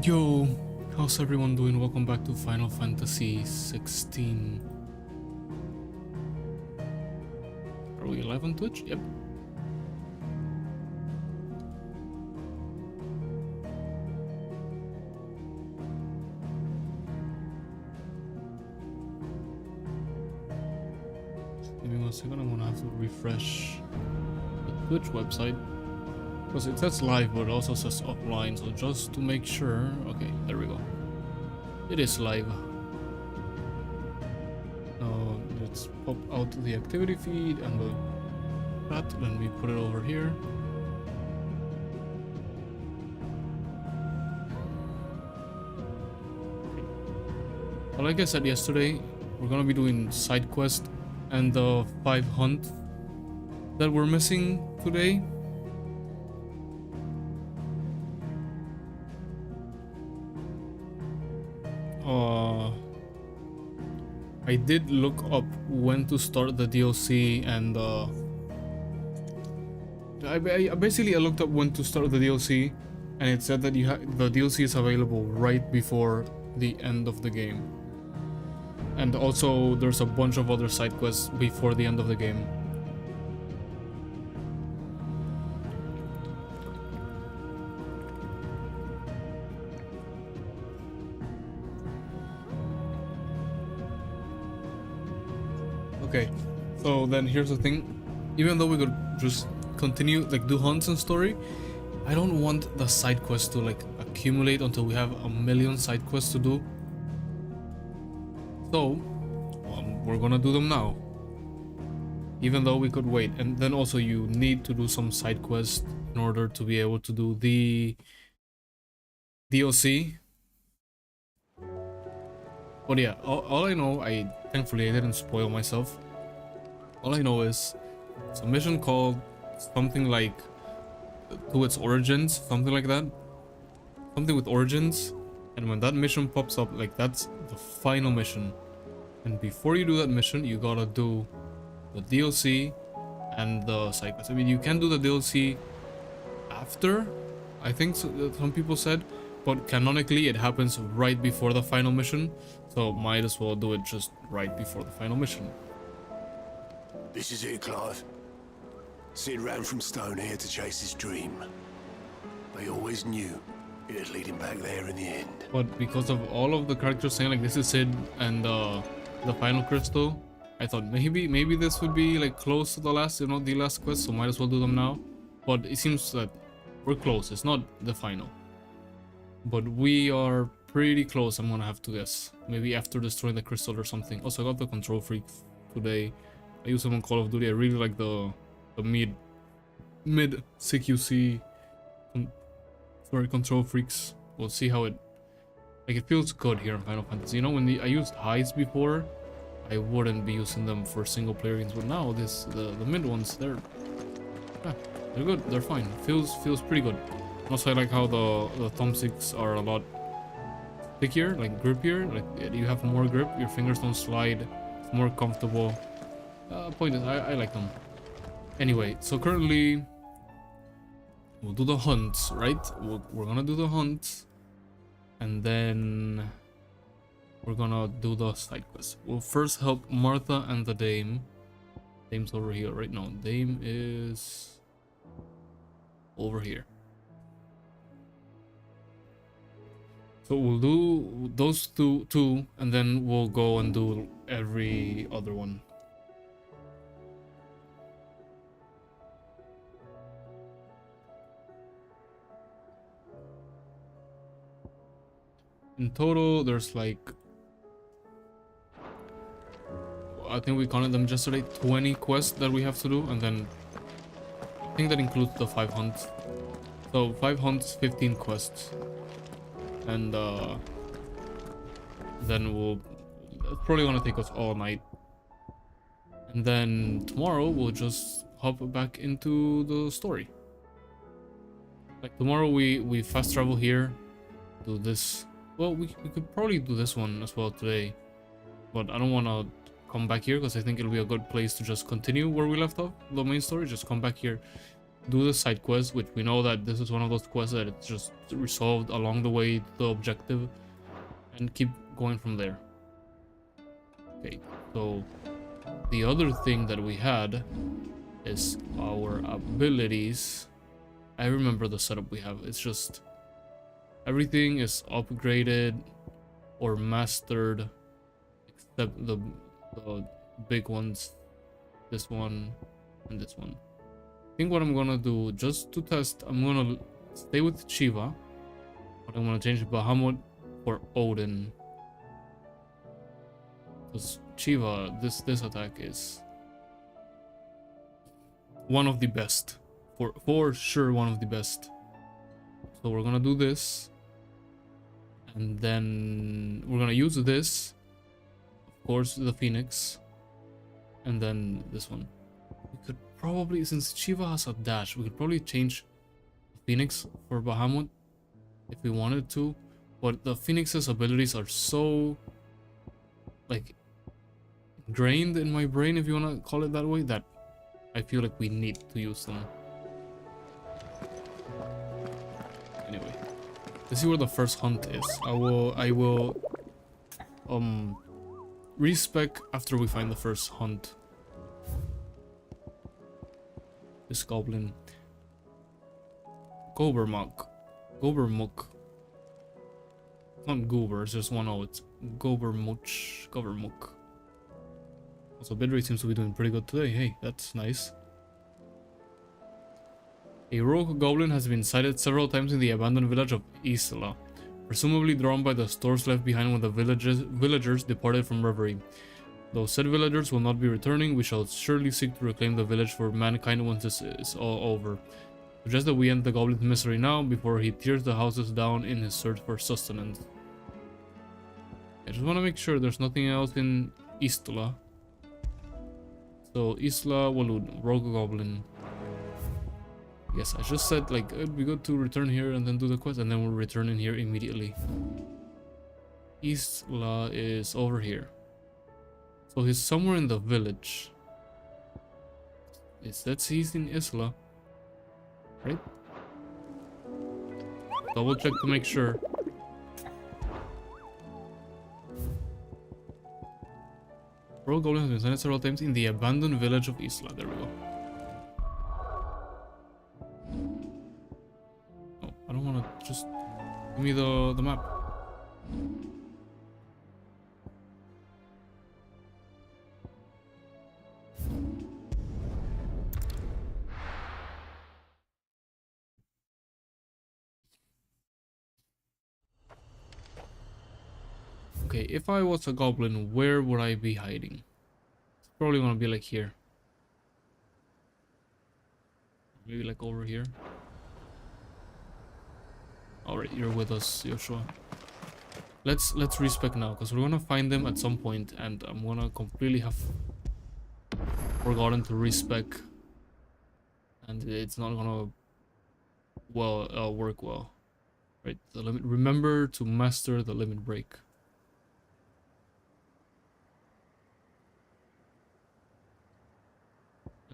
Yo, how's everyone doing? Welcome back to Final Fantasy XVI. Are we live on Twitch? Yep. Give me 1 second, I'm gonna have to refresh the Twitch website. Because it says live, but it also says offline, so just to make sure. Okay, there we go. It is live. Now let's pop out the activity feed and the chat, then we put it over here. Well, like I said yesterday, we're gonna be doing side quest and the 5 hunt that we're missing today. I did look up when to start the DLC, and I basically looked up when to start the DLC, and it said that the DLC is available right before the end of the game, and also there's a bunch of other side quests before the end of the game. Okay, so then here's the thing. Even though we could just continue, like, do hunts and story, I don't want the side quests to, like, accumulate until we have a million side quests to do. So, we're gonna do them now. Even though we could wait. And then also you need to do some side quests in order to be able to do the DLC. But yeah, all I know, thankfully I didn't spoil myself. All I know is it's a mission called something like To Its Origins, something like that. Something with Origins. And when that mission pops up, like, that's the final mission. And before you do that mission, you gotta do the DLC and the side quest. I mean, you can do the DLC after, I think some people said. But canonically, it happens right before the final mission, so might as well do it just right before the final mission. This is it, Clive. Sid ran from Stone here to chase his dream. They always knew it'd lead him back there in the end. But because of all of the characters saying, like, this is Sid and the final crystal, I thought maybe this would be, like, close to the last, the last quest, so might as well do them now. But it seems that we're close. It's not the final. But we are pretty close, I'm gonna have to guess. Maybe after destroying the crystal or something. Also, I got the control freak today. I use them on Call of Duty. I really like the mid CQC control freaks. We'll see how it feels good here in Final Fantasy. You know, when I used highs before, I wouldn't be using them for single player games, but now the mid ones, they're good. They're fine. Feels pretty good. Also, I like how the thumbsticks are a lot stickier, like grippier. Like, you have more grip, your fingers don't slide, it's more comfortable. Point is, I like them. Anyway, so currently we'll do the hunts, right? We're gonna do the hunts, and then we're gonna do the side quests. We'll first help Martha and the Dame. Dame's over here, right? No, Dame is over here. So we'll do those two, and then we'll go and do every other one. In total, there's, like, I think we counted them yesterday, 20 quests that we have to do, and then I think that includes the 5 hunts. So 5 hunts, 15 quests. And then it's probably gonna take us all night. And then tomorrow we'll just hop back into the story. Like, tomorrow we fast travel here, do this. Well, we could probably do this one as well today, but I don't want to come back here because I think it'll be a good place to just continue where we left off, the main story. Just come back here do the side quest, which we know that this is one of those quests that it's just resolved along the way to the objective, and keep going from there. Okay, so the other thing that we had is our abilities. I remember the setup we have. It's just everything is upgraded or mastered except the big ones, this one and this one. I think what I'm gonna do, just to test, I'm gonna stay with Shiva, but I'm gonna change Bahamut for Odin, because Shiva, this attack is one of the best, for sure one of the best. So we're gonna do this, and then we're gonna use this, of course, the Phoenix, and then this one. We could probably, since Shiva has a dash, we could probably change Phoenix for Bahamut if we wanted to, but the Phoenix's abilities are so like ingrained in my brain, if you want to call it that way, that I feel like we need to use them. Anyway, let's see where the first hunt is. I will respec after we find the first hunt. This goblin. Gobermuk. It's not Goober, it's just one O. It's Gobermuk. Also, bitrate seems to be doing pretty good today. Hey, that's nice. A rogue goblin has been sighted several times in the abandoned village of Isla, presumably drawn by the stores left behind when the villagers departed from reverie. Though said villagers will not be returning, we shall surely seek to reclaim the village for mankind once this is all over. Suggest that we end the goblin's misery now, before he tears the houses down in his search for sustenance. I just want to make sure there's nothing else in Istula. So, Isla Walud, rogue goblin. Yes, I just said, like, it'd be good to return here and then do the quest, and then we'll return in here immediately. Isla is over here. So he's somewhere in the village. It says he's in Isla, right? Double check to make sure. Rogue goblin has been sighted several times in the abandoned village of Isla. There we go. Oh, I don't want to just give me the map. Okay, if I was a goblin, where would I be hiding? It's probably gonna be like here. Maybe like over here. Alright, you're with us, Joshua. Let's respec now, because we're gonna find them at some point, and I'm gonna completely have forgotten to respec, and it's not gonna work well. Right, the limit. Remember to master the limit break.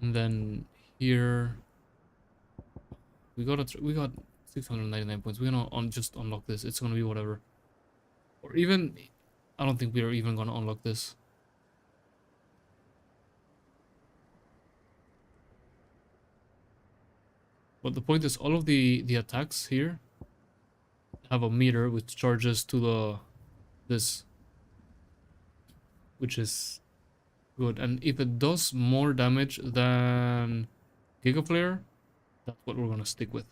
And then here we got 699 points. We're gonna just unlock this. It's gonna be whatever, or even I don't think we are even gonna unlock this. But the point is, all of the attacks here have a meter which charges to this, which is good. And if it does more damage than Gigaflare, that's what we're gonna stick with.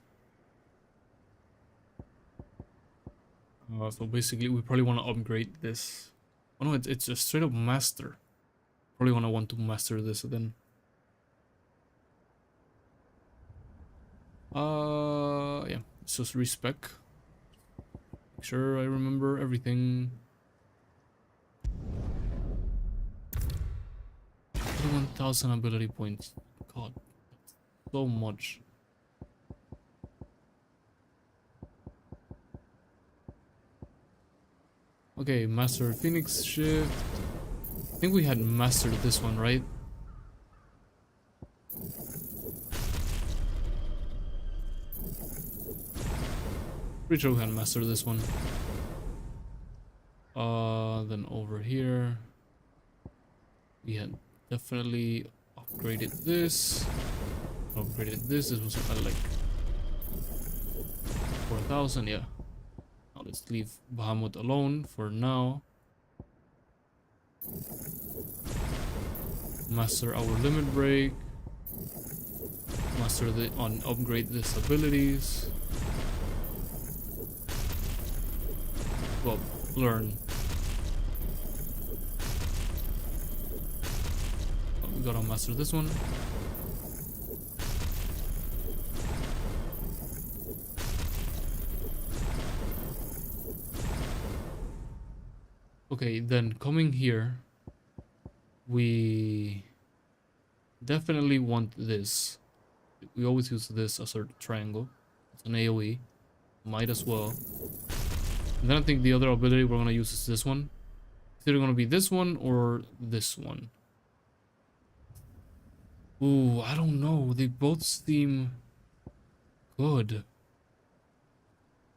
So basically, we probably want to upgrade this. Oh no, it's a straight up master. Probably want to master this then. Yeah, it's just respec. Make sure I remember everything. 1,000 ability points. God, that's so much. Okay, master Phoenix shift. I think we had mastered this one, right? Pretty sure we can master this one. Then over here we had definitely upgraded this. This was like 4,000, yeah. Now let's leave Bahamut alone for now. Master our limit break. Master the upgrade this abilities. Well, learn. We gotta master this one. Okay, then coming here, we definitely want this. We always use this as our triangle. It's an AoE. Might as well. And then I think the other ability we're gonna use is this one. It's either gonna be this one or this one. Ooh, I don't know. They both seem good.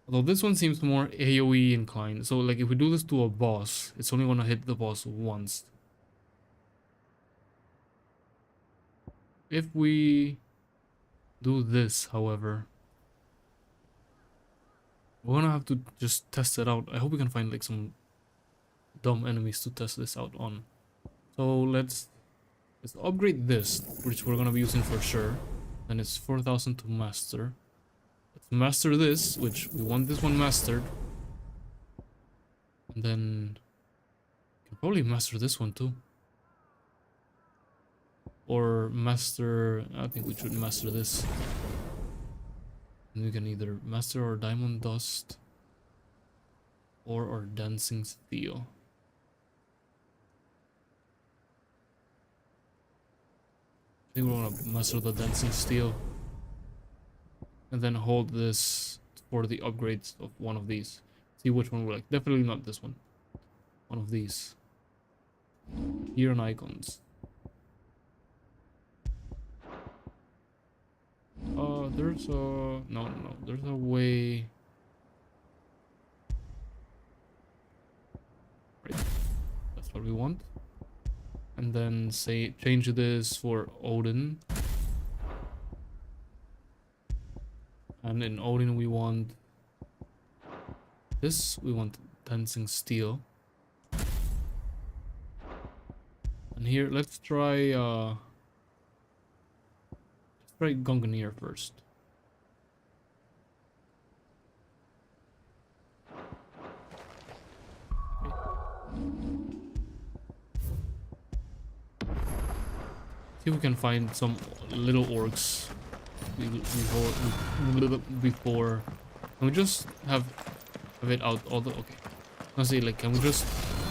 Although this one seems more AoE inclined. So like if we do this to a boss, it's only gonna hit the boss once. If we do this, however, we're gonna have to just test it out. I hope we can find like some dumb enemies to test this out on. So let's upgrade this, which we're gonna be using for sure. And it's 4,000 to master. Let's master this, which we want this one mastered. And then we can probably master this one too. Or master, I think we should master this. And we can either master our diamond dust or our dancing steel. I think we're gonna master the dancing steel. And then hold this for the upgrades of one of these. See which one we like. Definitely not this one. One of these. Here on icons. There's a... No. There's a way... Right. That's what we want. And then say change this for Odin. And in Odin we want this. We want dancing steel. And here let's try Gungnir first. See if we can find some little orcs before. Can we just have it out all the... Okay. Let's see, like, can we just...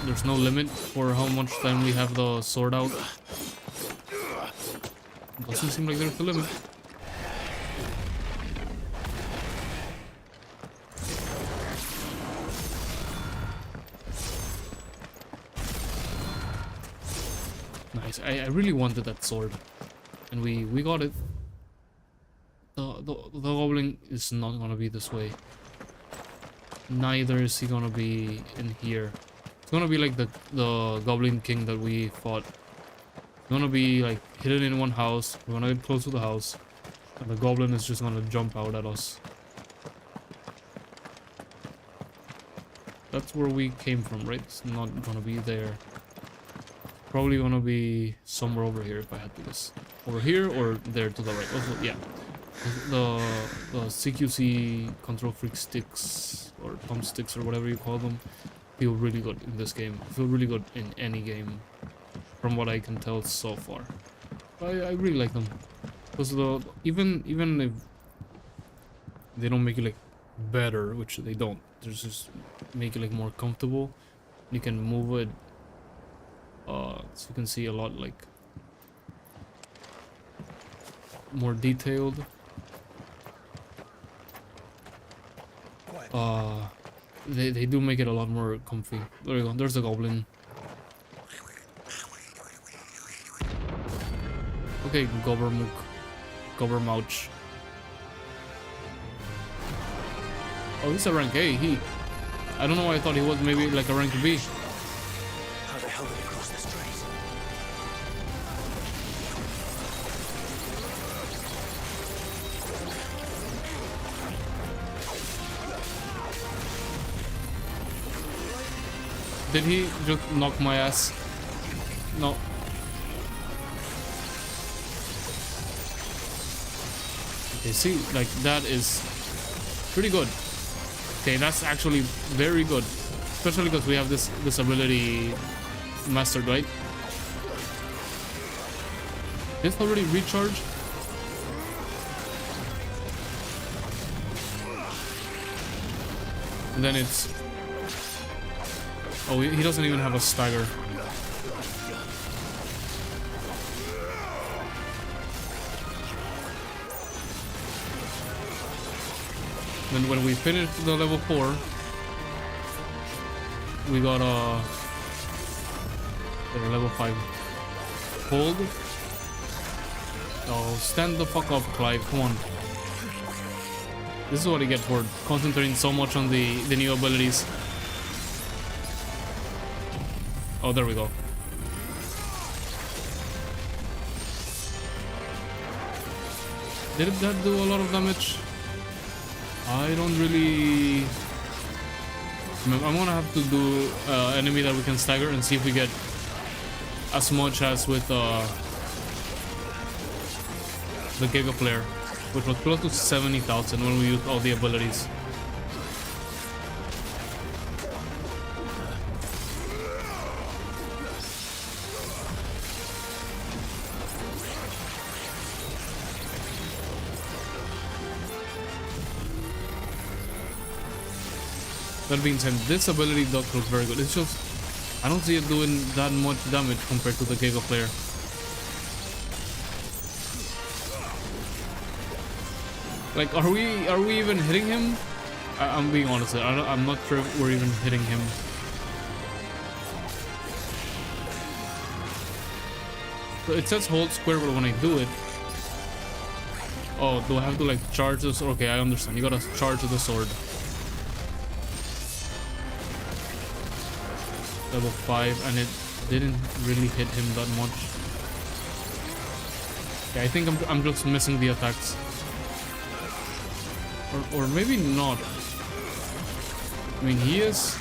There's no limit for how much time we have the sword out. Doesn't seem like there's a limit. Nice. I really wanted that sword. And we got it. The goblin is not gonna be this way. Neither is he gonna be in here. It's gonna be like the goblin king that we fought. It's gonna be like hidden in one house. We're gonna get close to the house, and the goblin is just gonna jump out at us. That's where we came from, right? It's not gonna be there. Probably gonna be somewhere over here if I had to guess. Over here or there to the right. Also, yeah. The CQC control freak sticks or pump sticks or whatever you call them feel really good in this game. Feel really good in any game, from what I can tell so far. I really like them because even if they don't make it like better, which they don't, they just make it like more comfortable. You can move it, so you can see a lot like more detailed. They do make it a lot more comfy. There you go. There's the goblin. Okay, Gobbermook. Gobbermouch. Oh, he's a rank A. I don't know why I thought he was maybe like a rank B. How the hell did he cross the street? Did he just knock my ass? No. Okay, see, like that is pretty good. Okay, that's actually very good, especially because we have this ability mastered, right? This already recharged. And then it's... Oh, he doesn't even have a stagger. Then when we finish the level 4, we got a level 5. Hold. Oh, stand the fuck up, Clive. Come on. This is what you get for concentrating so much on the new abilities. Oh, there we go. Did that do a lot of damage? I don't really... I'm gonna have to do enemy that we can stagger and see if we get as much as with the Giga Flare, which was close to 70,000 when we used all the abilities. That being said, this ability does look very good. It's just, I don't see it doing that much damage compared to the Giga Flare. Like, are we even hitting him? I'm being honest. I'm not sure if we're even hitting him. So it says hold square, but when I do it, oh, do I have to like charge this? Okay, I understand. You gotta charge the sword. Level 5, and it didn't really hit him that much. Okay, I think I'm just missing the attacks. Or maybe not. I mean, he is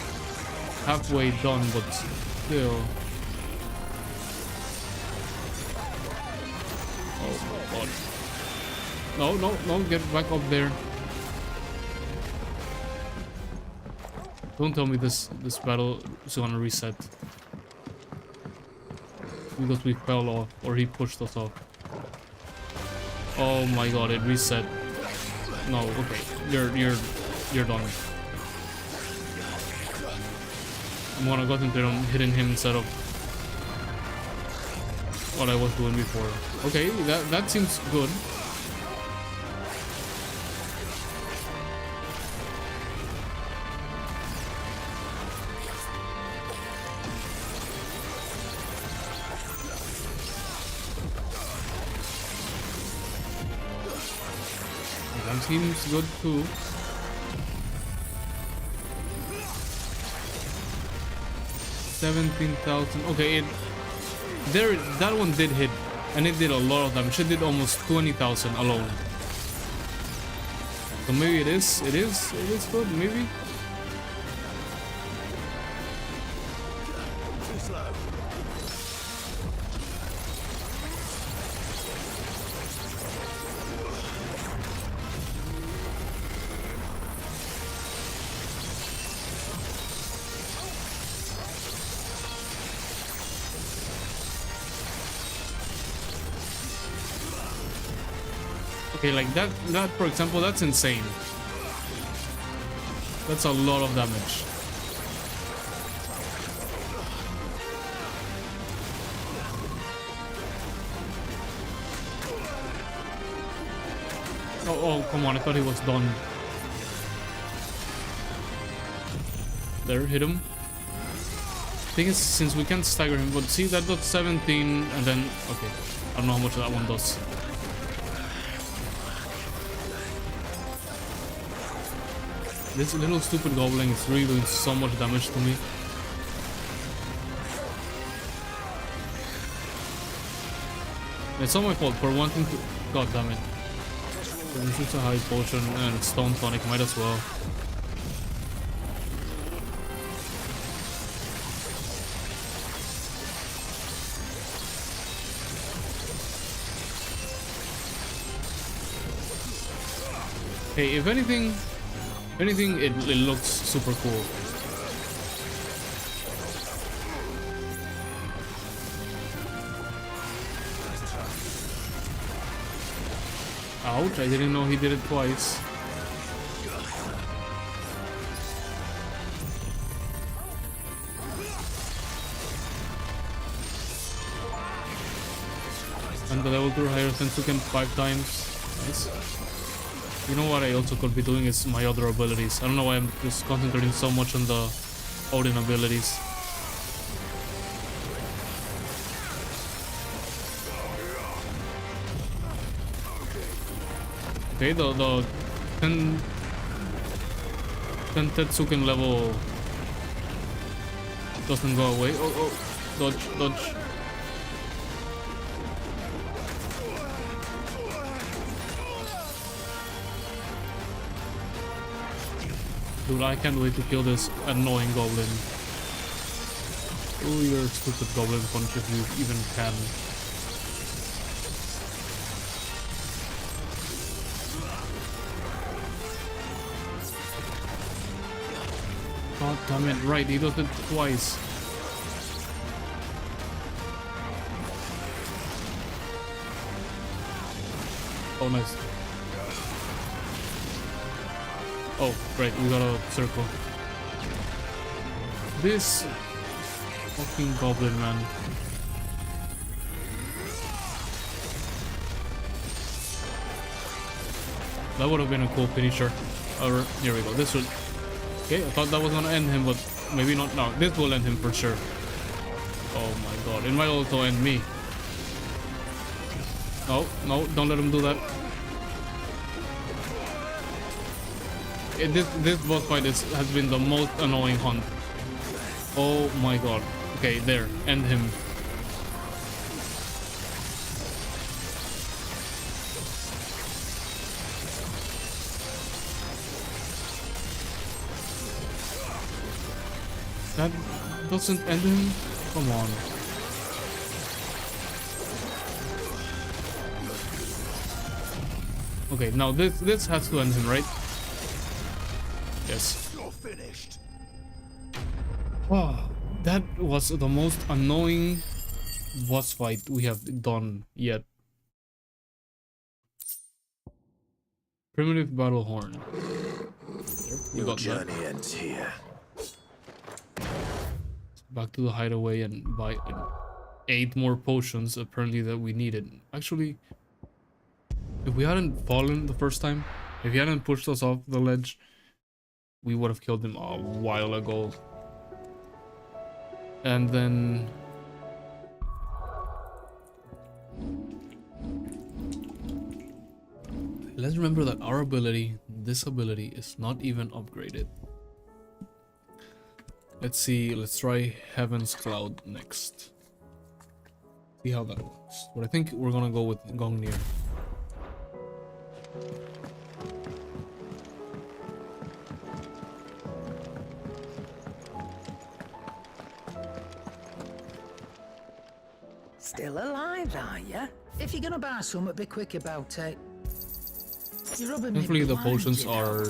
halfway done, but still. Oh my god. No, get back up there. Don't tell me this battle is gonna reset. Because we fell off, or he pushed us off. Oh my god, it reset. No, okay. You're done. I'm gonna go into him, hitting him instead of what I was doing before. Okay, that seems good. Seems good too. $17,000. Okay, that one did hit, and it did a lot of damage. It did almost 20,000 alone. So maybe it is good. Maybe. Too slow. Okay, like that for example, that's insane. That's a lot of damage. Oh, come on, I thought he was done. There, hit him. Thing is, since we can't stagger him, but see, that does 17, and then, okay, I don't know how much that one does. This little stupid goblin is really doing so much damage to me. It's all my fault for wanting to... God damn it. This is a high potion and stone tonic, might as well. Hey, if anything, it looks super cool. Ouch, I didn't know he did it twice. And the level 2 higher Sensuken 5 times. Nice. You know what I also could be doing is my other abilities. I don't know why I'm just concentrating so much on the Odin abilities. Okay, the 10 Tetsuken level doesn't go away. Oh, dodge. Dude, I can't wait to kill this annoying goblin. Oh, your stupid goblin punch if you even can. God damn it, right, he does it twice. Oh, nice. Oh, right, we got a circle. This fucking goblin, man. That would have been a cool finisher. Or, here we go, this would... Okay, I thought that was gonna end him, but maybe not now. This will end him for sure. Oh my god, it might also end me. No, don't let him do that. This boss fight has been the most annoying hunt. Oh my god. Okay, there. End him. That doesn't end him? Come on. Okay, now this has to end him, right? Yes. You're finished. Oh, that was the most annoying boss fight we have done yet. Primitive battle horn. Your journey ends here. Back to the hideaway and buy 8 more potions apparently that we needed. Actually, if we hadn't fallen the first time, if he hadn't pushed us off the ledge, we would have killed him a while ago. And then let's remember that our ability, this ability, is not even upgraded. Let's see, let's try Heaven's Cloud next. See how that works. But I think we're gonna go with Gongnir. Still alive, are ya? If you're gonna buy something, be quick about it. You're rubbing me Hopefully the blind, potions you know. are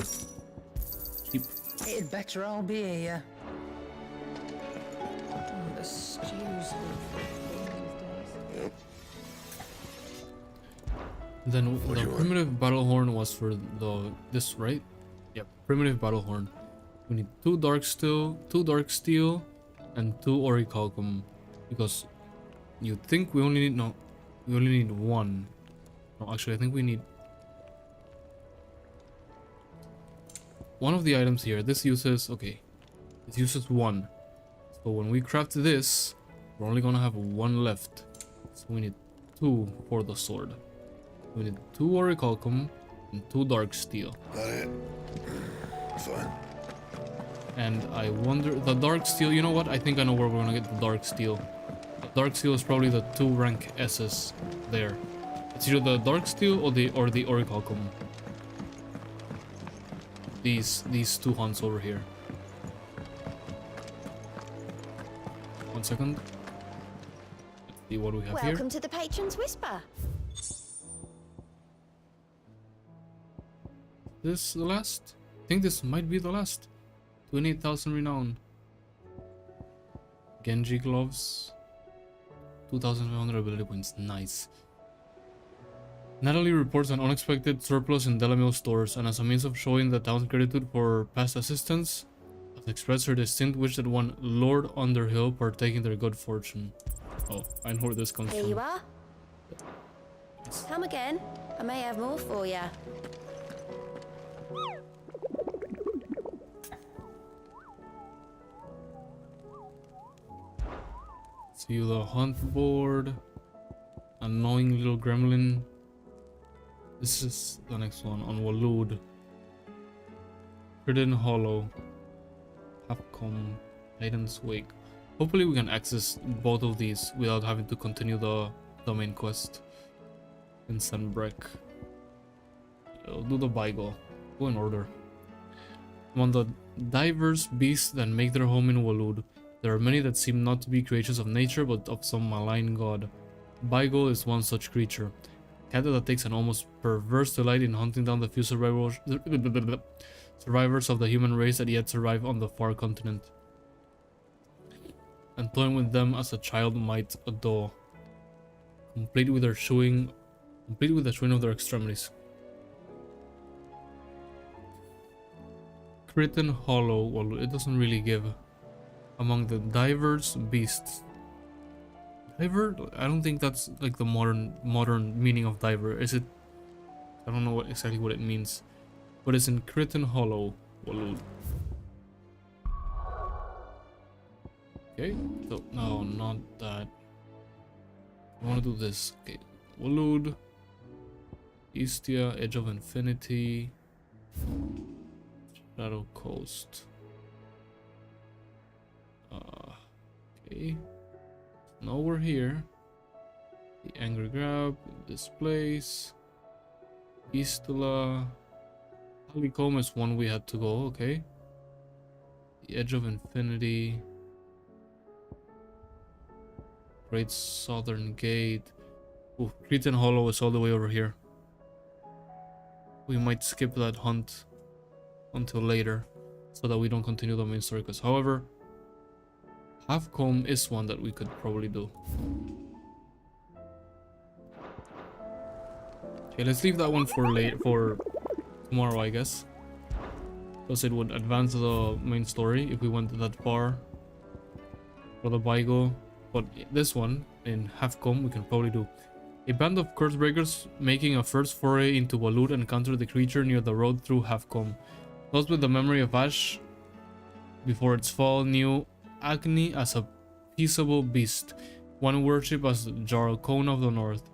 cheap. It'd better all be here. The stews Then the primitive battle horn was for this, right? Yep, primitive battle horn. We need 2 dark steel, and 2 orichalcum, because you think we only need we only need 1. No, actually, I think we need one of the items here. This uses this uses 1. So when we craft this, we're only gonna have 1 left. So we need 2 for the sword. We need 2 orichalcum and 2 dark steel. Got it. Fine. And I wonder, the dark steel, you know what? I think I know where we're gonna get the dark steel. The dark steel is probably the 2 rank S's there. It's either the dark steel or the orichalcum. These 2 hunts over here. 1 second. Let's see what we have here. Welcome to the Patron's Whisper. This the last? I think this might be the last. 28,000 renown. Genji gloves. 2,500 ability points. Nice. Natalie reports an unexpected surplus in Delamille stores, and as a means of showing the town's gratitude for past assistance, has expressed her distinct wish that one Lord Underhill partake in their good fortune. Oh, I know where this comes Here from. you are. Come again. I may have more for you. See the hunt board. Annoying little gremlin. This is the next one on Waloed. Hidden Hollow. Capcom. Titan's Wake. Hopefully we can access both of these without having to continue the main quest. Instant break. I'll do the Bigo. Go in order. Among the diverse beasts that make their home in Waloed, there are many that seem not to be creations of nature but of some malign god. Bigo is one such creature. A cat that takes an almost perverse delight in hunting down the few survivors of the human race that yet survive on the far continent, and toying with them as a child might adore, complete with the showing of their extremities. Hidden Hollow. Well, it doesn't really give. Among the diverse beasts. Diver? I don't think that's like the modern meaning of diver, is it? I don't know exactly what it means. But it's in Hidden Hollow. Waloed. Okay, so no, not that. I want to do this. Okay, Waloed. Istia, Edge of Infinity. Shadow Coast. Okay. Now we're here. The Angry Grab, this place. Istula. Halicom is one we had to go, okay. The Edge of Infinity. Great Southern Gate. Oh, Cretan Hollow is all the way over here. We might skip that hunt until later, so that we don't continue the main story quest. However, Halfcomb is one that we could probably do. Okay, let's leave that one for tomorrow, I guess, because it would advance the main story if we went that far for the Bigo. But this one in Halfcomb we can probably do. A band of Cursebreakers making a first foray into Waloed encountered the creature near the road through Halfcomb. Those with the memory of Ash before its fall knew Agni as a peaceable beast, one worshipped as Jarl Cone of the North.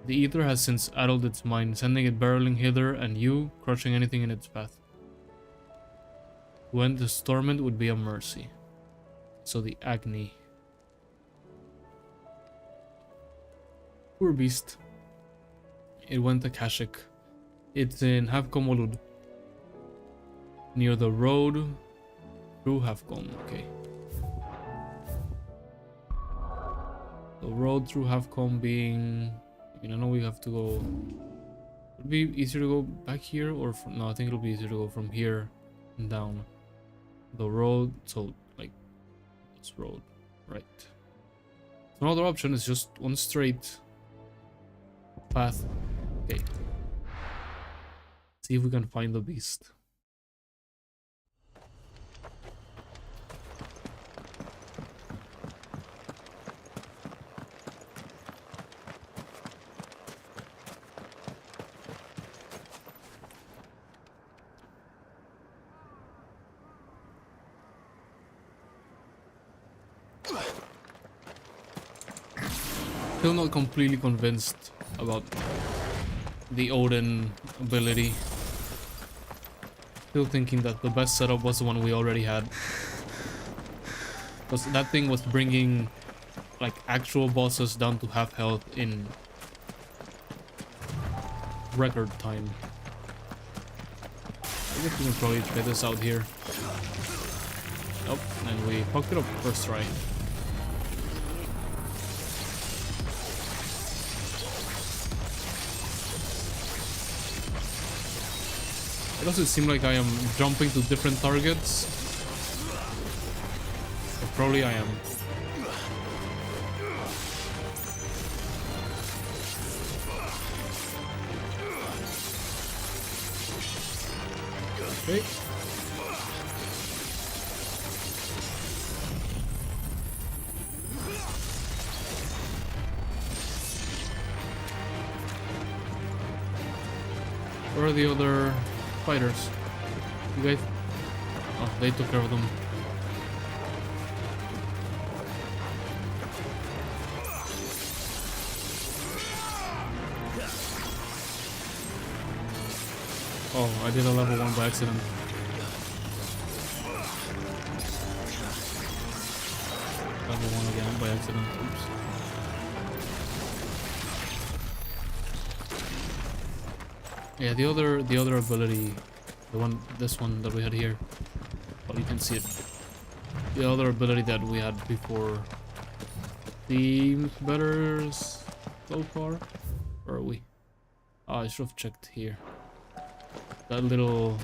The Ether has since addled its mind, sending it barreling hither and you, crushing anything in its path. To end this torment would be a mercy. So the Agni. Poor beast. It went to Kashik. It's in Halfcomb Waloed. Near the road through Halfcomb, okay. The road through Halfcomb being... I mean, I know we have to go... Would it be easier to go back here or from... No, I think it'll be easier to go from here and down. The road, so like this road, right. So another option is just one straight path. Okay. See if we can find the beast. Still not completely convinced about the Odin ability. Still thinking that the best setup was the one we already had. Because that thing was bringing like actual bosses down to half health in record time. I guess we can probably try this out here. Nope, and we fucked it up first try. It doesn't seem like I am jumping to different targets. But probably I am. Okay. Where are the other fighters? You guys? Oh, they took care of them. Oh, I did a level 1 by accident. Level 1 again by accident. Oops. Yeah, the other ability, this one that we had here. Well, you can see it. The other ability that we had before seems better so far. Where are we? Oh, I should have checked here. That little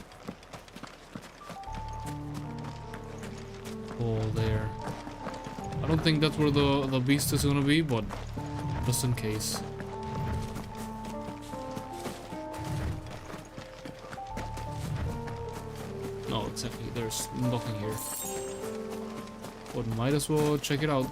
hole there. I don't think that's where the beast is gonna be, but just in case. No, exactly. There's nothing here. But might as well check it out.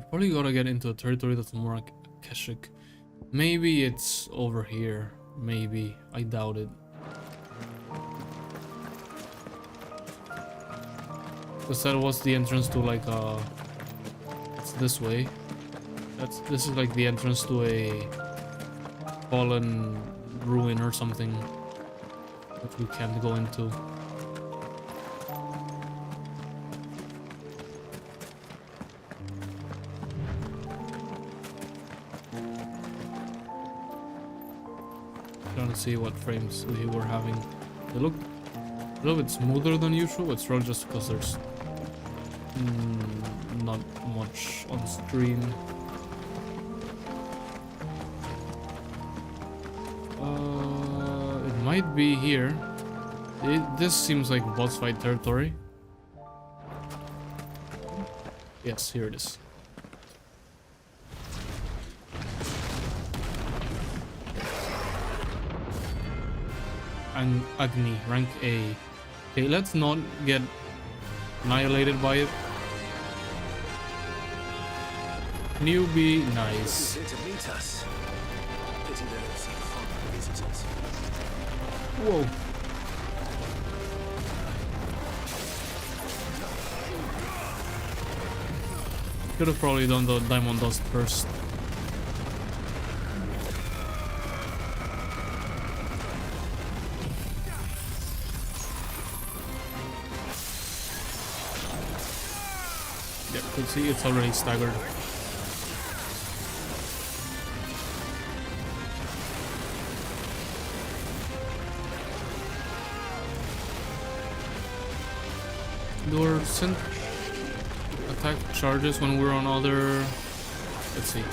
Probably gotta get into a territory that's more like Keshik. Maybe it's over here. Maybe. I doubt it. Because that was the entrance to like it's this way. This is like the entrance to a fallen ruin or something which we can't go into. Trying to see what frames we were having. They look a little bit smoother than usual. It's probably just because there's not much on stream. It might be here. This seems like boss fight territory. Yes, here it is. And Agni, rank A. Okay, let's not get annihilated by it. Can you be nice? Whoa. Could have probably done the diamond dust first. Yep, you can see it's already staggered. Door sent attack charges when we're on other. Let's see.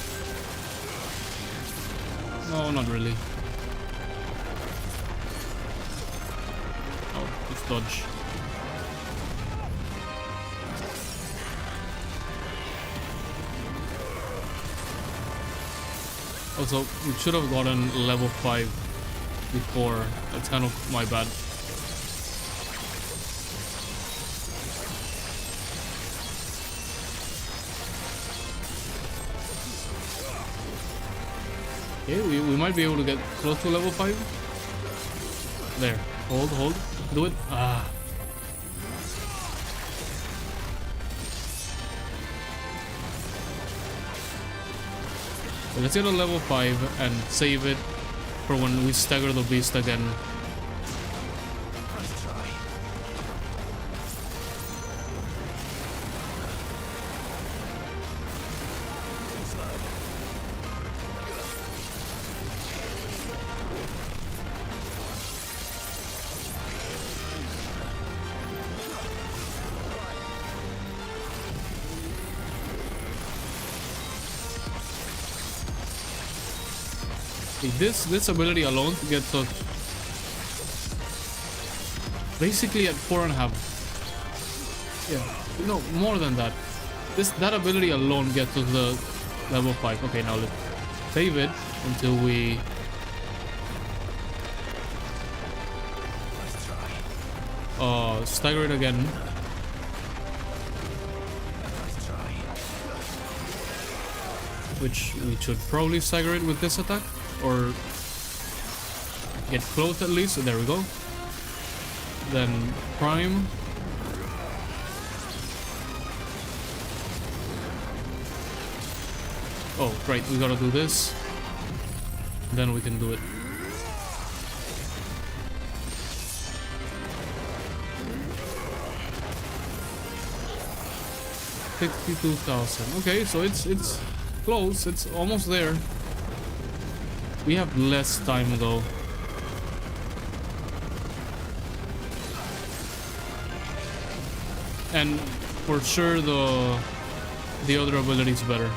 No, not really. Oh, it's dodge. Also, we should have gotten level 5 before. That's kind of my bad. Okay, we might be able to get close to level 5. There. Hold. Do it. Ah. Let's get a level 5 and save it for when we stagger the beast again. This ability alone gets us basically at 4.5. Yeah, no, more than that. That ability alone gets us the level 5. Okay, now let's save it until we stagger it again. Which we should probably stagger it with this attack. Or get close at least. There we go. Then prime. Oh, right, we gotta do this. Then we can do it. $52,000. Okay, so it's close. It's almost there. We have less time though. And for sure the other ability is better.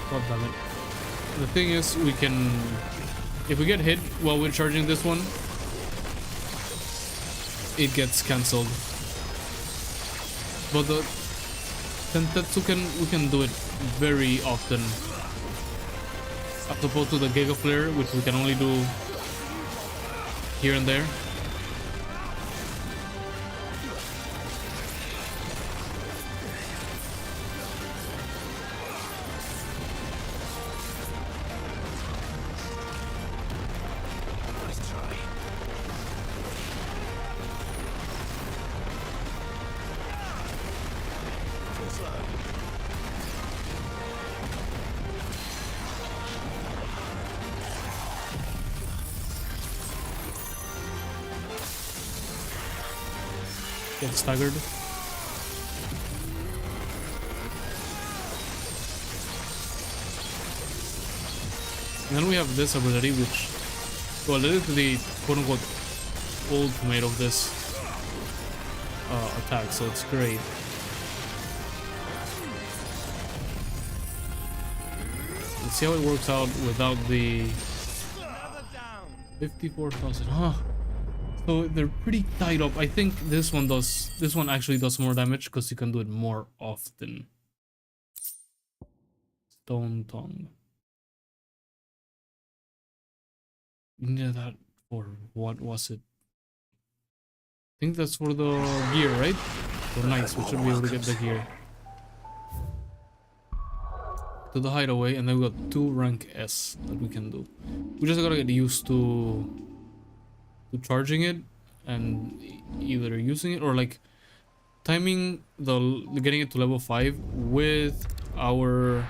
God damn it. The thing is, we can, if we get hit while we're charging this one, it gets cancelled. But the Tentetsu we can do it very often, as opposed to the Giga Flare, which we can only do here and there. Get staggered. And then we have this ability, which, well, it is the quote-unquote ultimate of this attack, so it's great. Let's see how it works out without the 54,000. Huh. So they're pretty tied up. I think this one actually does more damage because you can do it more often. Stone Tongue. You needed that for what was it? I think that's for the gear, right? So nice, we should be able to get the gear. To the hideaway, and then we got 2 rank S that we can do. We just gotta get used to charging it and either using it or like timing getting it to level 5 with our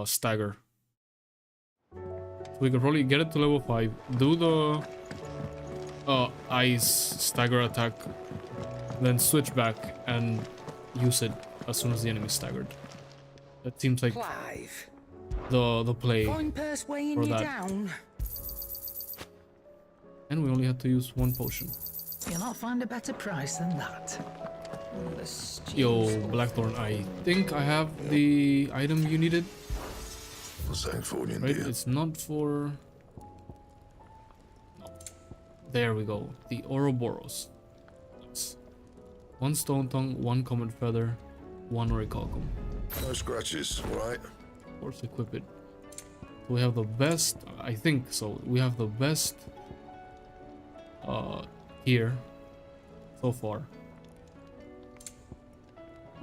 stagger. So we could probably get it to level 5, do the ice stagger attack, then switch back and use it as soon as the enemy is staggered. That seems like Clive, the play coin purse weighing for you that. down. And we only had to use 1 potion. You'll not find a better price than that. Yo, Blackthorn, I think I have the item you needed. Right, it's not for... No. There we go. The Ouroboros. Nice. 1 Stone Tongue, 1 Comet Feather, 1 Orichalcum. No scratches, right? Of course, equip it. We have the best, I think so. We have the best here so far.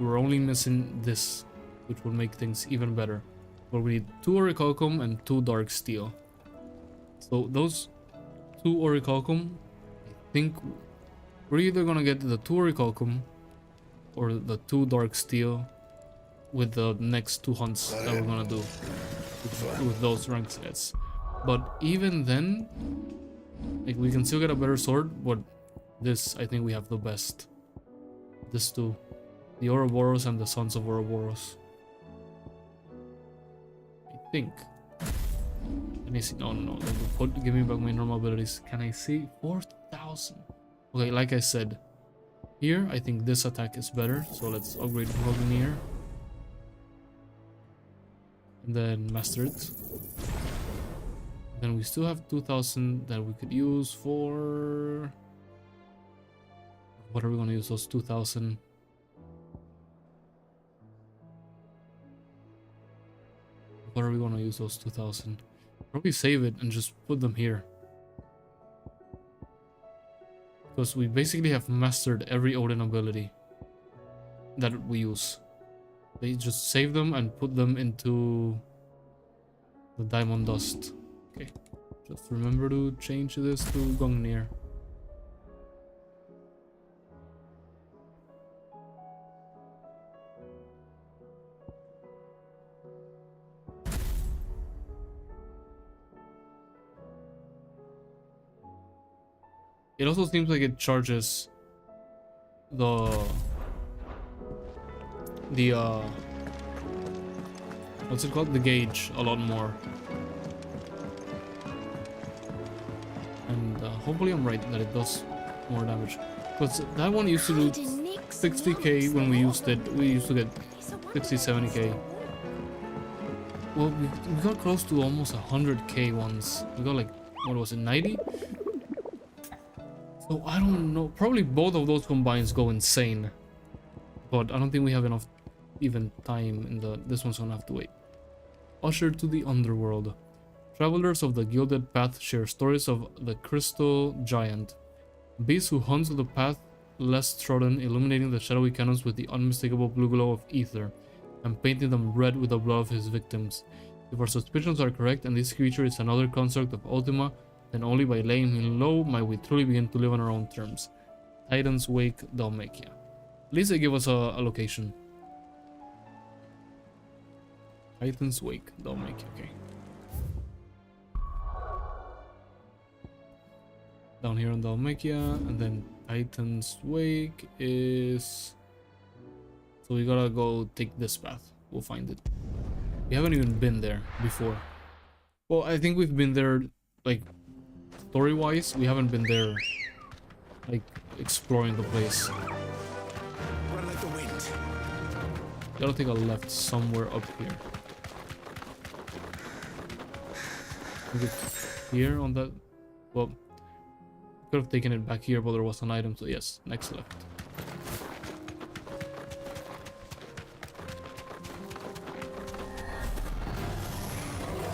we're only missing this, which will make things even better. But we need 2 orichalcum and 2 dark steel. So those 2 orichalcum, I think we're either gonna get the 2 orichalcum or the 2 dark steel with the next 2 hunts that we're gonna do with those rank sets. But even then, like, we can still get a better sword, but this, I think we have the best. This too. The Ouroboros and the Sons of Ouroboros. I think. Can I see? No. Give me back my normal abilities. Can I see? 4,000. Okay, like I said, here I think this attack is better. So let's upgrade Gnir. And then master it. Then we still have 2,000 that we could use for... What are we going to use those 2,000? What are we going to use those 2,000? Probably save it and just put them here. Because we basically have mastered every Odin ability that we use. They just save them and put them into the diamond dust. Okay, just remember to change this to Gungnir. It also seems like it charges the what's it called? The gauge a lot more. And hopefully I'm right that it does more damage. Because that one used to do 60k when we used it. We used to get 60, 70k. Well, we got close to almost 100k once. We got like, what was it, 90? So I don't know. Probably both of those combines go insane. But I don't think we have enough even time in the... This one's gonna have to wait. Usher to the Underworld. Travelers of the Gilded Path share stories of the Crystal Giant. A beast who hunts the path less trodden, illuminating the shadowy canyons with the unmistakable blue glow of ether, and painting them red with the blood of his victims. If our suspicions are correct, and this creature is another construct of Ultima, then only by laying him low might we truly begin to live on our own terms. Titan's Wake, Dalmatia. At least they give us a location. Titan's Wake, Dalmatia, okay. Down here on Dalmatia, and then Titan's Wake is... So we gotta go take this path. We'll find it. We haven't even been there before. Well, I think we've been there, like, story-wise, we haven't been there, like, exploring the place. Run like the wind. Gotta take a left somewhere up here. Is it here on that? Well, could have taken it back here, but there was an item, so yes, next left.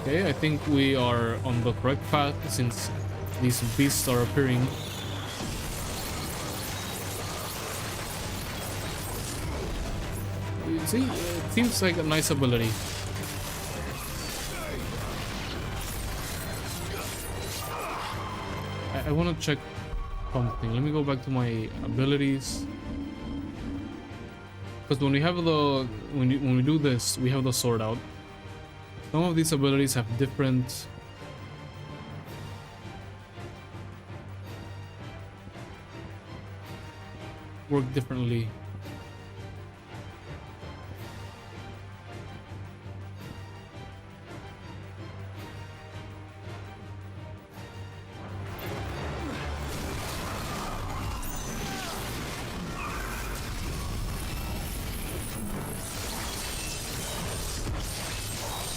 Okay, I think we are on the correct path since these beasts are appearing. You see, it seems like a nice ability. I want to check something. Let me go back to my abilities. Because when we have the when we do this, we have the sword out. Some of these abilities have different work differently.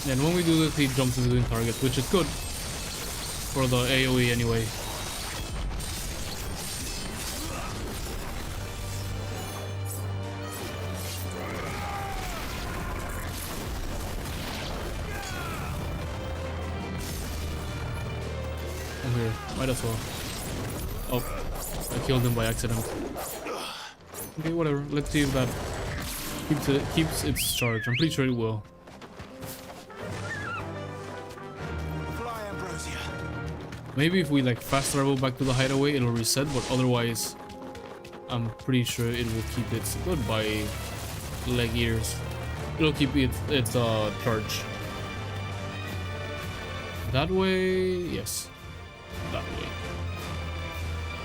And when we do this, he jumps in between targets, which is good for the AoE anyway. I'm here, might as well. Oh, I killed him by accident. Okay, whatever. Let's see if that keeps its charge. I'm pretty sure it will. Fly, Ambrosia. Maybe if we like fast travel back to the hideaway, it'll reset, but otherwise, I'm pretty sure it will keep its goodbye leg ears. It'll keep its charge. That way, yes. That way.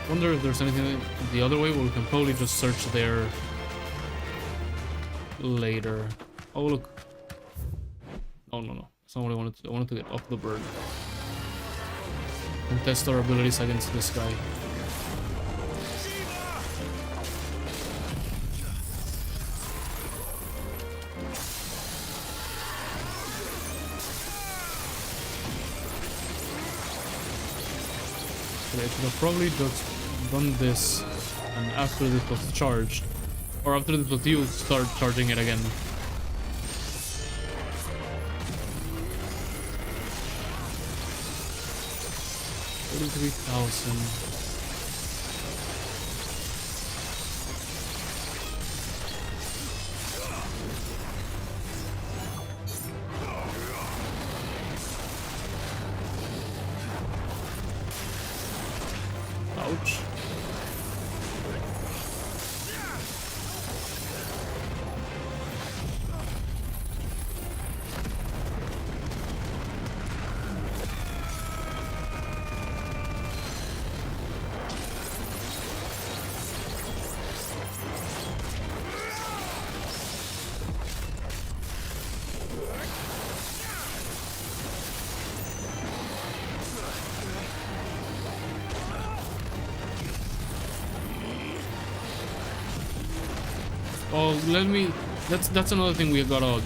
Wonder if there's anything the other way, but we can probably just search there later. Oh look. Oh no. That's not what I wanted to. I wanted to get off the bird. And test our abilities against this guy. I should have probably just done this, and after this was charged, or after this was used, start charging it again. $43,000. Ouch. Oh, let me. That's another thing we gotta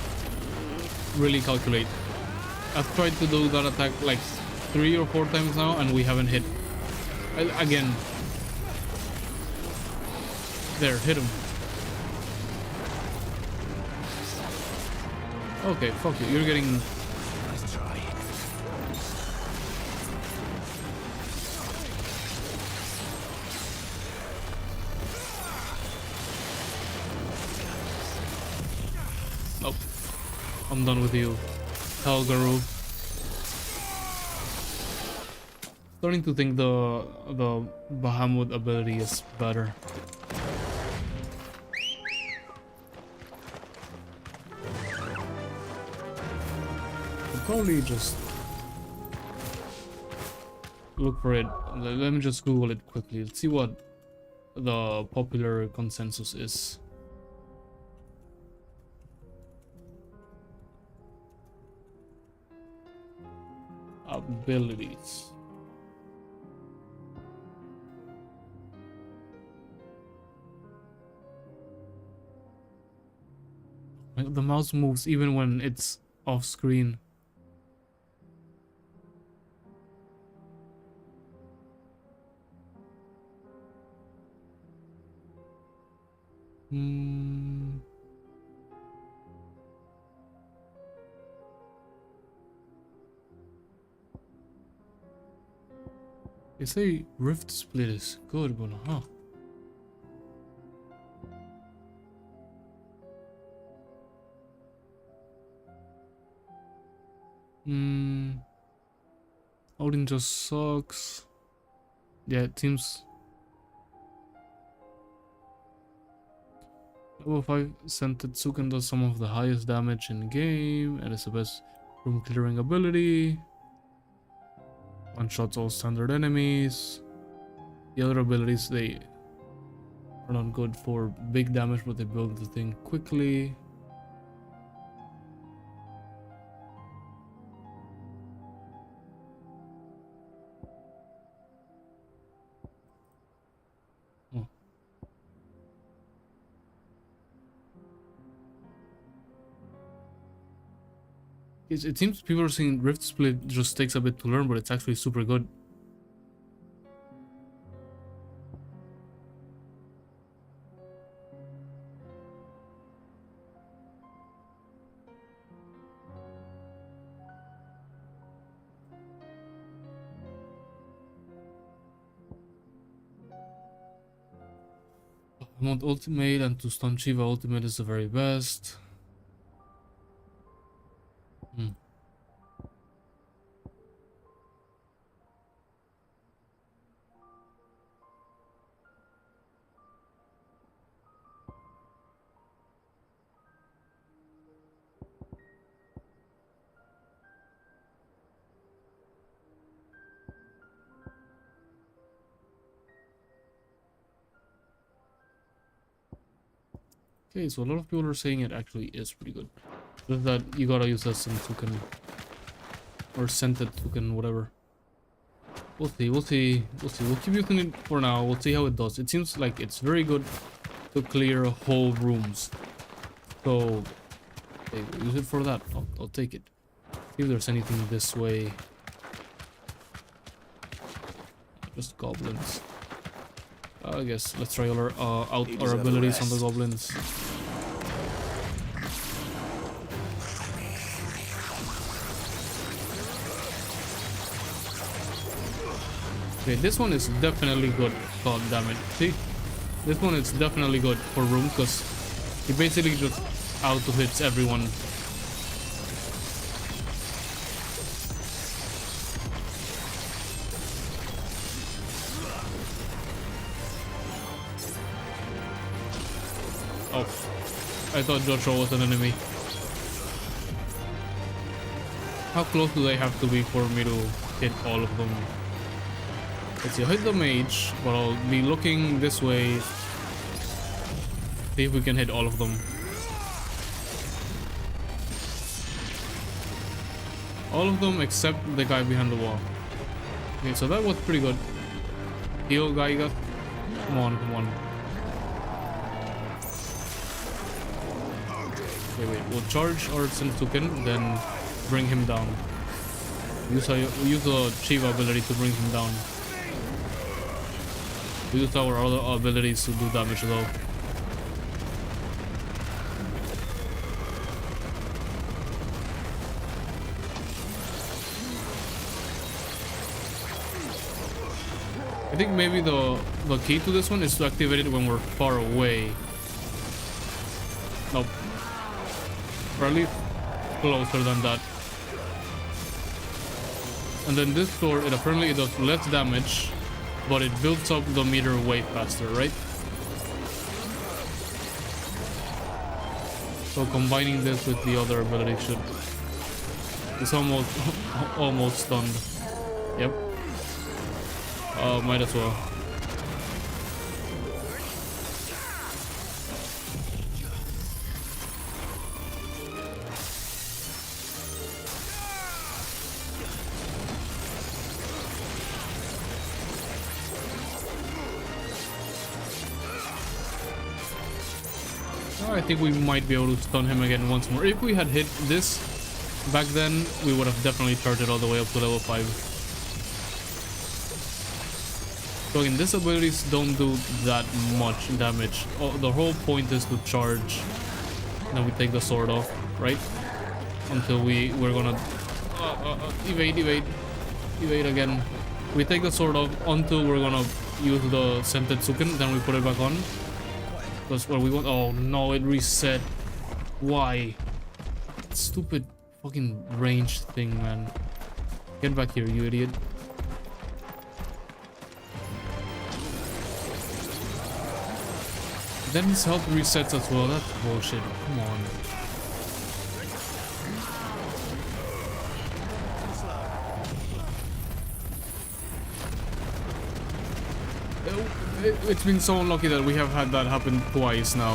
really calculate. I've tried to do that attack like 3 or 4 times now, and we haven't hit. Again. There, hit him. Okay, fuck you. You're getting. Nice try. Nope. I'm done with you. Helgaru. Starting to think the Bahamut ability is better. I'll probably just look for it. Let me just Google it quickly. Let's see what the popular consensus is. Abilities. The mouse moves even when it's off screen. They say Rift Split is good, but huh? Odin just sucks. Yeah, it seems. Level 5 Sentetsuken does some of the highest damage in game and is the best room clearing ability. One shots all standard enemies. The other abilities, they are not good for big damage, but they build the thing quickly. It seems people are saying Rift Split just takes a bit to learn, but it's actually super good. I want ultimate, and to stun Shiva ultimate is the very best. Hmm. Okay, so a lot of people are saying it actually is pretty good. Just that you gotta use a Sentuken. Or Scented Tuken, whatever. We'll see, we'll see, we'll see. We'll keep using it for now. We'll see how it does. It seems like it's very good to clear whole rooms. So, okay, we'll use it for that. I'll take it. See if there's anything this way. Just goblins. I guess let's try our out our abilities on the goblins. Okay, this one is definitely good. God damn it! See, this one is definitely good for room because he basically just auto hits everyone. Oh, I thought Joshua was an enemy. How close do they have to be for me to hit all of them? Let's see, I'll hit the mage, but I'll be looking this way. See if we can hit all of them. All of them except the guy behind the wall. Okay, so that was pretty good. Heal guy, you got. Come on, come on. Okay, wait, we'll charge our Sentuken, then bring him down. Use the Shiva ability to bring him down. We use our other abilities to do damage as well. I think maybe the key to this one is to activate it when we're far away. Nope. Or at least closer than that. And then this sword, it apparently does less damage, but it builds up the meter way faster, right? So combining this with the other ability should... It's almost stunned. Yep. Might as well. I think we might be able to stun him again once more. If we had hit this back then, we would have definitely charged it all the way up to level 5. So again, these abilities don't do that much damage. Oh, the whole point is to charge. Then we take the sword off, right? Until we're gonna evade again. We take the sword off until we're gonna use the Scented Tsuken, then we put it back on. Because what we want... Oh no, it reset. Why? Stupid fucking range thing, man. Get back here, you idiot. Then his health resets as well. That's bullshit. Come on. It's been so unlucky that we have had that happen twice now.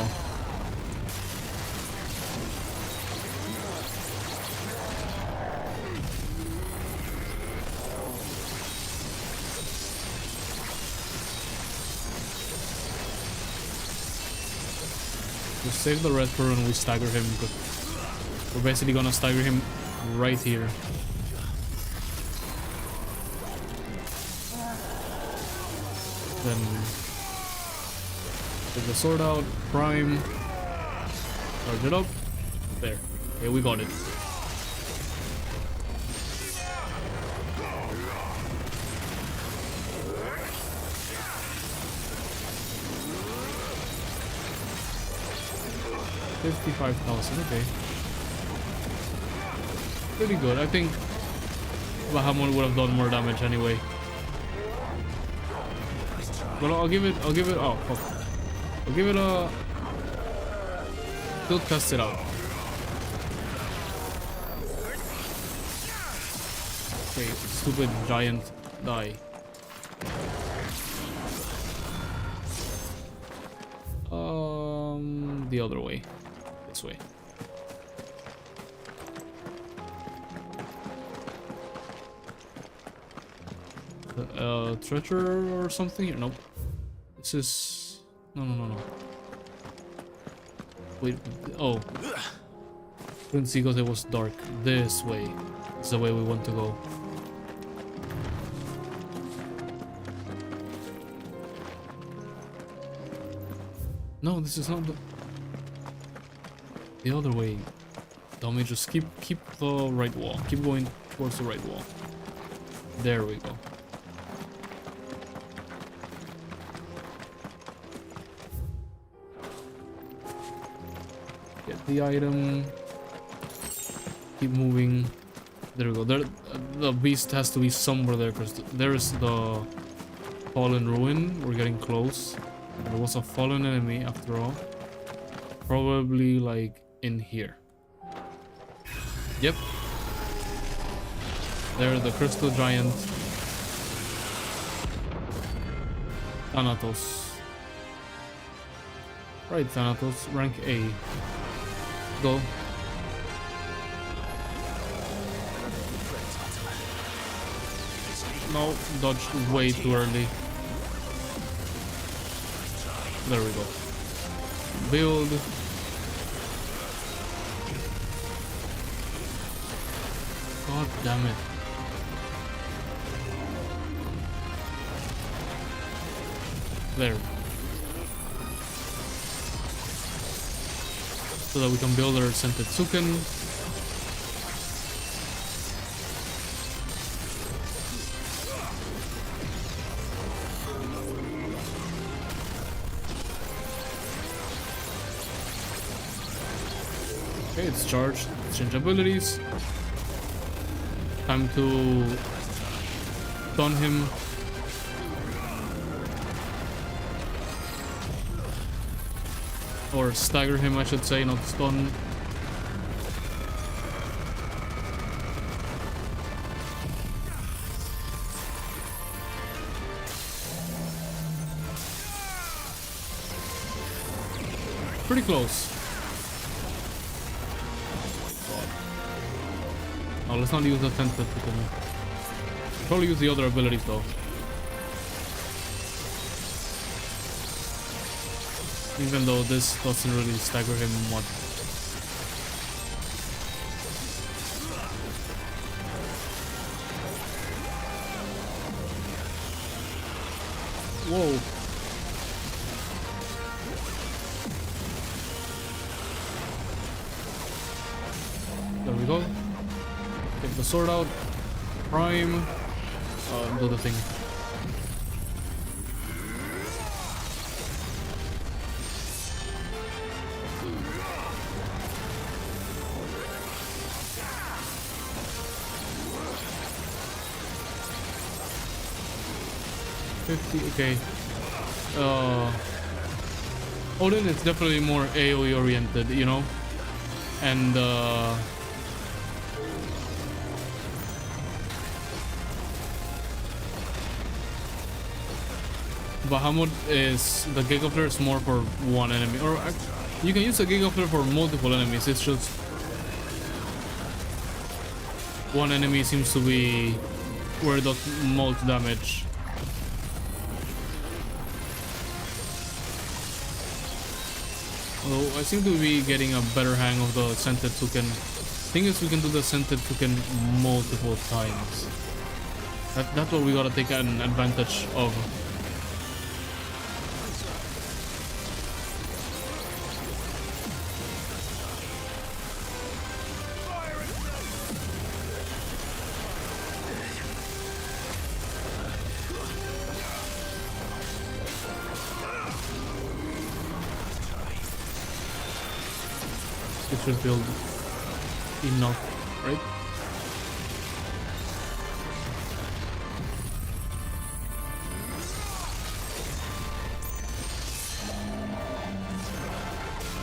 We save the red pearl and we stagger him, but we're basically gonna stagger him right here. Then take the sword out, prime, charge it up. There. Okay, we got it. 55,000, okay. Pretty good. I think Bahamut would have done more damage anyway. But I'll give it, oh fuck. I'll give it a... Still test it out. Okay, stupid giant die. The other way. This way. Treasure or something here? Nope. This is... No. Wait, oh. Couldn't see because it was dark. This way is the way we want to go. No, this is not the other way. Dummy, just keep the right wall. Keep going towards the right wall. There we go. Get the item. Keep moving. There we go. There, the beast has to be somewhere there because there's the fallen ruin. We're getting close. There was a fallen enemy after all. Probably like in here. Yep. There, the crystal giant. Thanatos. Right, Thanatos, rank A. Go. No, dodged way too early. There we go. Build. God damn it. There. So that we can build our Sentetsuken. Okay, it's charged. Change abilities. Time to stun him. Or stagger him, I should say, not stun. Pretty close. Oh, let's not use the Sentinel. Probably use the other abilities though. Even though this doesn't really stagger him much. Whoa. There we go. Take the sword out. Prime. Do the thing. Okay. Odin is definitely more AoE oriented, you know, and Bahamut is the Giga Flare is more for one enemy, or you can use a Giga Flare for multiple enemies. It's just one enemy seems to be where it does most damage. Although I seem to be getting a better hang of the Sentetsuken. Thing is, we can do the Sentetsuken multiple times. That's what we gotta take an advantage of. should build enough, right?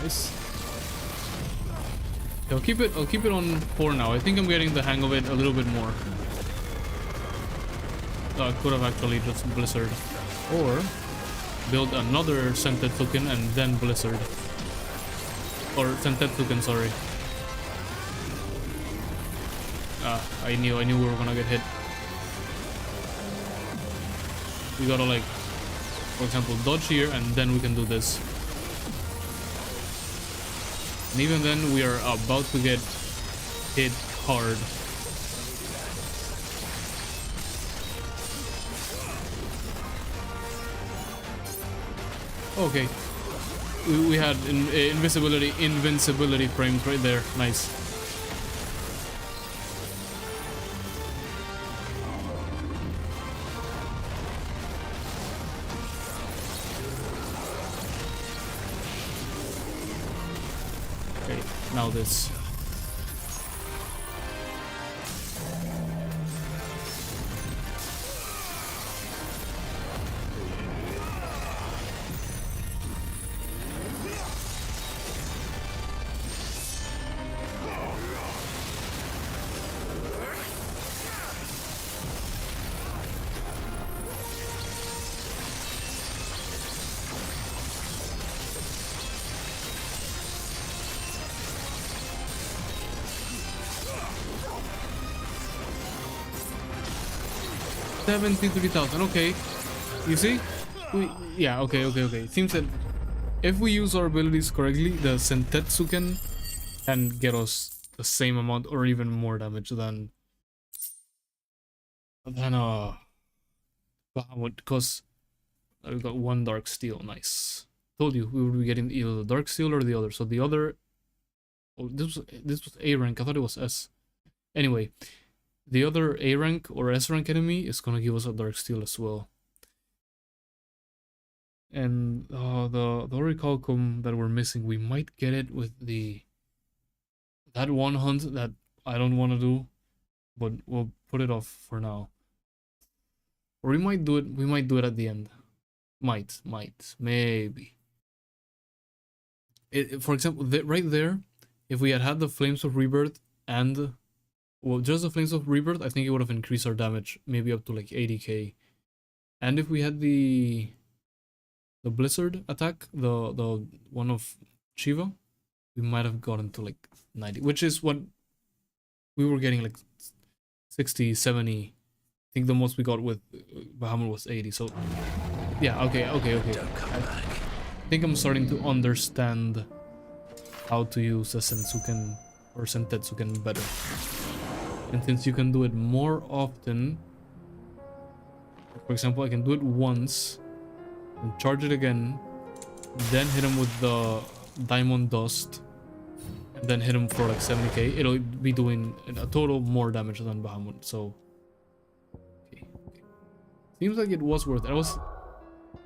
Nice. I'll keep it on 4 now. I think I'm getting the hang of it a little bit more. I could have actually just Blizzard. Or build another Sentetsuken and then Blizzard. Or Sentetsuken, sorry. I knew we were gonna get hit. We gotta, like, for example, dodge here and then we can do this. And even then, we are about to get hit hard. Okay. We had invincibility frames right there. Nice. Now this. $73,000. Okay, you see, okay. It seems that if we use our abilities correctly, the Sentetsuken can get us the same amount or even more damage than Bahamut, because we got 1 Dark Steel. Nice. Told you we would be getting either the Dark Steel or the other. So the other, oh, this was A rank. I thought it was S. Anyway. The other A rank or S rank enemy is gonna give us a Dark Steel as well. And the Orichalcum that we're missing, we might get it with that one hunt that I don't want to do, but we'll put it off for now. Or we might do it at the end. Maybe. For example, right there, if we had the Flames of Rebirth and, well, just the Flames of Rebirth, I think it would have increased our damage, maybe up to like 80k. And if we had the Blizzard attack, the one of Shiva, we might have gotten to like 90, which is what we were getting, like 60, 70. I think the most we got with Bahamut was 80. So yeah, okay. I think I'm starting to understand how to use the Sentetsuken or Sentetsuken better. And since you can do it more often, for example, I can do it once and charge it again, then hit him with the Diamond Dust, and then hit him for like 70k. It'll be doing a total more damage than Bahamut. So okay. Seems like it was worth it. I was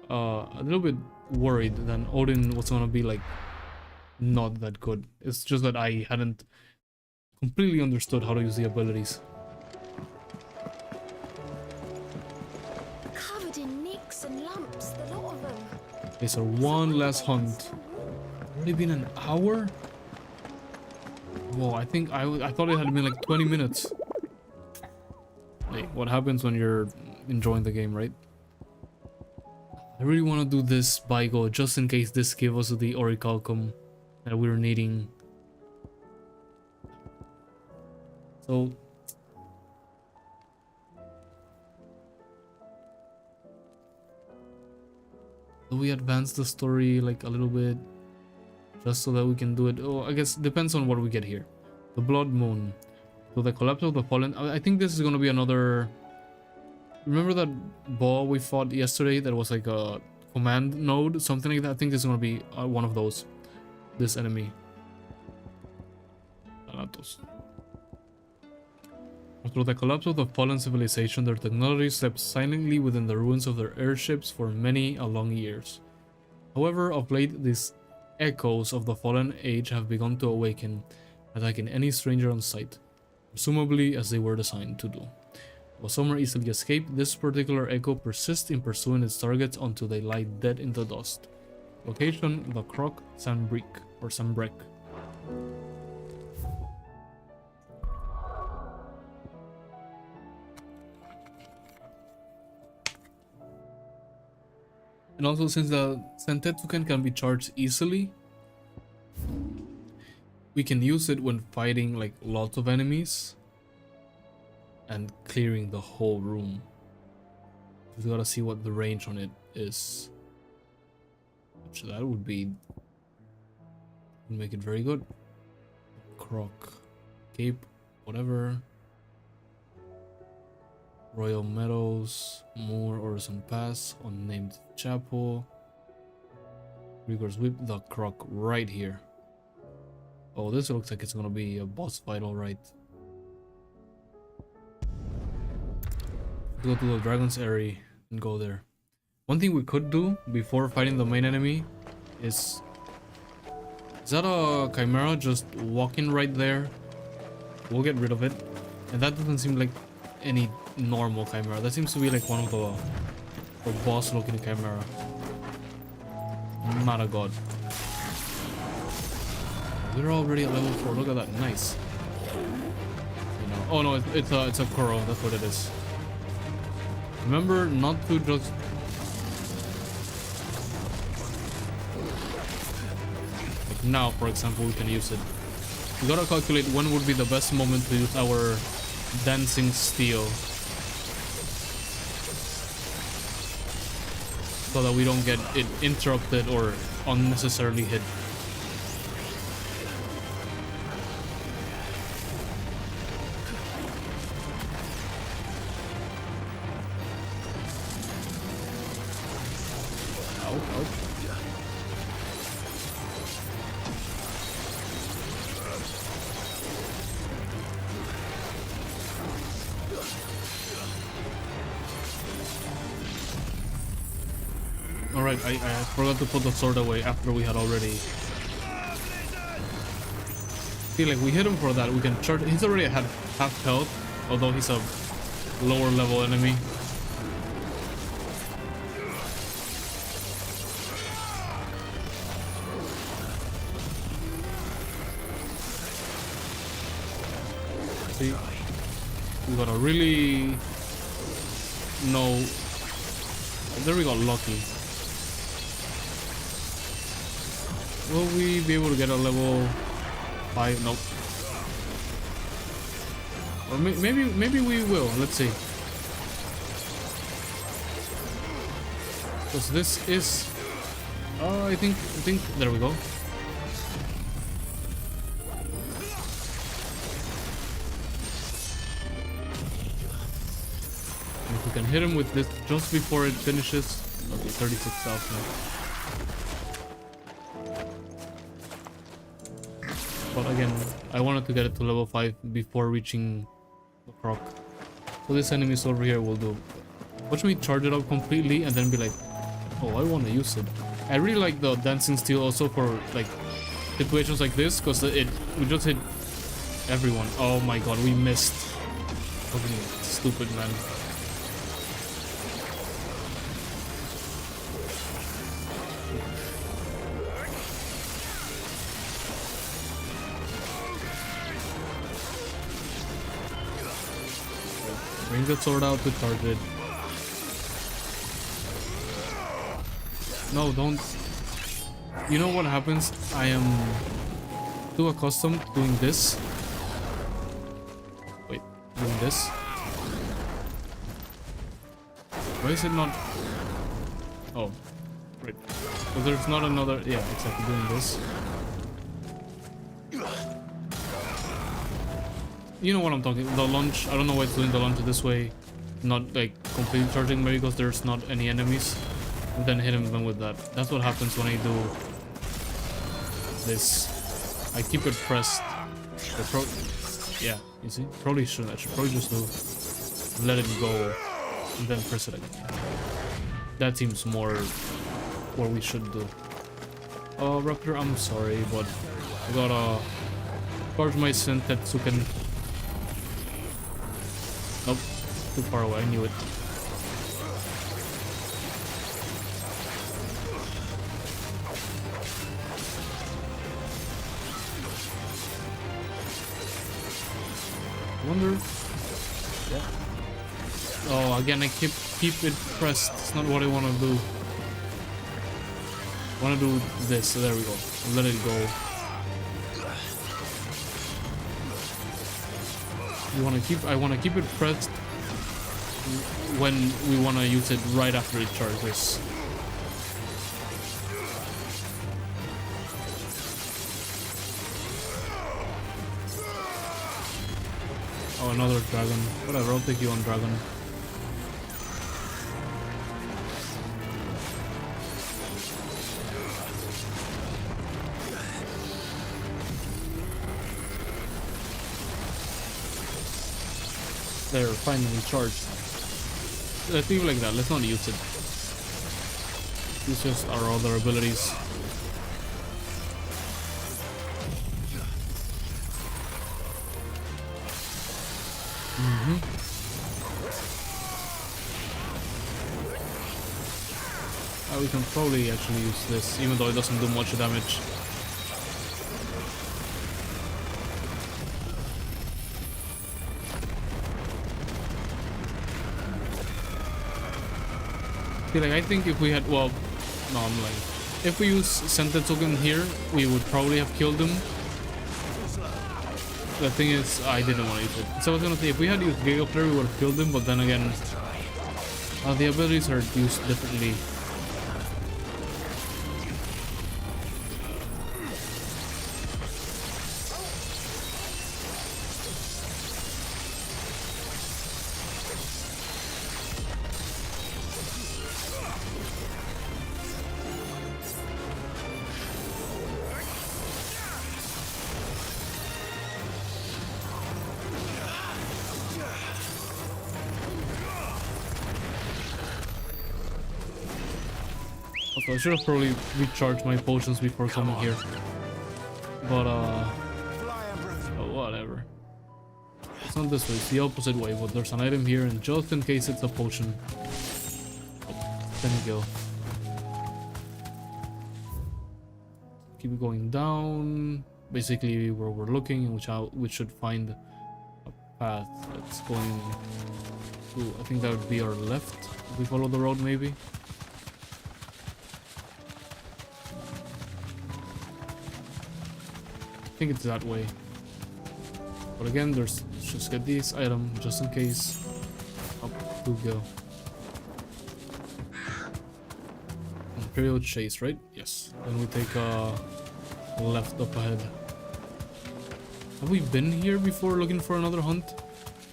a little bit worried that Odin was gonna be like not that good. It's just that I hadn't completely understood how to use the abilities. Covered in nicks and lumps, the lot of them. Okay, so one last hunt. Already been an hour? Whoa, I think I thought it had been like 20 minutes. Hey, what happens when you're enjoying the game, right? I really want to do this Baigo just in case this gives us the Orichalcum that we're needing. So do we advance the story like a little bit just so that we can do it? Oh, I guess it depends on what we get here. The Blood Moon. So the Collapse of the Fallen. I think this is going to be another... Remember that ball we fought yesterday that was like a command node? Something like that. I think this is going to be one of those. This enemy. Thanatos. After the collapse of the fallen civilization, their technology slept silently within the ruins of their airships for many a long years. However, of late, these echoes of the fallen age have begun to awaken, attacking any stranger on sight, presumably as they were designed to do. While some are easily escaped, this particular echo persists in pursuing its targets until they lie dead in the dust. Location: the Croc Sambrick or Sambrek. And also, since the Sentetsuken can be charged easily, we can use it when fighting like lots of enemies and clearing the whole room. We gotta see what the range on it is. Which that would make it very good. Croc, Cape, whatever. Royal Meadows, Moor, Orison Pass, Unnamed Chapel. Rigor's Whip, the Croc right here. Oh, this looks like it's gonna be a boss fight, alright. Go to the Dragon's Area and go there. One thing we could do before fighting the main enemy is that a Chimera just walking right there? We'll get rid of it. And that doesn't seem like any normal Chimera. That seems to be like one of the boss looking Chimera. Not a god. We're already at level 4. Look at that. Nice. You know. Oh no, it's a Kuro. That's what it is. Remember not to just like now, for example, we can use it. We gotta calculate when would be the best moment to use our dancing steel, so that we don't get it interrupted or unnecessarily hit. Alright, I forgot to put the sword away after we had already. See, like we hit him for that, we can charge. He's already had half health, although he's a lower level enemy. See, we gotta really know. There we got lucky. Will we be able to get a level 5? Nope. Or maybe we will. Let's see. Because this is I think there we go. And if we can hit him with this just before it finishes. Okay, 36,000. But again, I wanted to get it to level 5 before reaching the Croc. So this enemy's over here will do. Watch me charge it up completely and then be like, oh, I want to use it. I really like the dancing steel also for like situations like this, because we just hit everyone. Oh my god, we missed. Fucking stupid, man. Bring the sword out to charge it. No, don't. You know what happens? I am too accustomed to doing this. Wait, doing this? Why is it not? Oh, right. So there's not another. Yeah, exactly, doing this. You know what I'm talking. The launch. I don't know why it's doing the launch this way, not like completely charging, maybe because there's not any enemies. And then hit him with that. That's what happens when I do this. I keep it pressed. Yeah, you see? Probably shouldn't. I should probably just do let it go and then press it again. That seems more what we should do. Raptor, I'm sorry, but I gotta charge my Sentetsuken. Nope, too far away, I knew it. I wonder. Yeah. Oh, again, I keep it pressed. It's not what I want to do. I want to do this. So there we go. Let it go. I want to keep it pressed when we want to use it right after it charges. Oh, another dragon. Whatever, I'll take you on dragon. There, finally charged. Let's leave it like that. Let's not use it. Use just our other abilities. We can probably actually use this, even though it doesn't do much damage. See, like, I think if we had, well, no, I'm lying. If we use Sentetsuken here, we would probably have killed him. The thing is, I didn't want to use it. So I was gonna say, if we had used Giga Flare, we would have killed him, but then again, the abilities are used differently. Okay, I should have probably recharged my potions before coming here. But, oh, whatever. It's not this way, it's the opposite way, but there's an item here, and just in case it's a potion. Oh, then you go. Keep going down. Basically, where we're looking, we should find a path that's going to, I think that would be our left. If we follow the road, maybe. I think it's that way. But again, let's just get this item just in case. Up we go. Imperial Chase, right? Yes. Then we take a left up ahead. Have we been here before looking for another hunt?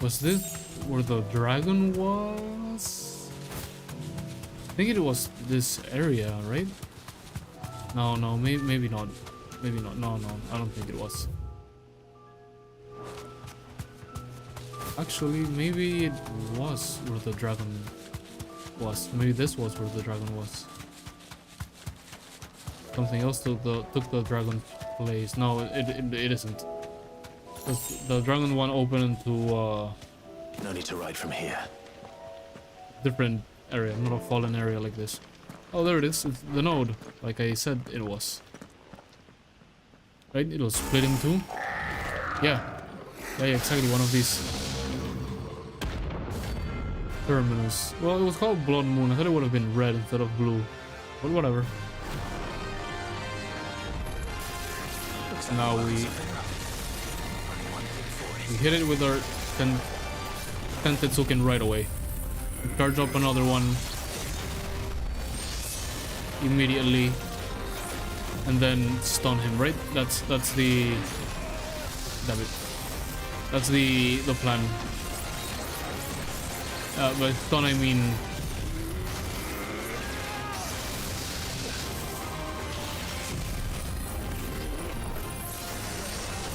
Was this where the dragon was? I think it was this area, right? No, maybe not. Maybe not. No, I don't think it was. Actually, maybe it was where the dragon was. Maybe this was where the dragon was. Something else took the dragon place. No, it isn't. The dragon one opened into No need to ride from here. different area, not a fallen area like this. Oh, there it is. It's the node, like I said it was. Right? It was split in two. Yeah, exactly. One of these. Terminus. Well, it was called Blood Moon. I thought it would have been red instead of blue. But whatever. Now we hit it with our Sentetsuken right away. We charge up another one immediately. And then stun him, right? That's the... Damn it. That's the plan. By stun I mean...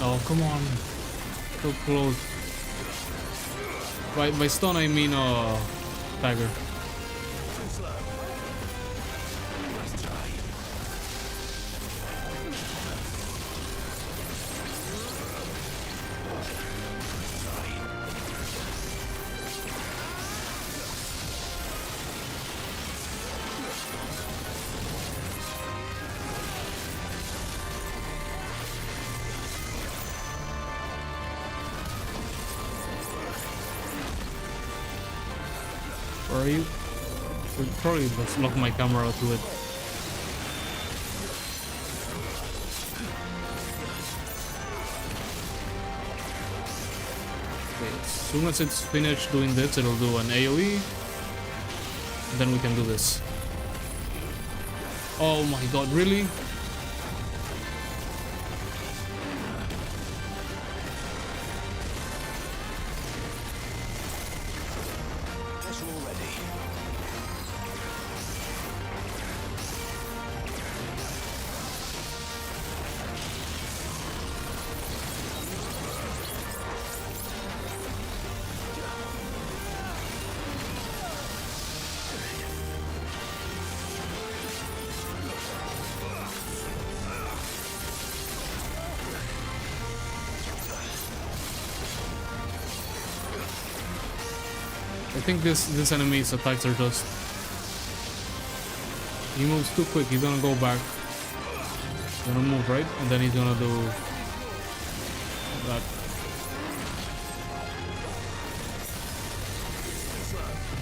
Oh, come on. So close. By stun I mean dagger. Or are you? Should probably just lock my camera to it. Okay, as soon as it's finished doing this, it'll do an AoE. Then we can do this. Oh my god, really? I think this enemy's attacks are just... He moves too quick, he's gonna go back. He's gonna move right, and then he's gonna do that.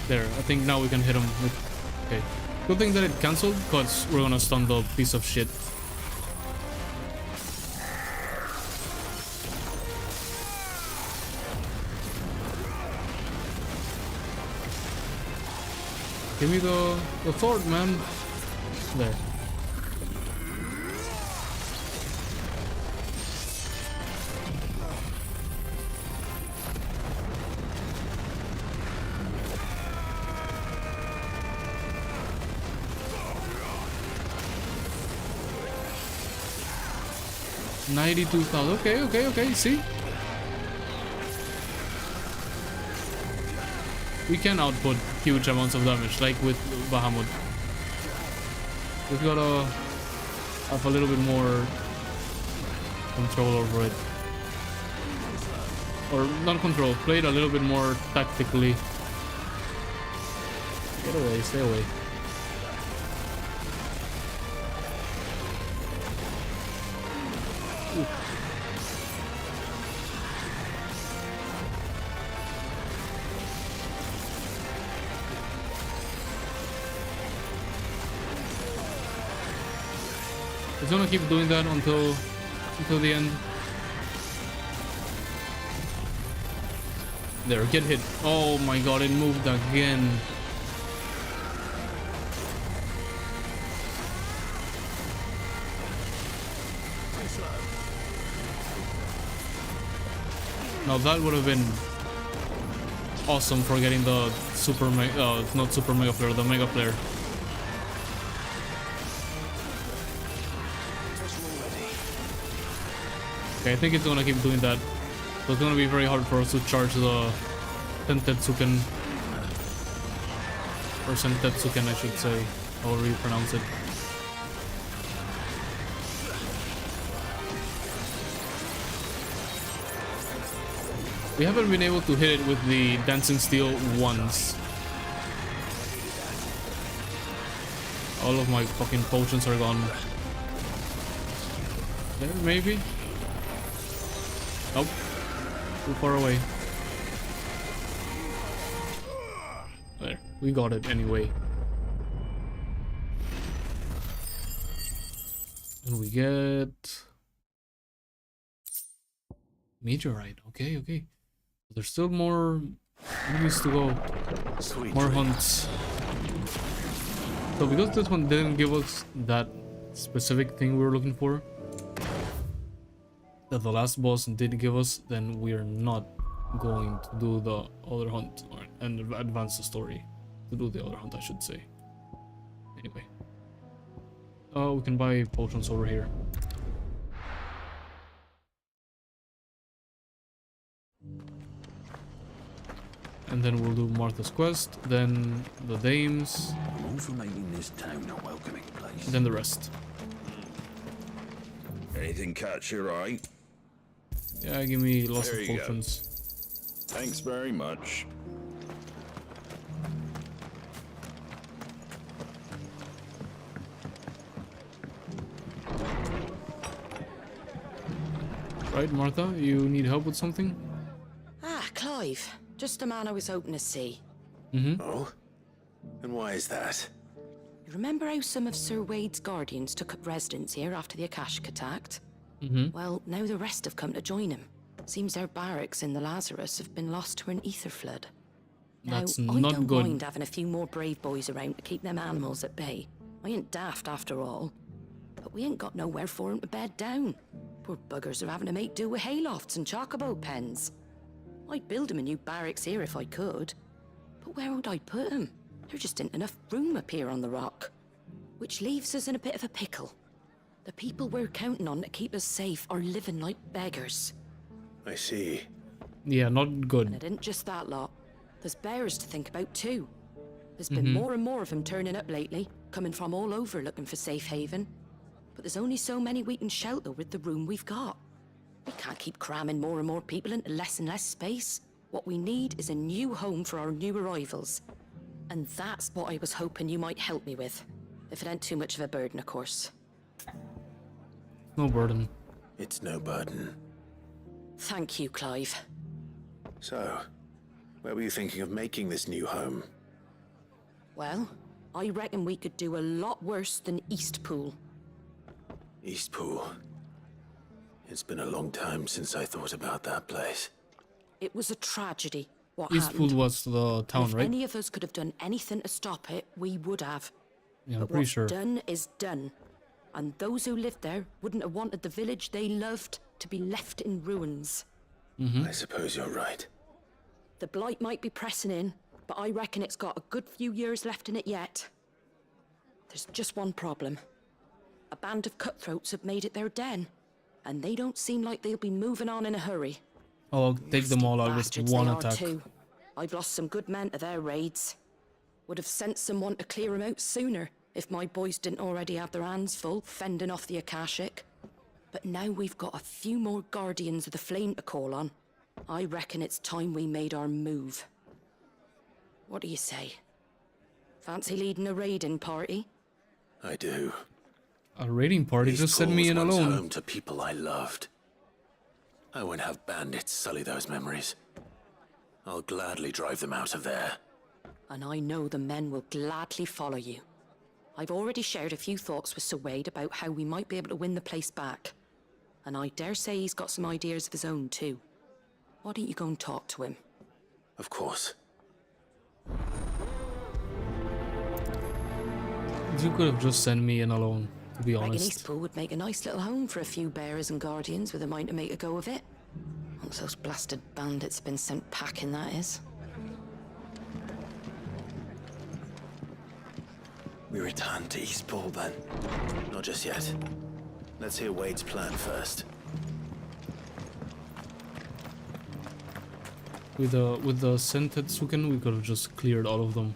There, I think now we can hit him with... Okay. Good thing that it cancelled, because we're gonna stun the piece of shit. Give me the sword, man. There. $92,000. Okay. See, we can output huge amounts of damage, like with Bahamut. We've gotta have a little bit more control over it. Or not control, play it a little bit more tactically. Get away, stay away. Ooh. It's gonna keep doing that until the end. There, get hit. Oh my god, it moved again. Now that would have been awesome for getting the not super mega flare, the mega flare. Okay, I think it's gonna keep doing that. So it's gonna be very hard for us to charge the Sentetsuken. Or Sentetsuken, I should say. However you pronounce it. We haven't been able to hit it with the Dancing Steel once. All of my fucking potions are gone. There, maybe? Nope. Too far away. There, we got it anyway. And we get... Meteorite, okay. There's still more enemies to go. Sweet More dreams. hunts. So because this one didn't give us that specific thing we were looking for, that the last boss did give us, then we are not going to do the other hunt and advance the story. To do the other hunt, I should say. Anyway. We can buy potions over here. And then we'll do Martha's quest, then the dames, All for making this town a welcoming place. and then the rest. Anything catch your eye? Yeah, give me lots There of you go. potions. Thanks very much. Right, Martha, you need help with something? Ah, Clive. Just the man I was hoping to see. Mm-hmm. Oh? And why is that? You remember how some of Sir Wade's guardians took up residence here after the Akashic attacked? Well, now the rest have come to join him. Seems their barracks in the Lazarus have been lost to an ether flood. That's now, I not don't good. mind having a few more brave boys around to keep them animals at bay. I ain't daft after all. But we ain't got nowhere for 'em to bed down. Poor buggers are having to make do with haylofts and chocobo pens. I'd build 'em a new barracks here if I could. But where would I put 'em? There just ain't enough room up here on the rock. Which leaves us in a bit of a pickle. The people we're counting on to keep us safe are living like beggars. I see. Yeah, not And good. it ain't just that lot. There's bears to think about too. There's been more and more of them turning up lately, coming from all over looking for safe haven. But there's only so many we can shelter with the room we've got. We can't keep cramming more and more people into less and less space. What we need is a new home for our new arrivals. And that's what I was hoping you might help me with. If it ain't too much of a burden, of course. No burden. It's no burden. Thank you, Clive. So, where were you thinking of making this new home? Well, I reckon we could do a lot worse than Eastpool. Eastpool. It's been a long time since I thought about that place. It was a tragedy, what Eastpool happened. was the town, If right? any of us could have done anything to stop it, we would have. Yeah, I'm But pretty what's sure. done is done. And those who lived there wouldn't have wanted the village they loved to be left in ruins. I suppose you're right. The blight might be pressing in, but I reckon it's got a good few years left in it yet. There's just one problem. A band of cutthroats have made it their den, and they don't seem like they'll be moving on in a hurry. Oh, I'll take them all out with Bastards one they are attack. too. I've lost some good men to their raids. Would have sent someone to clear 'em out sooner if my boys didn't already have their hands full fending off the Akashic. But now we've got a few more guardians of the flame to call on. I reckon it's time we made our move. What do you say? Fancy leading a raiding party? I do. A raiding party just send me in Eastpool was once alone. home to people I loved. I won't have bandits sully those memories. I'll gladly drive them out of there. And I know the men will gladly follow you. I've already shared a few thoughts with Sir Wade about how we might be able to win the place back. And I dare say he's got some ideas of his own too. Why don't you go and talk to him? Of course. You could have just sent me in alone, to be Reckon honest. Eastpool would make a nice little home for a few bearers and guardians with a mind to make a go of it. Once those blasted bandits have been sent packing, that is. We return to Eastpool then. Not just yet. Let's hear Wade's plan first. With the Sentetsuken, we could have just cleared all of them.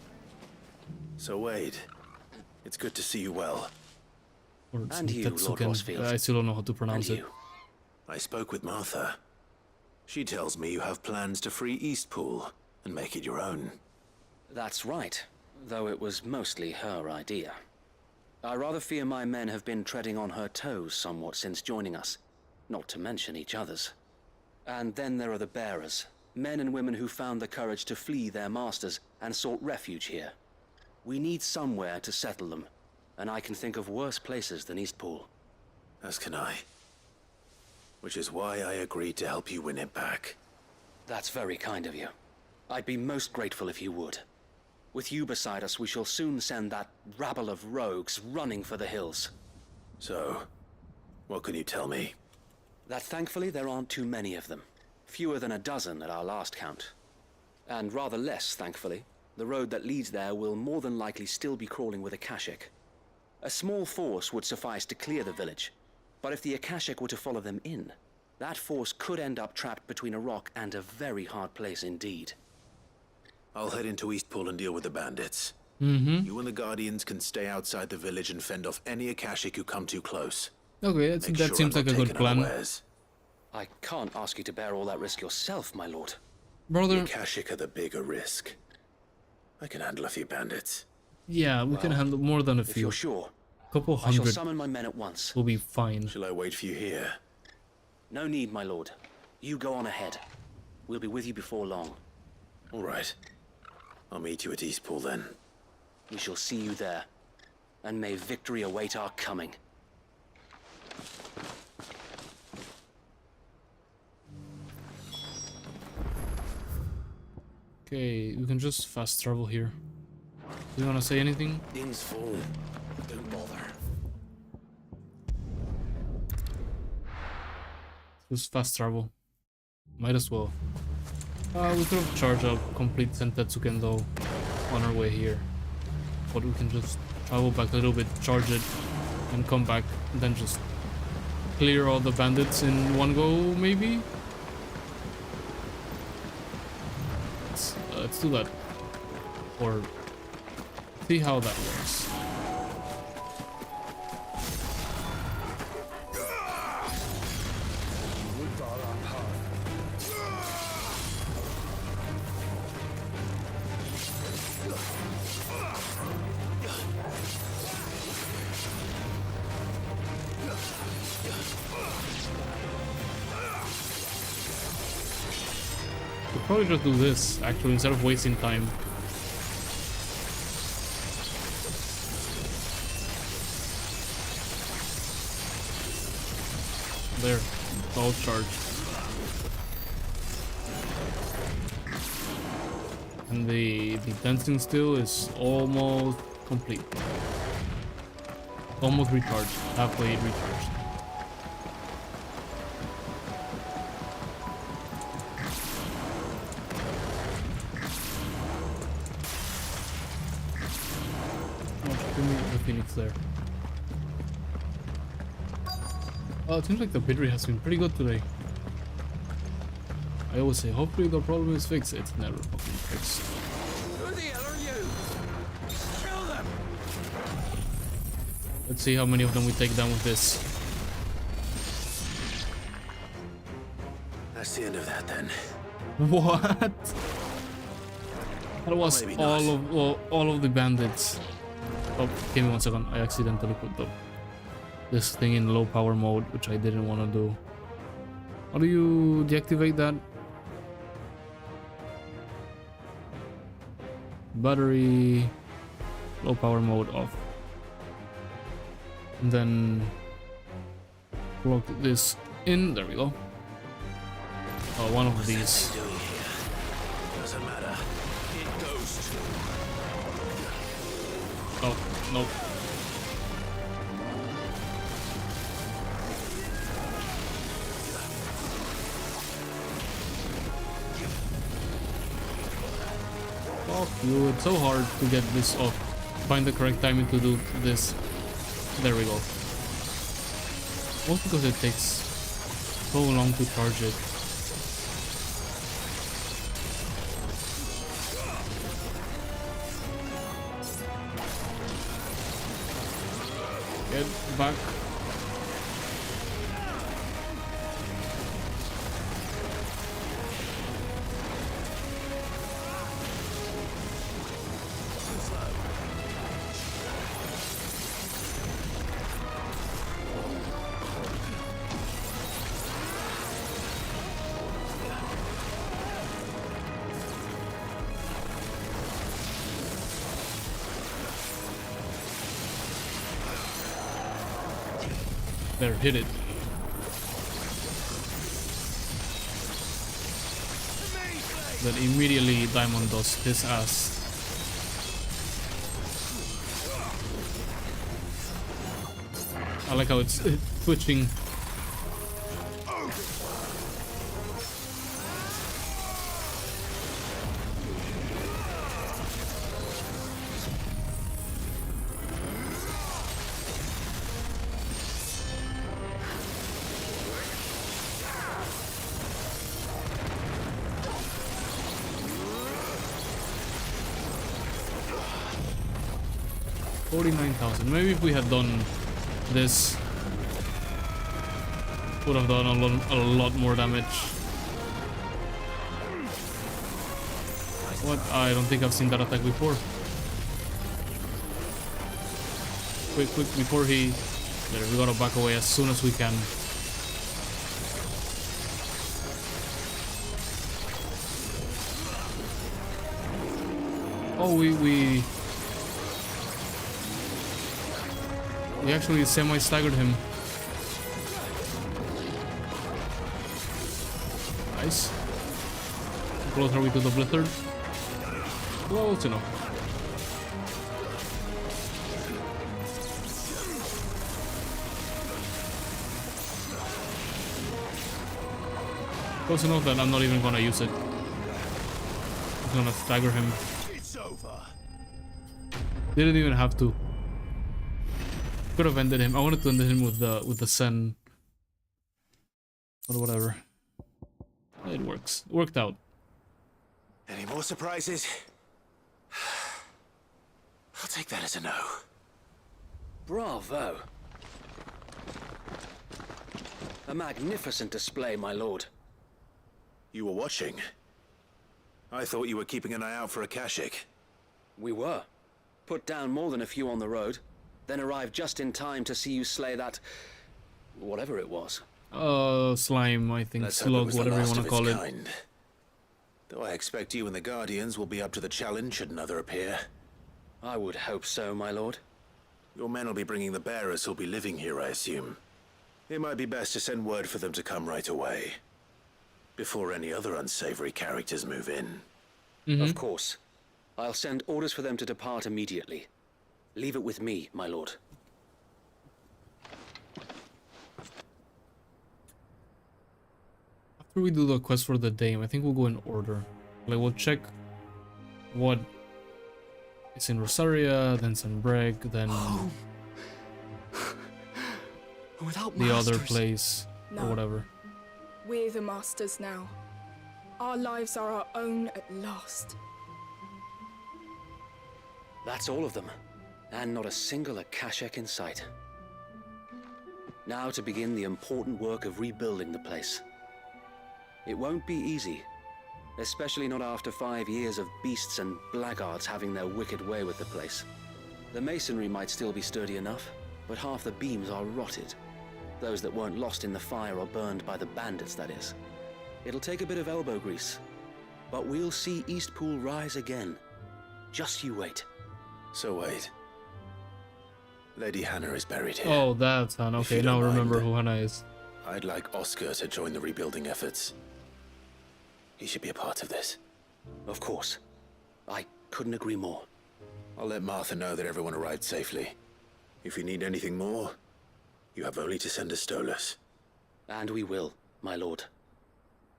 So Wade, it's good to see you well. Or And you, Lord Sentetsuken. Rosfield. I still don't know how to pronounce And it. you. I spoke with Martha. She tells me you have plans to free Eastpool and make it your own. That's right, though it was mostly her idea. I rather fear my men have been treading on her toes somewhat since joining us, not to mention each other's. And then there are the bearers, men and women who found the courage to flee their masters and sought refuge here. We need somewhere to settle them, and I can think of worse places than Eastpool. As can I. Which is why I agreed to help you win it back. That's very kind of you. I'd be most grateful if you would. With you beside us, we shall soon send that rabble of rogues running for the hills. So, what can you tell me? That thankfully there aren't too many of them. Fewer than a dozen at our last count. And rather less, thankfully, the road that leads there will more than likely still be crawling with Akashic. A small force would suffice to clear the village, but if the Akashic were to follow them in, that force could end up trapped between a rock and a very hard place indeed. I'll head into Eastpool and deal with the bandits. Mm-hmm. You and the Guardians can stay outside the village and fend off any Akashic who come too close. Okay, Make that sure seems I'm like a not good taken plan. unawares. I can't ask you to bear all that risk yourself, my lord. The Brother, Akashic are the bigger risk. I can handle a few bandits. yeah, we can handle more than a If few. you're sure, Couple I shall hundred summon my men at once. will be fine. Shall I wait for you here? No need, my lord. You go on ahead. We'll be with you before long. All right. I'll meet you at Eastpool then. We shall see you there, and may victory await our coming. Okay, we can just fast travel here. Do you wanna say anything? In's full. Don't bother. Just fast travel. Might as well. We could have charged a complete Sentetsu though on our way here. But we can just travel back a little bit, charge it, and come back, and then just clear all the bandits in one go, maybe? Let's do that. Or see how that works. We'll probably just do this, actually, instead of wasting time. There, all charged. And the dancing still is almost complete. Almost recharged, halfway recharged. The Phoenix there. Oh, it seems like the battery has been pretty good today. I always say, hopefully the problem is fixed. It's never fucking fixed. Who the hell are you? Kill them! Let's see how many of them we take down with this. That's the end of that then. What? That was Maybe not. all of the bandits. Oh, give me 1 second. I accidentally put this thing in low power mode, which I didn't want to do. How do you deactivate that? Battery, low power mode off. And then plug this in. There we go. One of these. Doing here. Doesn't matter. It goes to. Oh, nope. Fuck you, it's so hard to get this off. Find the correct timing to do this. There we go. Most because it takes so long to charge it. Get back. There, hit it. Then immediately Diamond does his ass. I like how it's twitching. $49,000. Maybe if we had done this, would have done a lot more damage. What? I don't think I've seen that attack before. Quick, before he... There, we gotta back away as soon as we can. Oh, we He actually semi-staggered him. Nice. Close are we to the blizzard? Close enough. Close enough that I'm not even gonna use it. I'm gonna stagger him. It's over. Didn't even have to. Could have ended him. I wanted to end him with the Sen. But whatever. It works. It worked out. Any more surprises? I'll take that as a no. Bravo. A magnificent display, my lord. You were watching? I thought you were keeping an eye out for a Kashik. We were. Put down more than a few on the road, then arrived just in time to see you slay that... whatever it was. Slime, I think, Let's hope it slug, was the whatever you last want of to its call it. kind. Though I expect you and the Guardians will be up to the challenge should another appear. I would hope so, my lord. Your men will be bringing the bearers who'll be living here, I assume. It might be best to send word for them to come right away. Before any other unsavory characters move in. Of course. I'll send orders for them to depart immediately. Leave it with me, my lord. After we do the quest for the Dame, I think we'll go in order. Like, we'll check what is in Rosaria, then Sunbreak, then Without the other masters. place, No. or whatever. We're the masters now. Our lives are our own at last. That's all of them. And not a single Akashek in sight. Now to begin the important work of rebuilding the place. It won't be easy. Especially not after 5 years of beasts and blackguards having their wicked way with the place. The masonry might still be sturdy enough, but half the beams are rotted. Those that weren't lost in the fire or burned by the bandits, that is. It'll take a bit of elbow grease, but we'll see Eastpool rise again. Just you wait. So wait. Lady Hannah is buried here. Oh, that's Hannah. If Okay, you now I don't remember mind. who Hannah is. I'd like Oscar to join the rebuilding efforts. He should be a part of this. Of course. I couldn't agree more. I'll let Martha know that everyone arrived safely. If you need anything more, you have only to send a Stolas. And we will, my lord.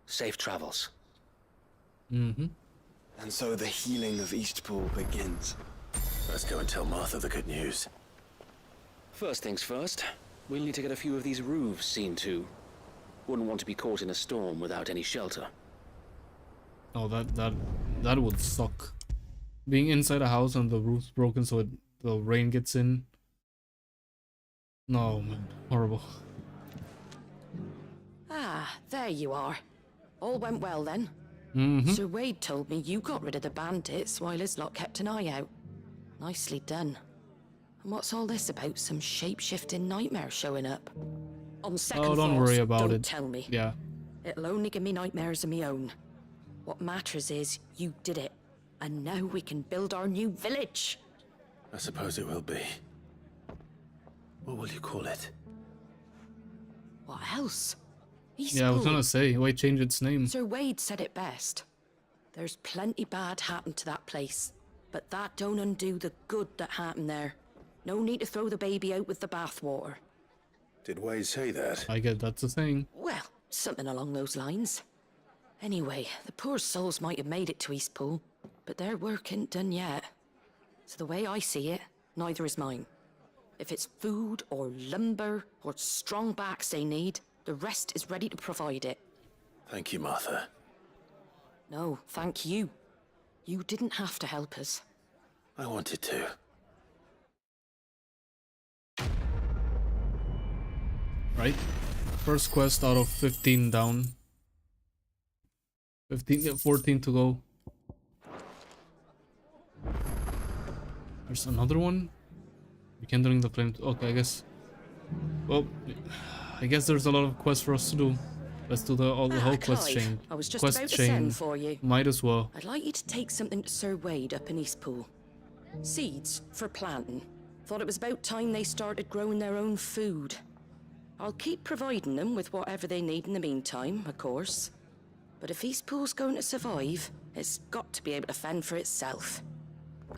Safe travels. Mm-hmm. And so the healing of Eastpool begins. Let's go and tell Martha the good news. First things first, we'll need to get a few of these roofs seen to. Wouldn't want to be caught in a storm without any shelter. Oh, that would suck. Being inside a house and the roof's broken so the rain gets in. No, man. Horrible. Ah, there you are. All went well then. Sir Wade told me you got rid of the bandits while his lot kept an eye out. Nicely done. And what's all this about some shape-shifting nightmare showing up? On second Oh, don't thoughts, worry about don't it. tell me. Yeah. It'll only give me nightmares of my own. What matters is you did it. And now we can build our new village. I suppose it will be. What will you call it? What else? Yeah, I was Eastpool. gonna say, why change its name? Sir Wade said it best. There's plenty bad happened to that place, but that don't undo the good that happened there. No need to throw the baby out with the bathwater. Did Wade say that? I get that's a thing. Well, something along those lines. Anyway, the poor souls might have made it to Eastpool, but their work ain't done yet. So the way I see it, neither is mine. If it's food or lumber or strong backs they need, the rest is ready to provide it. Thank you, Martha. No, thank you. You didn't have to help us. I wanted to. Right? First quest out of 15 down. 14 to go. There's another one. Rekindling the flame. Okay, I guess. Well, I guess there's a lot of quests for us to do. Let's do the whole quest Clive, chain. I was just Quest about to chain. send for you. Might as well. I'd like you to take something to Sir Wade up in Eastpool. Seeds for planting. Thought it was about time they started growing their own food. I'll keep providing them with whatever they need in the meantime, of course. But if Eastpool's going to survive, it's got to be able to fend for itself.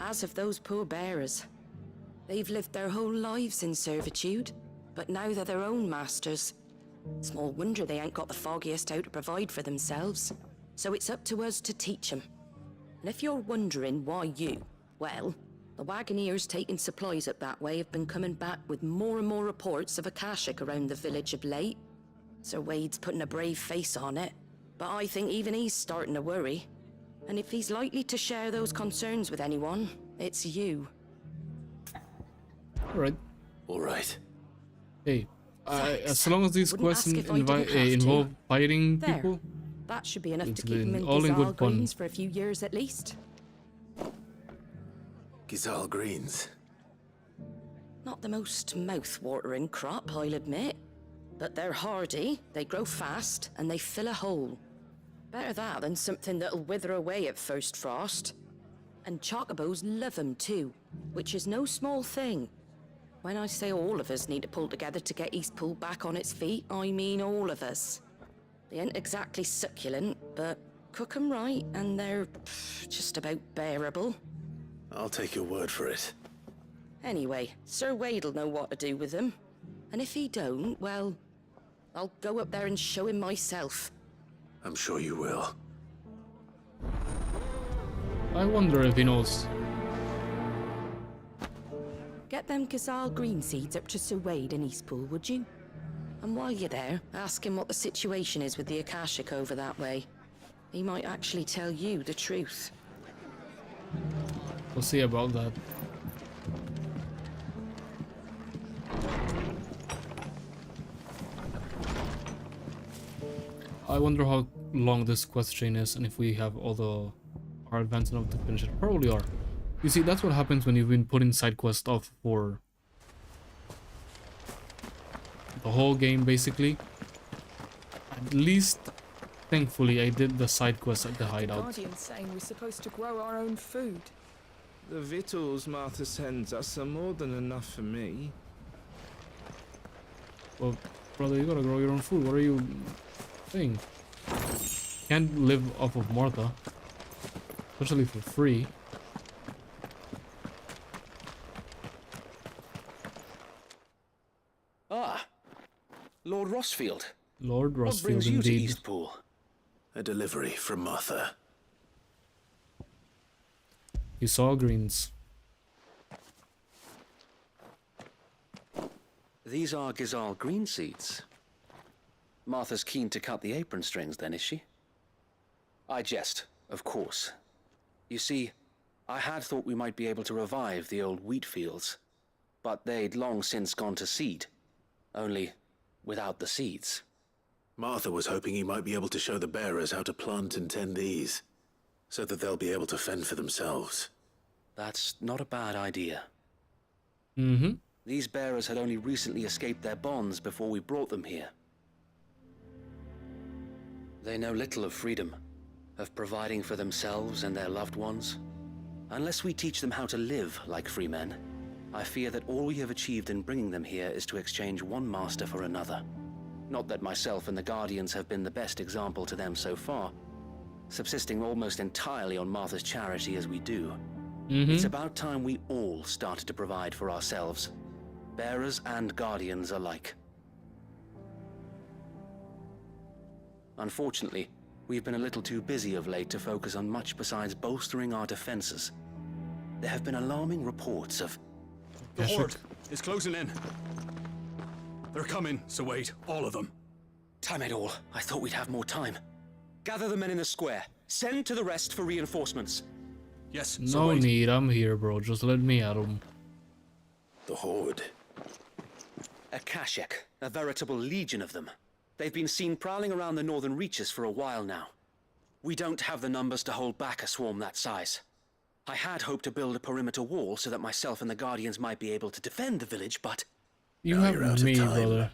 As of those poor bearers. They've lived their whole lives in servitude, but now they're their own masters. Small wonder they ain't got the foggiest how to provide for themselves. So it's up to us to teach them. And if you're wondering why you, well, the Wagoneers taking supplies up that way have been coming back with more and more reports of Akashic around the village of late. Sir Wade's putting a brave face on it, but I think even he's starting to worry. And if he's likely to share those concerns with anyone, it's you. Alright. All right. Hey, as long as these Wouldn't quests ask if I didn't have to. involve fighting There. people, That should be enough It's to keep him in all in Gazal good fun. Greens for a few years at least. Gizal Greens. Not the most mouth-watering crop, I'll admit. But they're hardy, they grow fast, and they fill a hole. Better that than something that'll wither away at first frost. And chocobos love 'em too, which is no small thing. When I say all of us need to pull together to get Eastpool back on its feet, I mean all of us. They ain't exactly succulent, but cook 'em right, and they're just about bearable. I'll take your word for it. Anyway, Sir Wade'll know what to do with them. And if he don't, well, I'll go up there and show him myself. I'm sure you will. I wonder if he knows. Get them Gazal green seeds up to Sir Wade in Eastpool, would you? And while you're there, ask him what the situation is with the Akashic over that way. He might actually tell you the truth. We'll see about that. I wonder how long this quest chain is and if we have all the... are advanced enough to finish it. Probably are. You see, that's what happens when you've been putting side quests off for the whole game, basically. At least, thankfully, I did the side quest at the hideout. Guardian's saying we're supposed to grow our own food. The victuals Martha sends us are more than enough for me. Well, brother, you gotta grow your own food. What are you saying? Can't live off of Martha, especially for free. Ah, Lord Rossfield. Lord What Rossfield, brings you to indeed. Eastpool? A delivery from Martha. You saw greens. These are Gazal green seeds. Martha's keen to cut the apron strings then, is she? I jest, of course. You see, I had thought we might be able to revive the old wheat fields, but they'd long since gone to seed, only without the seeds. Martha was hoping he might be able to show the bearers how to plant and tend these, so that they'll be able to fend for themselves. That's not a bad idea. Mm-hmm. These bearers had only recently escaped their bonds before we brought them here. They know little of freedom, of providing for themselves and their loved ones. Unless we teach them how to live like free men, I fear that all we have achieved in bringing them here is to exchange one master for another. Not that myself and the Guardians have been the best example to them so far, subsisting almost entirely on Martha's charity as we do. It's about time we all started to provide for ourselves, bearers and Guardians alike. Unfortunately, we've been a little too busy of late to focus on much besides bolstering our defenses. There have been alarming reports of... The horde is closing in. They're coming, so wait, all of them. Damn it all, I thought we'd have more time. Gather the men in the square. Send to the rest for reinforcements. Yes, No need, I'm here, bro. Just let me at him. The horde. Akashic, a veritable legion of them. They've been seen prowling around the northern reaches for a while now. We don't have the numbers to hold back a swarm that size. I had hoped to build a perimeter wall so that myself and the Guardians might be able to defend the village, but... You Now you're out have of me, time. brother.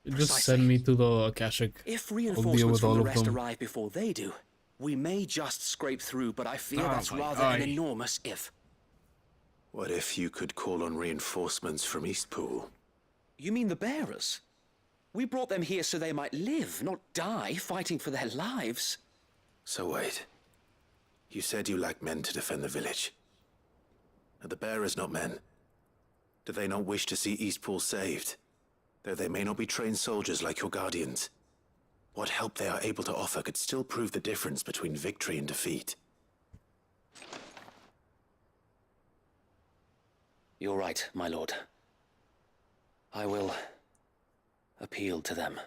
Just Precisely. send me to the Akashic. If I'll deal reinforcements with from all the of rest them. arrive before they do, we may just scrape through, but I fear Oh that's my rather eye. an enormous if. What if you could call on reinforcements from Eastpool? You mean the bearers? We brought them here so they might live, not die fighting for their lives. So wait. You said you lack men to defend the village. Are the bearers not men? Do they not wish to see Eastpool saved? Though they may not be trained soldiers like your guardians. What help they are able to offer could still prove the difference between victory and defeat. You're right, my lord. I will appeal to them.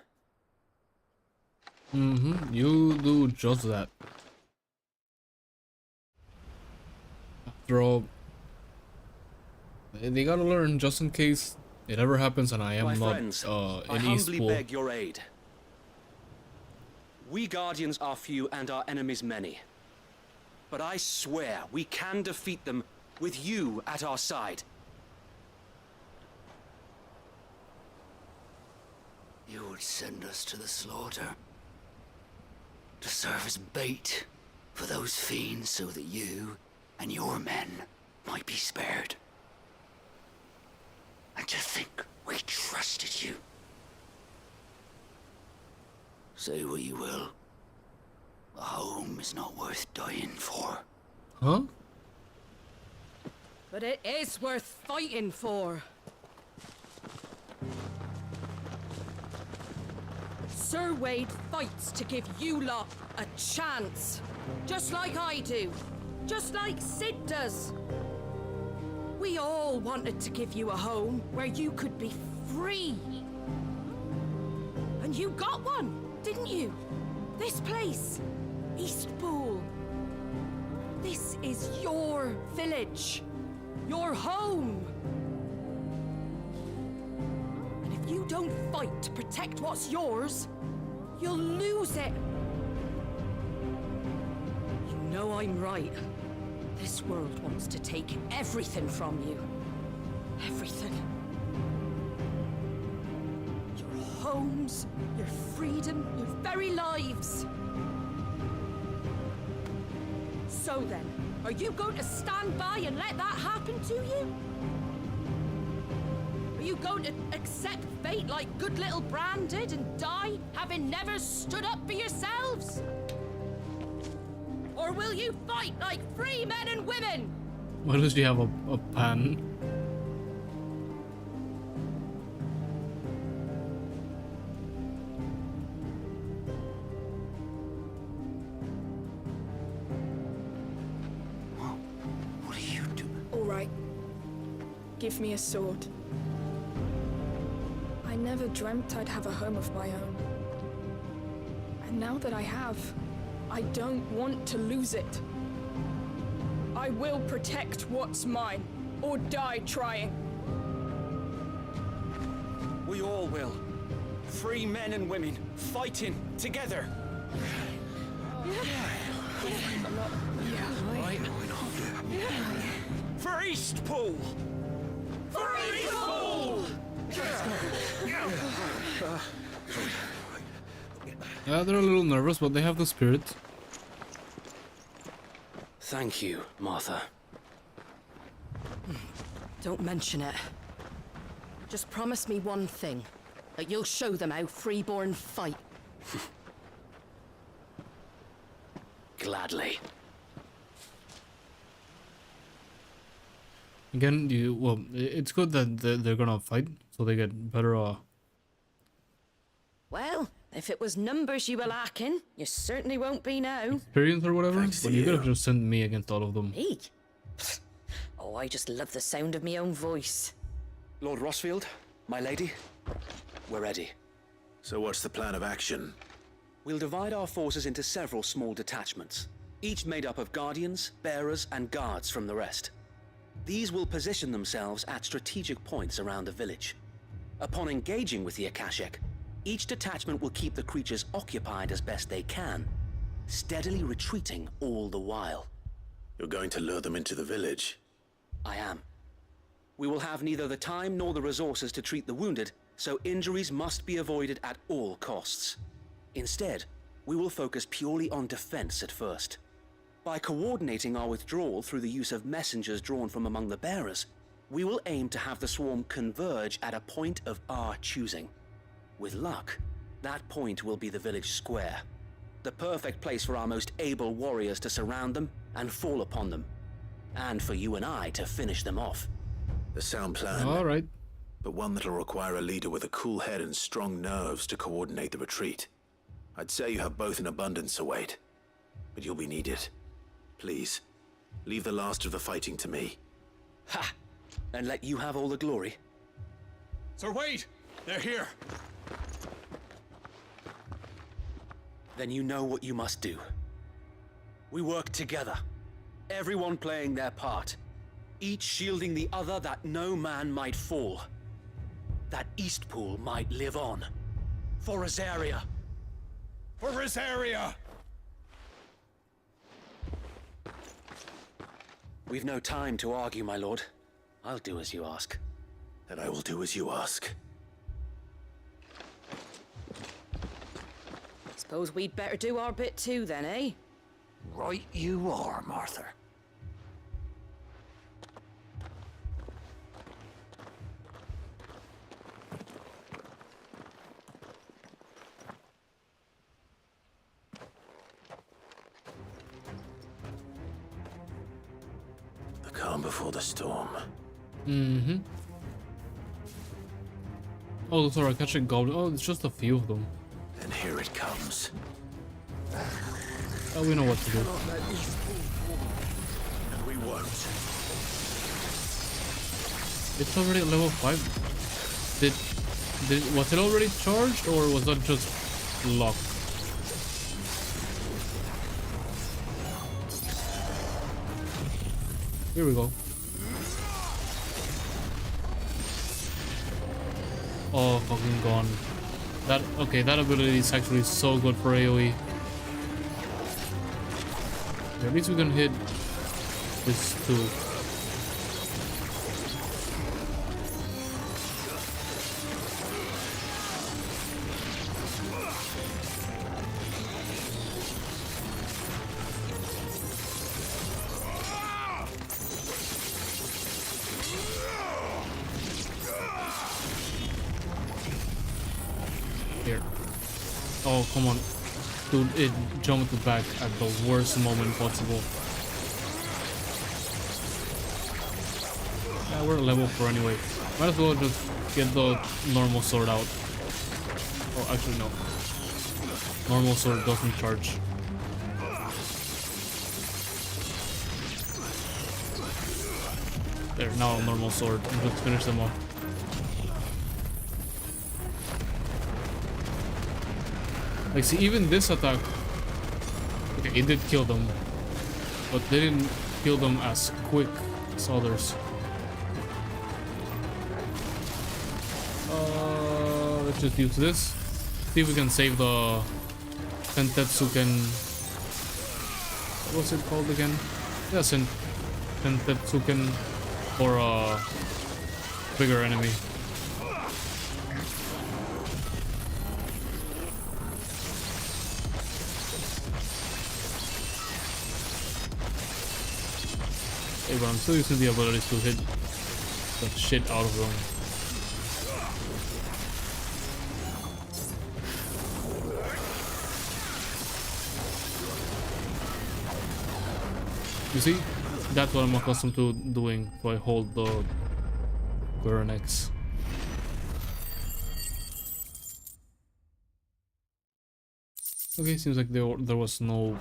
You do just that. After all, they gotta learn just in case it ever happens and I am my not friends, in I humbly Eastpool. beg your aid. We Guardians are few and our enemies many. But I swear we can defeat them with you at our side. You would send us to the slaughter, to serve as bait for those fiends so that you and your men might be spared. And to think we trusted you. Say what you will, a home is not worth dying for. Huh? But it is worth fighting for. Sir Wade fights to give you lot a chance. Just like I do. Just like Sid does. We all wanted to give you a home where you could be free. And you got one, didn't you? This place, Eastpool. This is your village. Your home. And if you don't fight to protect what's yours, you'll lose it. You know I'm right. This world wants to take everything from you. Everything. Your homes, your freedom, your very lives. So then, are you going to stand by and let that happen to you? Are you going to accept fate like good little Bran did and die, having never stood up for yourselves? Or will you fight like free men and women? Why does she have a pan? What are you doing? All right. Give me a sword. I never dreamt I'd have a home of my own. And now that I have, I don't want to lose it. I will protect what's mine, or die trying. We all will. Free men and women, fighting together. For Eastpool! For Eastpool! Yeah, they're a little nervous, but they have the spirit. Thank you, Martha. Don't mention it. Just promise me one thing. That you'll show them how freeborn fight. Gladly. Again, well, it's good that they're gonna fight, so they get better. Well, if it was numbers you were lacking, you certainly won't be now. Experience or whatever. But you could have just sent me against all of them. Me? Oh, I just love the sound of my own voice. Lord Rossfield, my lady, we're ready. So what's the plan of action? We'll divide our forces into several small detachments, each made up of guardians, bearers, and guards from the rest. These will position themselves at strategic points around the village. Upon engaging with the Akashic, each detachment will keep the creatures occupied as best they can, steadily retreating all the while. You're going to lure them into the village? I am. We will have neither the time nor the resources to treat the wounded, so injuries must be avoided at all costs. Instead, we will focus purely on defense at first. By coordinating our withdrawal through the use of messengers drawn from among the bearers, we will aim to have the swarm converge at a point of our choosing. With luck, that point will be the village square, the perfect place for our most able warriors to surround them and fall upon them, and for you and I to finish them off. A sound plan. All right. But one that'll require a leader with a cool head and strong nerves to coordinate the retreat. I'd say you have both in abundance, Await, but you'll be needed. Please, leave the last of the fighting to me. Ha! And let you have all the glory? Sir Wade! They're here! Then you know what you must do. We work together, everyone playing their part, each shielding the other that no man might fall, that Eastpool might live on. For Rosaria! For Rosaria! We've no time to argue, my lord. I'll do as you ask. And I will do as you ask. Suppose we'd better do our bit too then, eh? Right you are, Martha. The calm before the storm. Mm-hmm. Oh, sorry, catching goblin. Oh, it's just a few of them. And here it comes. Oh, we know what to do. And we won't. It's already at level 5. Was it already charged, or was that just locked? Here we go. Oh, fucking gone. That ability is actually so good for AoE. Yeah, at least we can hit this too. Here. Oh, come on. Dude, it jumped back at the worst moment possible. Yeah, we're level 4 anyway. Might as well just get the normal sword out. Oh, actually no. Normal sword doesn't charge. There, now normal sword. And just finish them off. Like, see, even this attack, okay, it did kill them, but they didn't kill them as quick as others. Let's just use this. See if we can save the Tentetsuken. What was it called again? Yes, Tentetsuken for a bigger enemy. But I'm still using the abilities to hit the shit out of them. You see? That's what I'm accustomed to doing if I hold the burn X. Okay, seems like there was no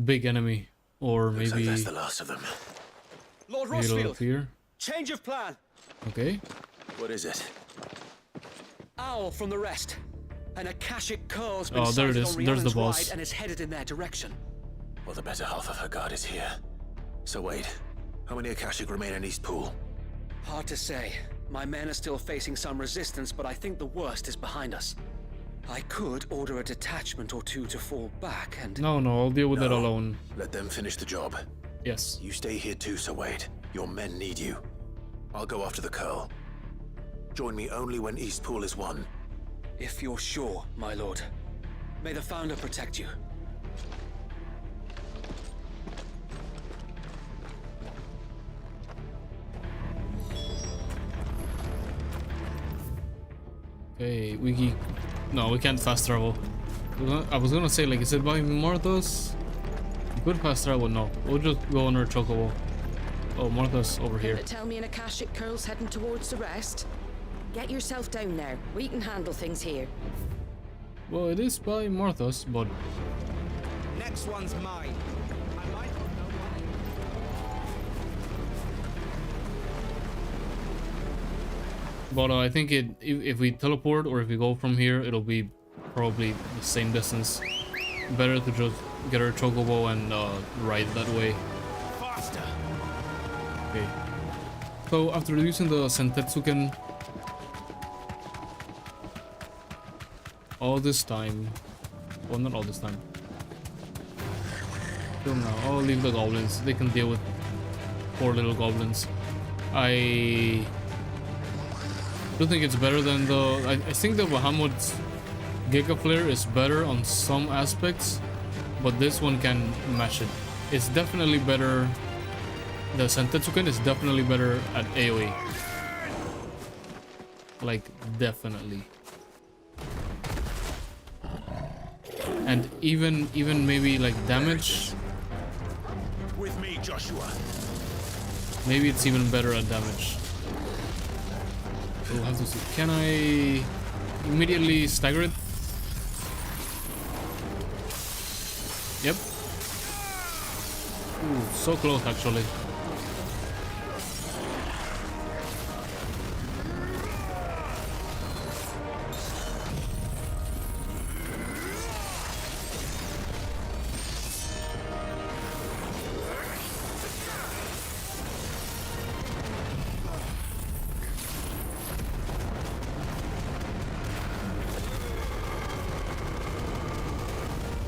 big enemy. Or maybe... Looks like that's the last of them. Lord Rosfield, here. Change of plan. Okay. What is it? Owl from the rest. An Akashic curl's been Oh, there it sighted is. on There's the Rhiannon's boss. ride and is headed in their direction. Well, the better half of her guard is here. So wait, how many Akashic remain in Eastpool? Hard to say. My men are still facing some resistance, but I think the worst is behind us. I could order a detachment or two to fall back and... No, I'll deal with that alone. Let them finish the job. Yes. You stay here too, Sir Wade. Your men need you. I'll go after the Curl. Join me only when Eastpool is won. If you're sure, my lord. May the Founder protect you. Okay, no, we can't fast travel. I was gonna say, like, is it by Marthas? We could fast travel. No, we'll just go on our chocobo. Oh, Martha's over here. Tell me an Akashic Curl's heading towards the rest. Get yourself down there. We can handle things here. Well, it is by Martha's, but Next one's mine. I might not know why. I think if we teleport or if we go from here, it'll be probably the same distance. Better to just get our chocobo and ride that way. Faster. Okay. So after using the Sentetsuken all this time, well, not all this time. Till now, I'll leave the goblins. They can deal with poor little goblins. I do think it's better than the. I think the Bahamut's Giga Flare is better on some aspects, but this one can match it. It's definitely better. The Sentetsuken is definitely better at AoE. Like, definitely. And even maybe like damage. With me, Joshua. Maybe it's even better at damage. We'll have to see. Can I immediately stagger it? Yep. Ooh, so close actually.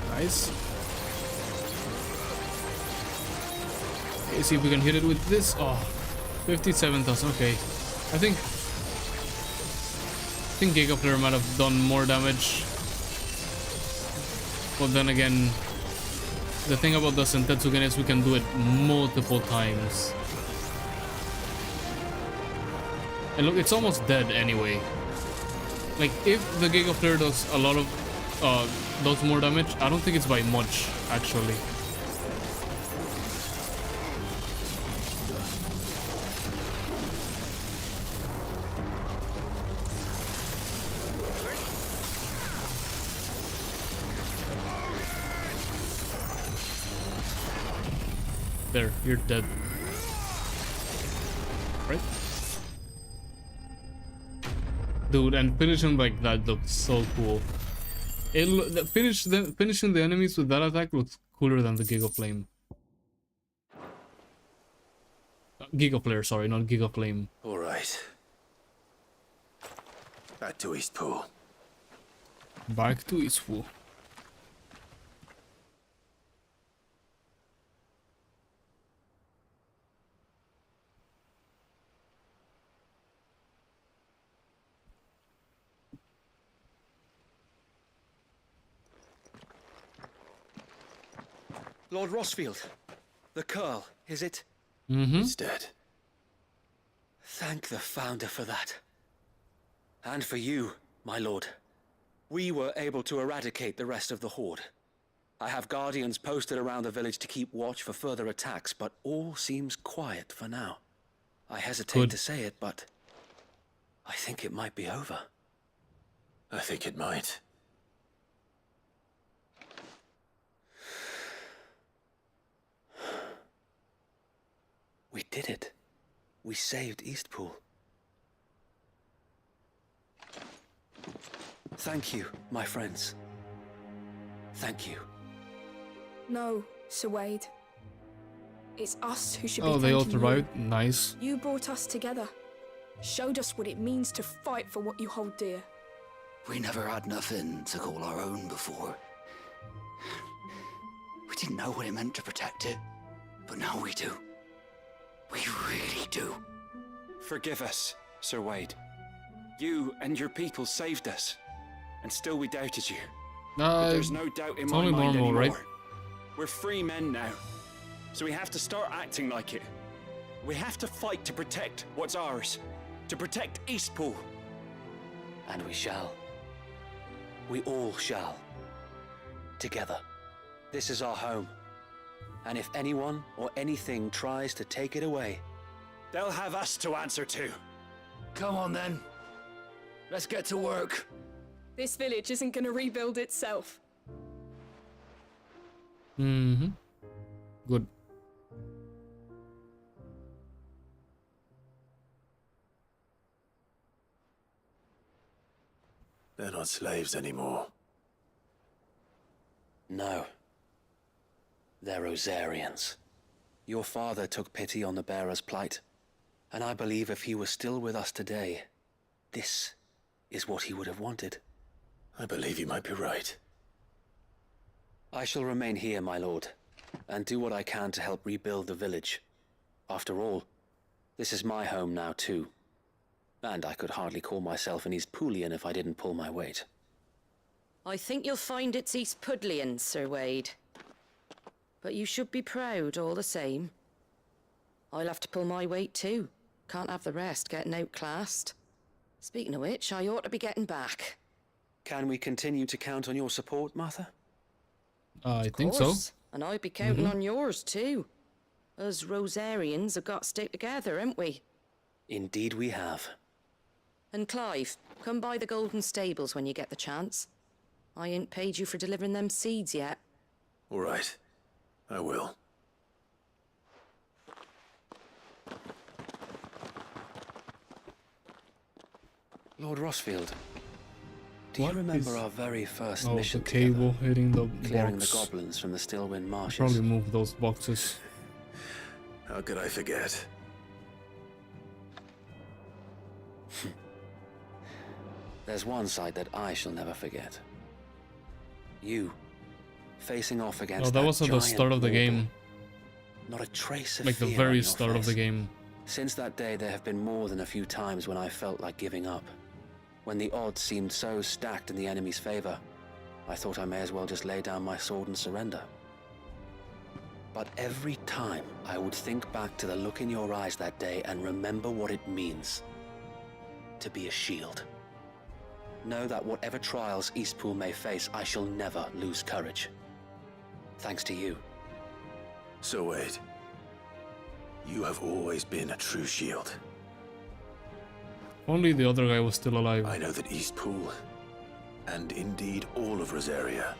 Nice. Okay, see if we can hit it with this. Oh, 57,000. Okay, I think Giga Flare might have done more damage, but then again, the thing about the Sentetsuken is we can do it multiple times. And look, it's almost dead anyway. Like, if the Giga Flare does a lot of does more damage, I don't think it's by much actually. There, you're dead. Right? Dude, and finishing like that looks so cool. Finishing the enemies with that attack looks cooler than the Giga Flame. Giga Flare, sorry, not Giga Flame. All right. Back to Eastpool. Back to Eastpool. Lord Rossfield, the Curl, is it? Mm-hmm. He's dead. Thank the Founder for that. And for you, my lord. We were able to eradicate the rest of the Horde. I have guardians posted around the village to keep watch for further attacks, but all seems quiet for now. I hesitate to say it, but I think it might be over. I think it might. We did it. We saved Eastpool. Thank you, my friends. Thank you. No, Sir Wade. It's us who should be Oh, thanking they all you. survived? Nice. You brought us together. Showed us what it means to fight for what you hold dear. We never had nothing to call our own before. We didn't know what it meant to protect it, but now we do. We really do. Forgive us, Sir Wade. You and your people saved us, and still we doubted you. But there's no doubt in it's my only mind normal, anymore. right? We're free men now, so we have to start acting like it. We have to fight to protect what's ours, to protect Eastpool. And we shall. We all shall. Together. This is our home. And if anyone or anything tries to take it away, they'll have us to answer to. Come on then. Let's get to work. This village isn't gonna rebuild itself. Mm-hmm. Good. They're not slaves anymore. no. They're Rosarians. Your father took pity on the bearer's plight, and I believe if he was still with us today, this is what he would have wanted. I believe you might be right. I shall remain here, my lord, and do what I can to help rebuild the village. After all, this is my home now too, and I could hardly call myself an East Poolian if I didn't pull my weight. I think you'll find it's East Pudlian, Sir Wade. But you should be proud all the same. I'll have to pull my weight too. Can't have the rest getting outclassed. Speaking of which, I ought to be getting back. Can we continue to count on your support, Martha? I think so. And I'd be counting on yours too. Us Rosarians have got to stick together, haven't we? Indeed we have. And Clive, come by the Golden Stables when you get the chance. I ain't paid you for delivering them seeds yet. All right. I will. Lord Rossfield, do you remember our very first mission the cable together? hitting the Clearing box. the goblins from the Stillwind marshes. Probably move those boxes. How could I forget? There's one sight that I shall never forget. You, facing off against that was at the start of the game. Not a trace of Like the fear very on your start of the face. game. Since that day, there have been more than a few times when I felt like giving up. When the odds seemed so stacked in the enemy's favor, I thought I may as well just lay down my sword and surrender. But every time, I would think back to the look in your eyes that day and remember what it means to be a shield. Know that whatever trials Eastpool may face, I shall never lose courage. Thanks to you. So Wade, you have always been a true shield. Only the other guy was still alive. I know that Eastpool, and indeed all of Rosaria,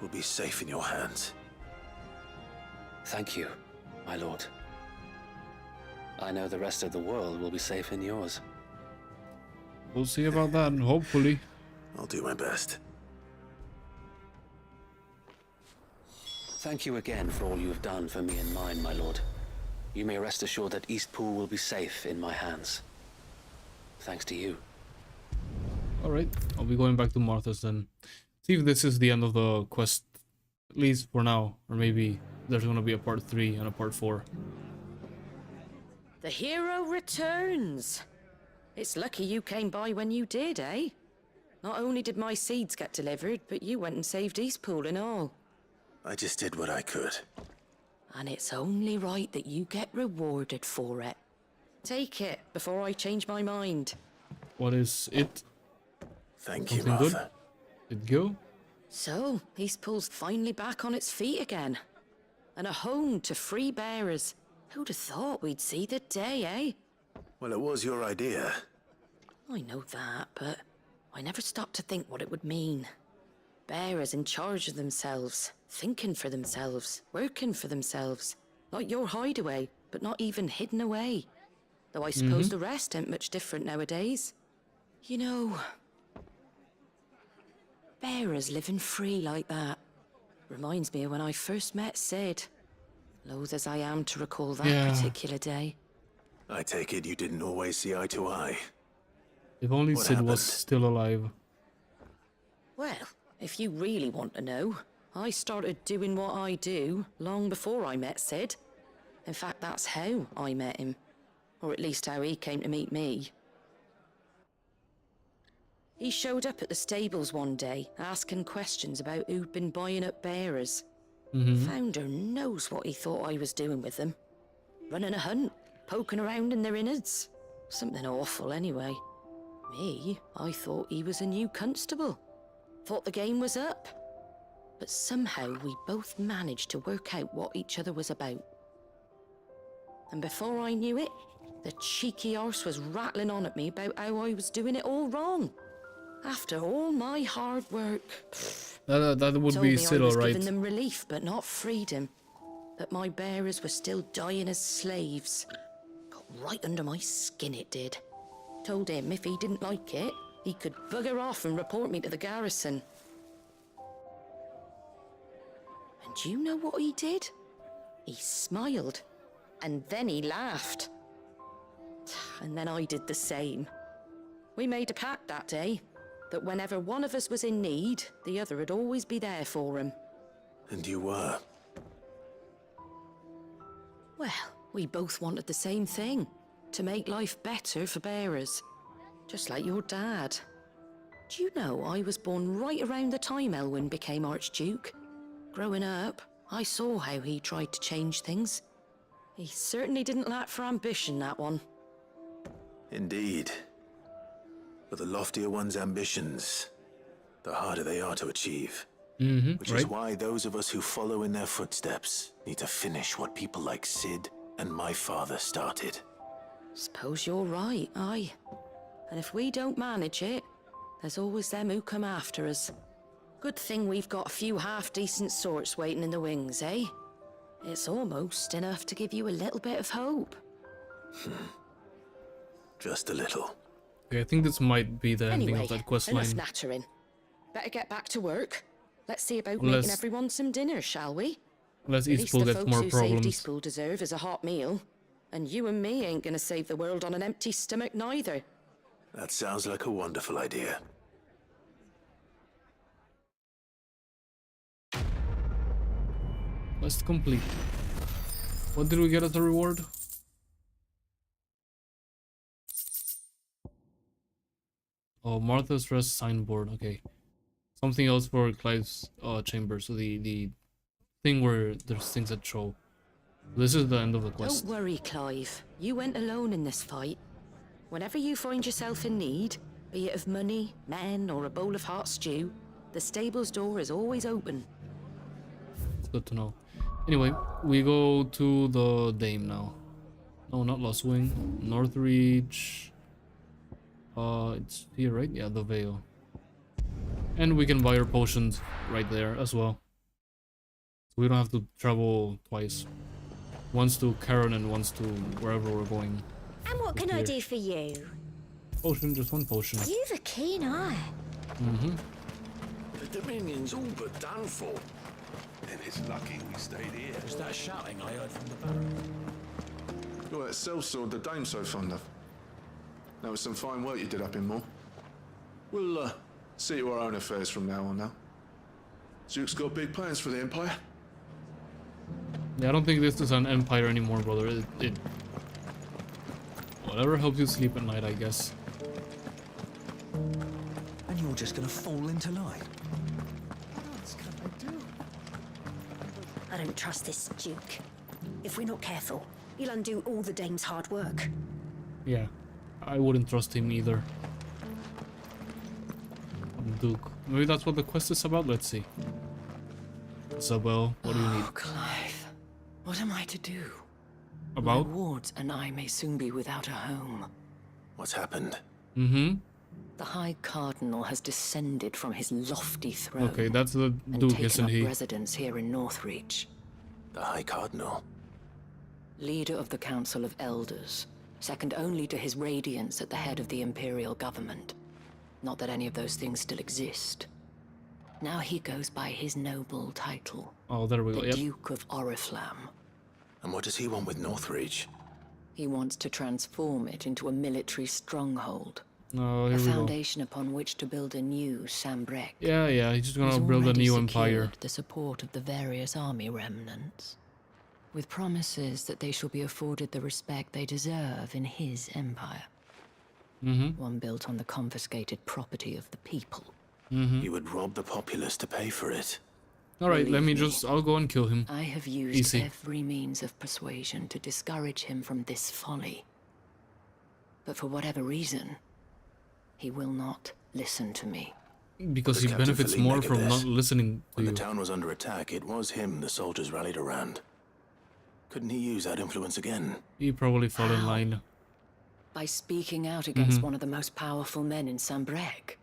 will be safe in your hands. Thank you, my lord. I know the rest of the world will be safe in yours. We'll see about that, hopefully. I'll do my best. Thank you again for all you have done for me and mine, my lord. You may rest assured that Eastpool will be safe in my hands. Thanks to you. Alright, I'll be going back to Martha's then. See if this is the end of the quest, at least for now. Or maybe there's gonna be a part 3 and a part 4. The hero returns. It's lucky you came by when you did, eh? Not only did my seeds get delivered, but you went and saved Eastpool and all. I just did what I could. And it's only right that you get rewarded for it. Take it before I change my mind. What is it? Thank you, Something Martha. Good? Did go? So, Eastpool's finally back on its feet again. And a home to free bearers. Who'd have thought we'd see the day, eh? Well, it was your idea. I know that, but I never stopped to think what it would mean. Bearers in charge of themselves, thinking for themselves, working for themselves. Like your hideaway, but not even hidden away. Though I suppose the rest ain't much different nowadays. You know, bearers living free like that reminds me of when I first met Sid. Loath as I am to recall that particular day. I take it you didn't always see eye to eye. If only What Sid happened? was still alive. Well, if you really want to know, I started doing what I do long before I met Sid. In fact, that's how I met him. Or at least how he came to meet me. He showed up at the stables one day, asking questions about who'd been buying up bearers. Founder knows what he thought I was doing with them. Running a hunt, poking around in their innards. Something awful, anyway. Me? I thought he was a new constable. Thought the game was up. But somehow we both managed to work out what each other was about. And before I knew it, the cheeky arse was rattling on at me about how I was doing it all wrong. After all my hard work. That would be still alright. I was alright. giving them relief, but not freedom. That my bearers were still dying as slaves. Got right under my skin, it did. Told him if he didn't like it, he could bugger off and report me to the garrison. And do you know what he did? He smiled. And then he laughed. And then I did the same. We made a pact that day, that whenever one of us was in need, the other would always be there for him. And you were? Well, we both wanted the same thing. To make life better for bearers. Just like your dad. Do you know I was born right around the time Elwyn became Archduke? Growing up, I saw how he tried to change things. He certainly didn't lack for ambition, that one. Indeed. But the loftier one's ambitions, the harder they are to achieve. Which is why those of us who follow in their footsteps need to finish what people like Sid and my father started. Suppose you're right, aye. And if we don't manage it, there's always them who come after us. Good thing we've got a few half-decent sorts waiting in the wings, eh? It's almost enough to give you a little bit of hope. Just a little. Okay, I think this might be the ending Anyway, of that quest enough line. nattering. Better get back to work. Let's see about Unless- making everyone some dinner, shall we? Unless At least Eastpool the gets folks more who saved problems. Eastpool deserve is a hot meal. And you and me ain't gonna save the world on an empty stomach neither. That sounds like a wonderful idea. Quest complete. What did we get as a reward? Oh, Martha's Rest signboard. Okay, something else for Clive's chamber. So the thing where there's things that show. This is the end of the quest. Don't worry, Clive. You went alone in this fight. Whenever you find yourself in need, be it of money, men, or a bowl of hot stew, the stable's door is always open. It's good to know. Anyway, we go to the Dame now. No, not Lost Wing. Northreach. It's here, right? Yeah, the Vale. And we can buy our potions right there as well. So we don't have to travel twice. Once to Karen and once to wherever we're going. And what can I do for you? Potion, just one potion. You've a keen eye. The Dominion's all but done for. Then it's lucky we stayed here. Was that shouting I heard from the Baron? You're that sellsword the Dame's so fond of. That was some fine work you did up in Moor. We'll see to our own affairs from now on now. Duke's got big plans for the Empire. Yeah, I don't think this is an empire anymore, brother. It whatever helps you sleep at night, I guess. And you're just gonna fall into line? What else can I do? I don't trust this Duke. If we're not careful, he'll undo all the Dame's hard work. Yeah, I wouldn't trust him either. Duke. Maybe that's what the quest is about. Let's see. Isabel, what do you need? Oh, Clive. What am I to do? About? My wards and I may soon be without a home. What's happened? The High Cardinal has descended from his lofty throne. Okay, that's the and Duke, taken isn't up he? residence here in Northreach. The High Cardinal? Leader of the Council of Elders, second only to his Radiance at the head of the Imperial government. Not that any of those things still exist. Now he goes by his noble title. Oh, there we go. The Yep. Duke of Oriflamme. And what does he want with Northreach? He wants to transform it into a military stronghold. Oh, here A we go. foundation upon which to build a new Sambrec. Yeah, he's just gonna He's build a already new secured empire. the support of the various army remnants, with promises that they shall be afforded the respect they deserve in his empire. One built on the confiscated property of the people. He would rob the populace to pay for it. Alright, let me Believe me, just... I'll go and kill him. I have used Easy. every means of persuasion to discourage him from this folly. But for whatever reason, He will not listen to me. Because he benefits more from not listening to you. When the town was under attack, it was him the soldiers rallied around. Couldn't he use that influence again? He probably fell in line. By speaking out against one of the most powerful men in Sambrec.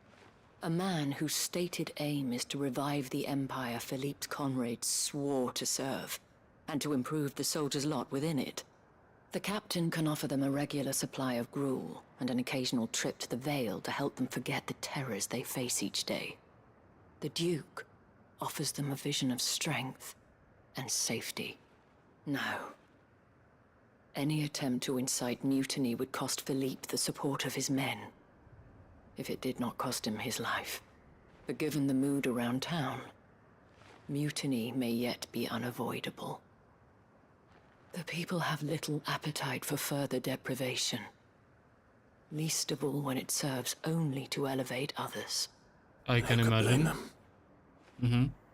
A man whose stated aim is to revive the empire Philippe's comrades swore to serve, and to improve the soldiers' lot within it. The captain can offer them a regular supply of gruel, and an occasional trip to the Vale to help them forget the terrors they face each day. The Duke offers them a vision of strength and safety. No. Any attempt to incite mutiny would cost Philippe the support of his men, if it did not cost him his life. But given the mood around town, mutiny may yet be unavoidable. The people have little appetite for further deprivation, least of all when it serves only to elevate others. I can imagine.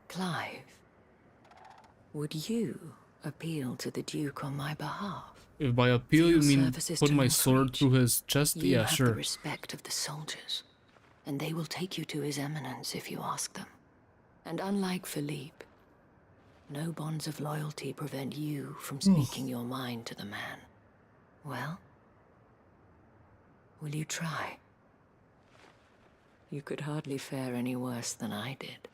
Clive, would you appeal to the Duke on my behalf? If by appeal you mean put my sword through his chest, yeah, sure. You have the respect of the soldiers, and they will take you to His Eminence if you ask them. And unlike Philippe, no bonds of loyalty prevent you from speaking your mind to the man. Well, will you try? You could hardly fare any worse than I did.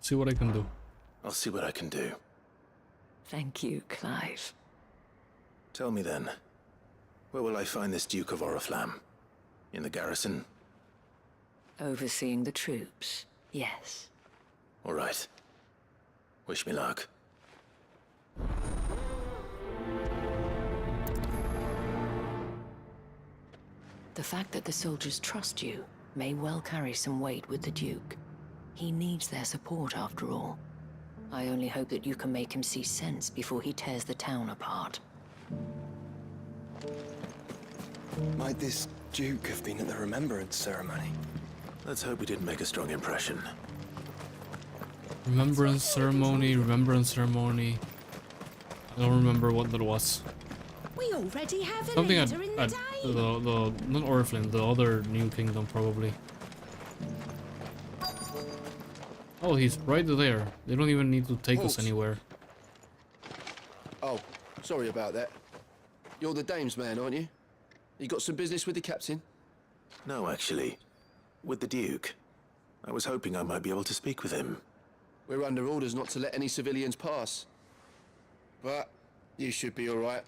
See what I can do. I'll see what I can do. Thank you, Clive. Tell me then, where will I find this Duke of Oriflamme? In the garrison? Overseeing the troops, yes. All right. Wish me luck. The fact that the soldiers trust you may well carry some weight with the Duke. He needs their support, after all. I only hope that you can make him see sense before he tears the town apart. Might this Duke have been at the remembrance ceremony? Let's hope we didn't make a strong impression. Remembrance ceremony. I don't remember what that was. We already have a Something leader in the at the not Oriflamme, the other new kingdom probably. Oh, he's right there. They don't even need to take us anywhere. Oh, sorry about that. You're the dame's man, aren't you? You got some business with the captain? No, actually. With the Duke. I was hoping I might be able to speak with him. We're under orders not to let any civilians pass. But you should be all right.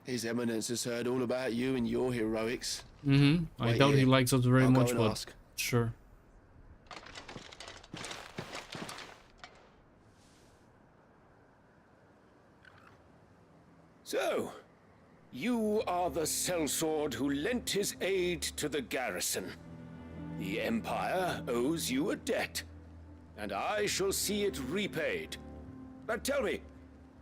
His Eminence has heard all about you and your heroics. I doubt he likes us very much, but ask. Sure. So, you are the sellsword who lent his aid to the garrison. The Empire owes you a debt, and I shall see it repaid. But tell me,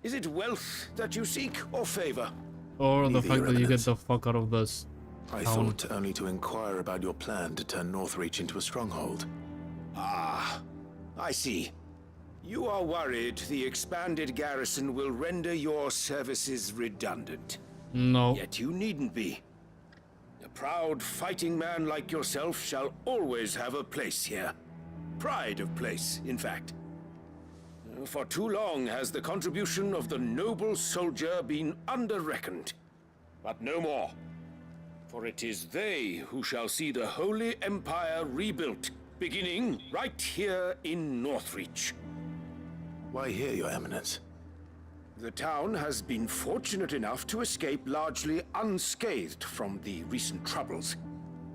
is it wealth that you seek, or favor? Or the fact that you get the fuck out of this I town. thought only to inquire about your plan to turn Northreach into a stronghold. Ah, I see. You are worried the expanded garrison will render your services redundant. No. Yet you needn't be. A proud fighting man like yourself shall always have a place here. Pride of place, in fact. For too long has the contribution of the noble soldier been under-reckoned. But no more. For it is they who shall see the Holy Empire rebuilt, beginning right here in Northreach. Why here, Your Eminence? The town has been fortunate enough to escape largely unscathed from the recent troubles.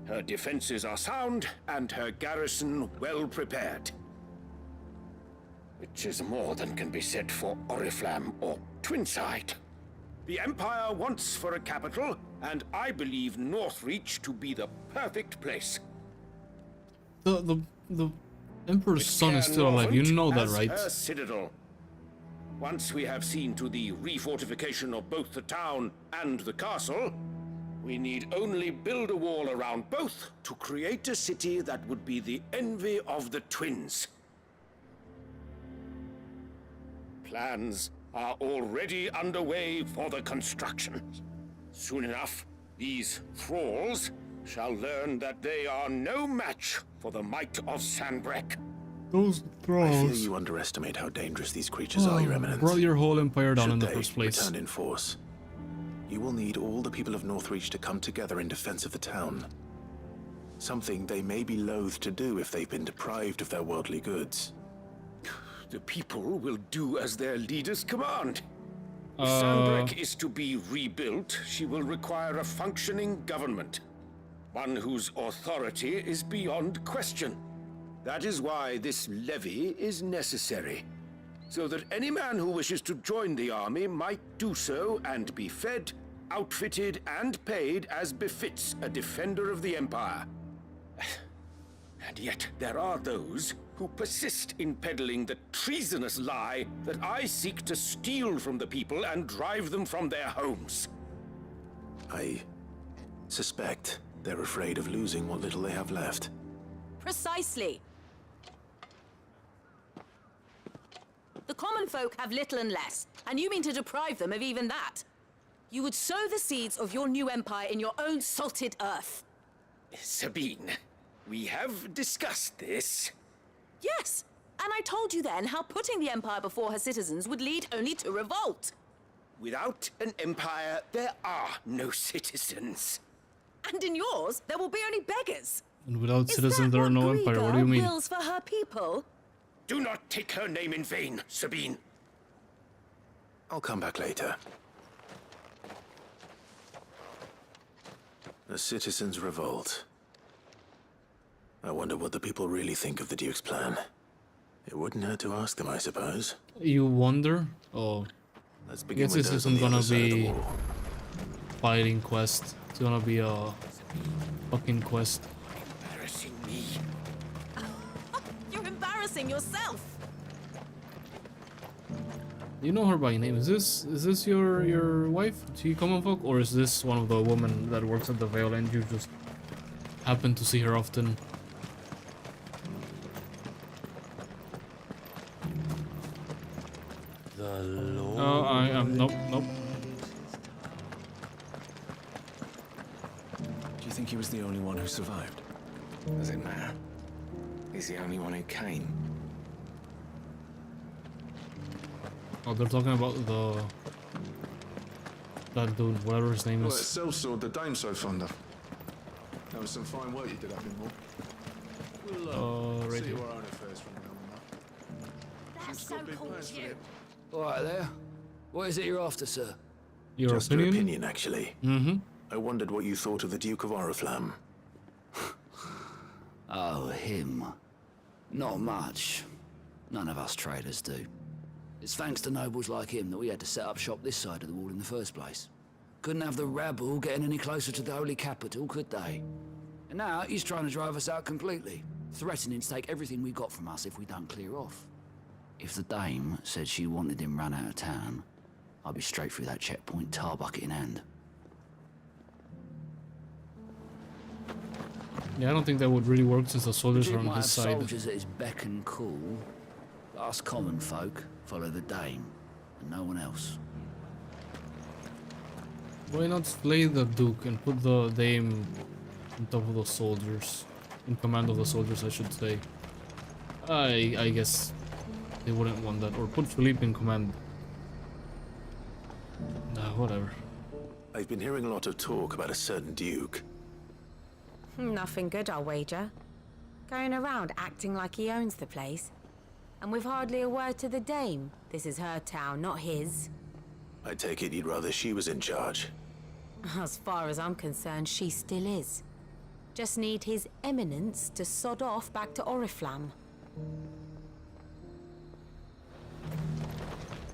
Her defenses are sound, and her garrison well prepared. Which is more than can be said for Oriflamme or Twinside. The Empire wants for a capital, and I believe Northreach to be the perfect place. The Emperor's son is still alive, you know that, right? Her citadel. Once we have seen to the refortification of both the town and the castle, we need only build a wall around both to create a city that would be the envy of the twins. Plans are already underway for the construction. Soon enough, these thralls shall learn that they are no match for the might of Sanbreque. Those I thralls. fear you underestimate how dangerous these creatures are, Your Eminence. Brought your whole empire down Should in the they first place. return in force, you will need all the people of Northreach to come together in defense of the town. Something they may be loath to do if they've been deprived of their worldly goods. The people will do as their leaders command. If Sanbreque is to be rebuilt, she will require a functioning government. One whose authority is beyond question. That is why this levy is necessary. So that any man who wishes to join the army might do so and be fed, outfitted, and paid as befits a defender of the Empire. And yet there are those who persist in peddling the treasonous lie that I seek to steal from the people and drive them from their homes. I suspect they're afraid of losing what little they have left. Precisely. The common folk have little and less, and you mean to deprive them of even that. You would sow the seeds of your new empire in your own salted earth. Sabine, we have discussed this. Yes, and I told you then how putting the empire before her citizens would lead only to revolt. Without an empire, there are no citizens. And in yours, there will be only beggars. And without citizens, there are no empire. What do you mean? Wills for her people? Do not take her name in vain, Sabine. I'll come back later. A citizens' revolt. I wonder what the people really think of the Duke's plan. It wouldn't hurt to ask them, I suppose. You wonder? Oh, Let's I begin guess with this those on isn't the gonna other side of the be wall. fighting quest. It's gonna be a fucking quest. Embarrassing me. You're embarrassing yourself. You know her by name. Is this your wife? She common folk, or is this one of the women that works at the Vale and you just happen to see her often? The Lord. Oh, I am nope. Do you think he was the only one who survived? Does it matter? He's the only one who came. Oh, they're talking about that dude, whatever his name Well, that is. sellsword the dame's so fond of. That was some fine work you did up in Moore. We'll right see here. our own affairs from now on. That's so cool, you. All right there. What is it you're after, sir? Your Just opinion? your opinion, actually. Mm-hmm. I wondered what you thought of the Duke of Oriflamme. Oh, him. Not much. None of us traders do. It's thanks to nobles like him that we had to set up shop this side of the wall in the first place. Couldn't have the rabble getting any closer to the holy capital, could they? And now he's trying to drive us out completely, threatening to take everything we got from us if we don't clear off. If the dame said she wanted him run out of town, I'd be straight through that checkpoint, tar bucket in hand. Yeah, I don't think that would really work since the soldiers are on Might his have side. soldiers at his beck and call. But us common folk follow the dame, and no one else. Why not slay the Duke and put the dame on top of the soldiers? In command of the soldiers, I should say. I guess they wouldn't want that. Or put Philippe in command. Nah, whatever. I've been hearing a lot of talk about a certain Duke. Nothing good, I'll wager. Going around acting like he owns the place. And with hardly a word to the dame. This is her town, not his. I take it you'd rather she was in charge. As far as I'm concerned, she still is. Just need his eminence to sod off back to Oriflamme.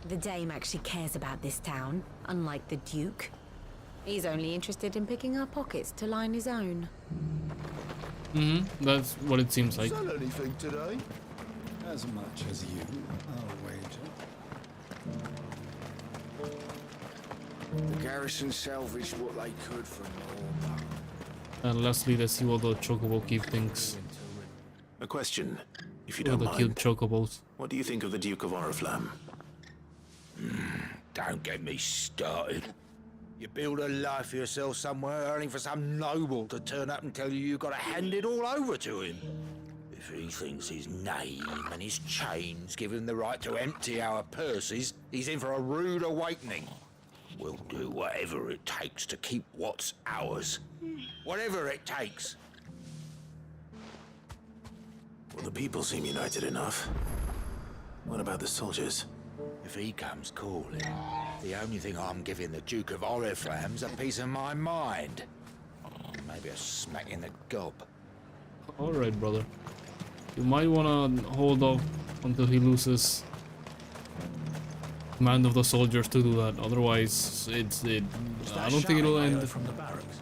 The dame actually cares about this town, unlike the Duke. He's only interested in picking our pockets to line his own. Mm-hmm, that's what it seems like. Sell anything today? As much as you, I'll wager. The garrison salvaged what they could from Moore. And lastly, let's see what the Chocobo Keep thinks. A question, if you Or don't the mind. cute Chocobos. What do you think of the Duke of Oriflamme? Don't get me started. You build a life for yourself somewhere, only for some noble to turn up and tell you you've got to hand it all over to him. If he thinks his name and his chains give him the right to empty our purses, he's in for a rude awakening. We'll do whatever it takes to keep what's ours. Whatever it takes. Well, the people seem united enough. What about the soldiers? If he comes calling, the only thing I'm giving the Duke of Oriflamme's a piece of my mind. Maybe a smack in the gob. Alright, brother. You might want to hold off until he loses command of the soldiers to do that. Otherwise, I don't think it'll end from the barracks.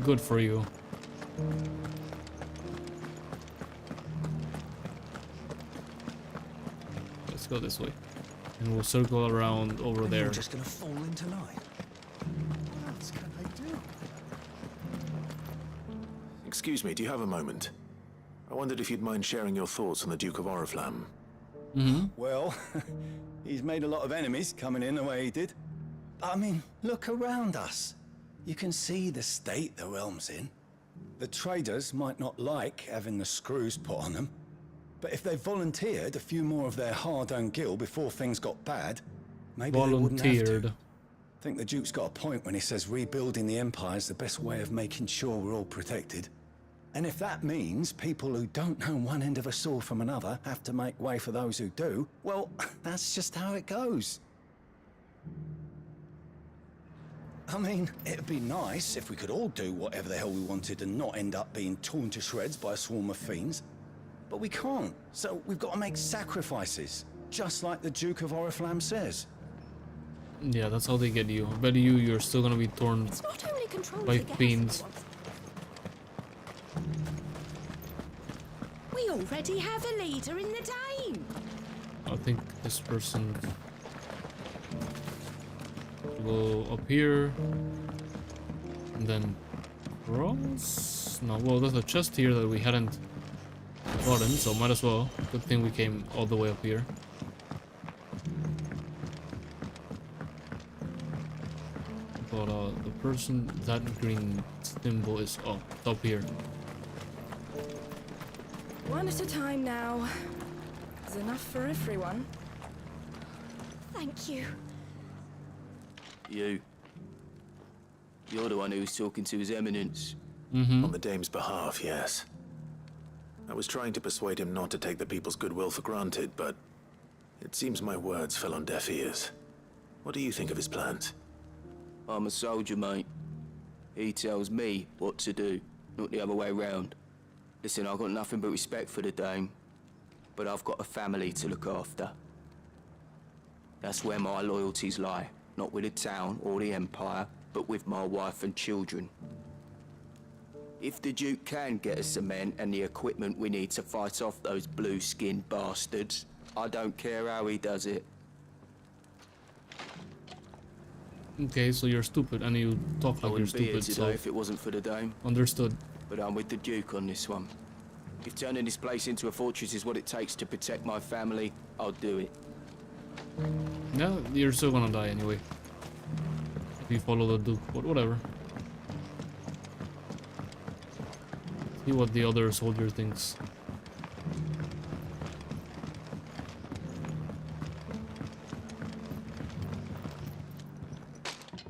good for you. Let's go this way. And we'll circle around over there. You're just gonna fall into line. What else can I do? Excuse me, do you have a moment? I wondered if you'd mind sharing your thoughts on the Duke of Oriflamme. Well, he's made a lot of enemies coming in the way he did. I mean, look around us. You can see the state the realm's in. The traders might not like having the screws put on them, but if they volunteered a few more of their hard-earned gil before things got bad, maybe they wouldn't have to. I think the Duke's got a point when he says rebuilding the Empire is the best way of making sure we're all protected. And if that means people who don't know one end of a sword from another have to make way for those who do, well, that's just how it goes. I mean, it'd be nice if we could all do whatever the hell we wanted and not end up being torn to shreds by a swarm of fiends. But we can't, so we've got to make sacrifices, just like the Duke of Oriflamme says. Yeah, that's how they get you. I bet you're still gonna be torn by fiends. We already have a leader in the Dame. I think this person will appear and then cross. No, well, there's a chest here that we hadn't gotten, so might as well. Good thing we came all the way up here. But the person, that green symbol is up here. One at a time now. There's enough for everyone. Thank you. You're the one who's talking to His Eminence. On the Dame's behalf, yes. I was trying to persuade him not to take the people's goodwill for granted, but it seems my words fell on deaf ears. What do you think of his plans? I'm a soldier, mate. He tells me what to do, not the other way round. Listen, I've got nothing but respect for the Dame, but I've got a family to look after. That's where my loyalties lie, not with the town or the Empire, but with my wife and children. If the Duke can get us the men and the equipment we need to fight off those blue-skinned bastards, I don't care how he does it. Okay, so you're stupid and you talk like you're stupid, so if it wasn't for the Dame. Understood. But I'm with the Duke on this one. If turning this place into a fortress is what it takes to protect my family, I'll do it. Yeah, you're still gonna die anyway. If you follow the Duke, but whatever. See what the other soldier thinks.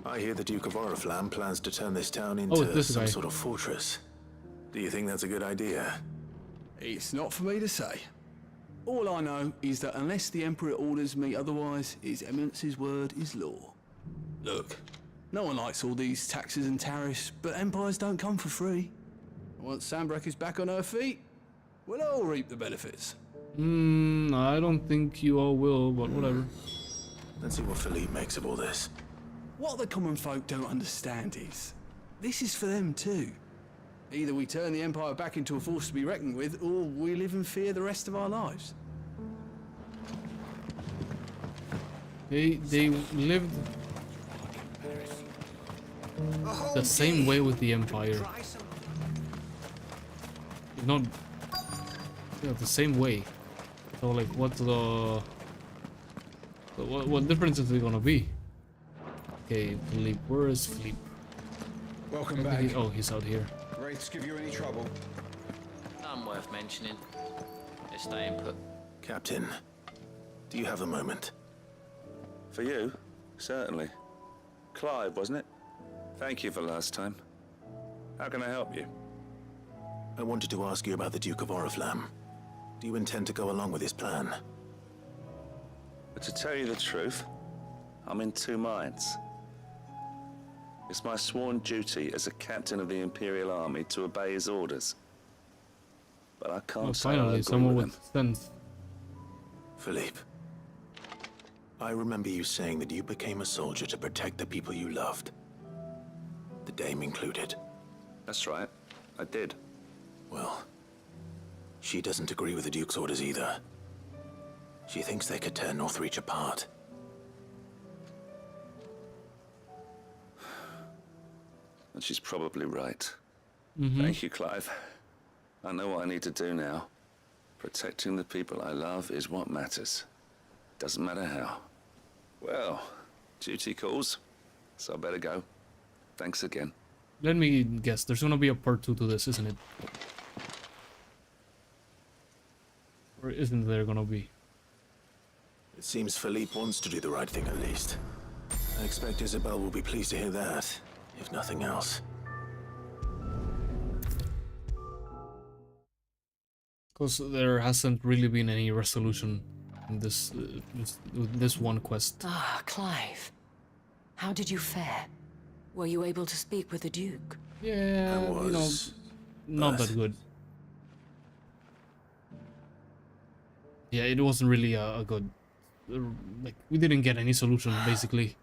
I hear the Duke of Oriflamme plans to turn this town into some sort of fortress. Do you think that's a good idea? It's not for me to say. All I know is that unless the Emperor orders me otherwise, His Eminence's word is law. Look, no one likes all these taxes and tariffs, but empires don't come for free. Once Sandbreak is back on her feet, we'll all reap the benefits. I don't think you all will, but whatever. Let's see what Philippe makes of all this. What the common folk don't understand is, this is for them too. Either we turn the Empire back into a force to be reckoned with, or we live in fear the rest of our lives. They lived the same way with the Empire. Not the same way. So like, what's what difference is it gonna be? Okay, Philippe. Where is Philippe? Welcome Where back. did he- oh, he's out here. Wraiths give you any trouble? None worth mentioning. Just staying put. Captain, do you have a moment? For you? Certainly. Clive, wasn't it? Thank you for last time. How can I help you? I wanted to ask you about the Duke of Oriflamme. Do you intend to go along with his plan? But to tell you the truth, I'm in two minds. It's my sworn duty as a captain of the Imperial Army to obey his orders. But I can't Oh, say I finally, agree someone with with him. sense. Philippe, I remember you saying that you became a soldier to protect the people you loved. The Dame included. That's right, I did. Well, she doesn't agree with the Duke's orders either. She thinks they could tear Northreach apart. And she's probably right. Mm-hmm. Thank you, Clive. I know what I need to do now. Protecting the people I love is what matters. Doesn't matter how. Well, duty calls, so I better go. Thanks again. Let me guess. There's gonna be a part 2 to this, isn't it? Or isn't there gonna be? It seems Philippe wants to do the right thing at least. I expect Isabel will be pleased to hear that, if nothing else. Because there hasn't really been any resolution in this one quest. Ah, Clive. How did you fare? Were you able to speak with the Duke? Yeah, you know, not that good. Yeah, it wasn't really a good... like, we didn't get any solution, basically.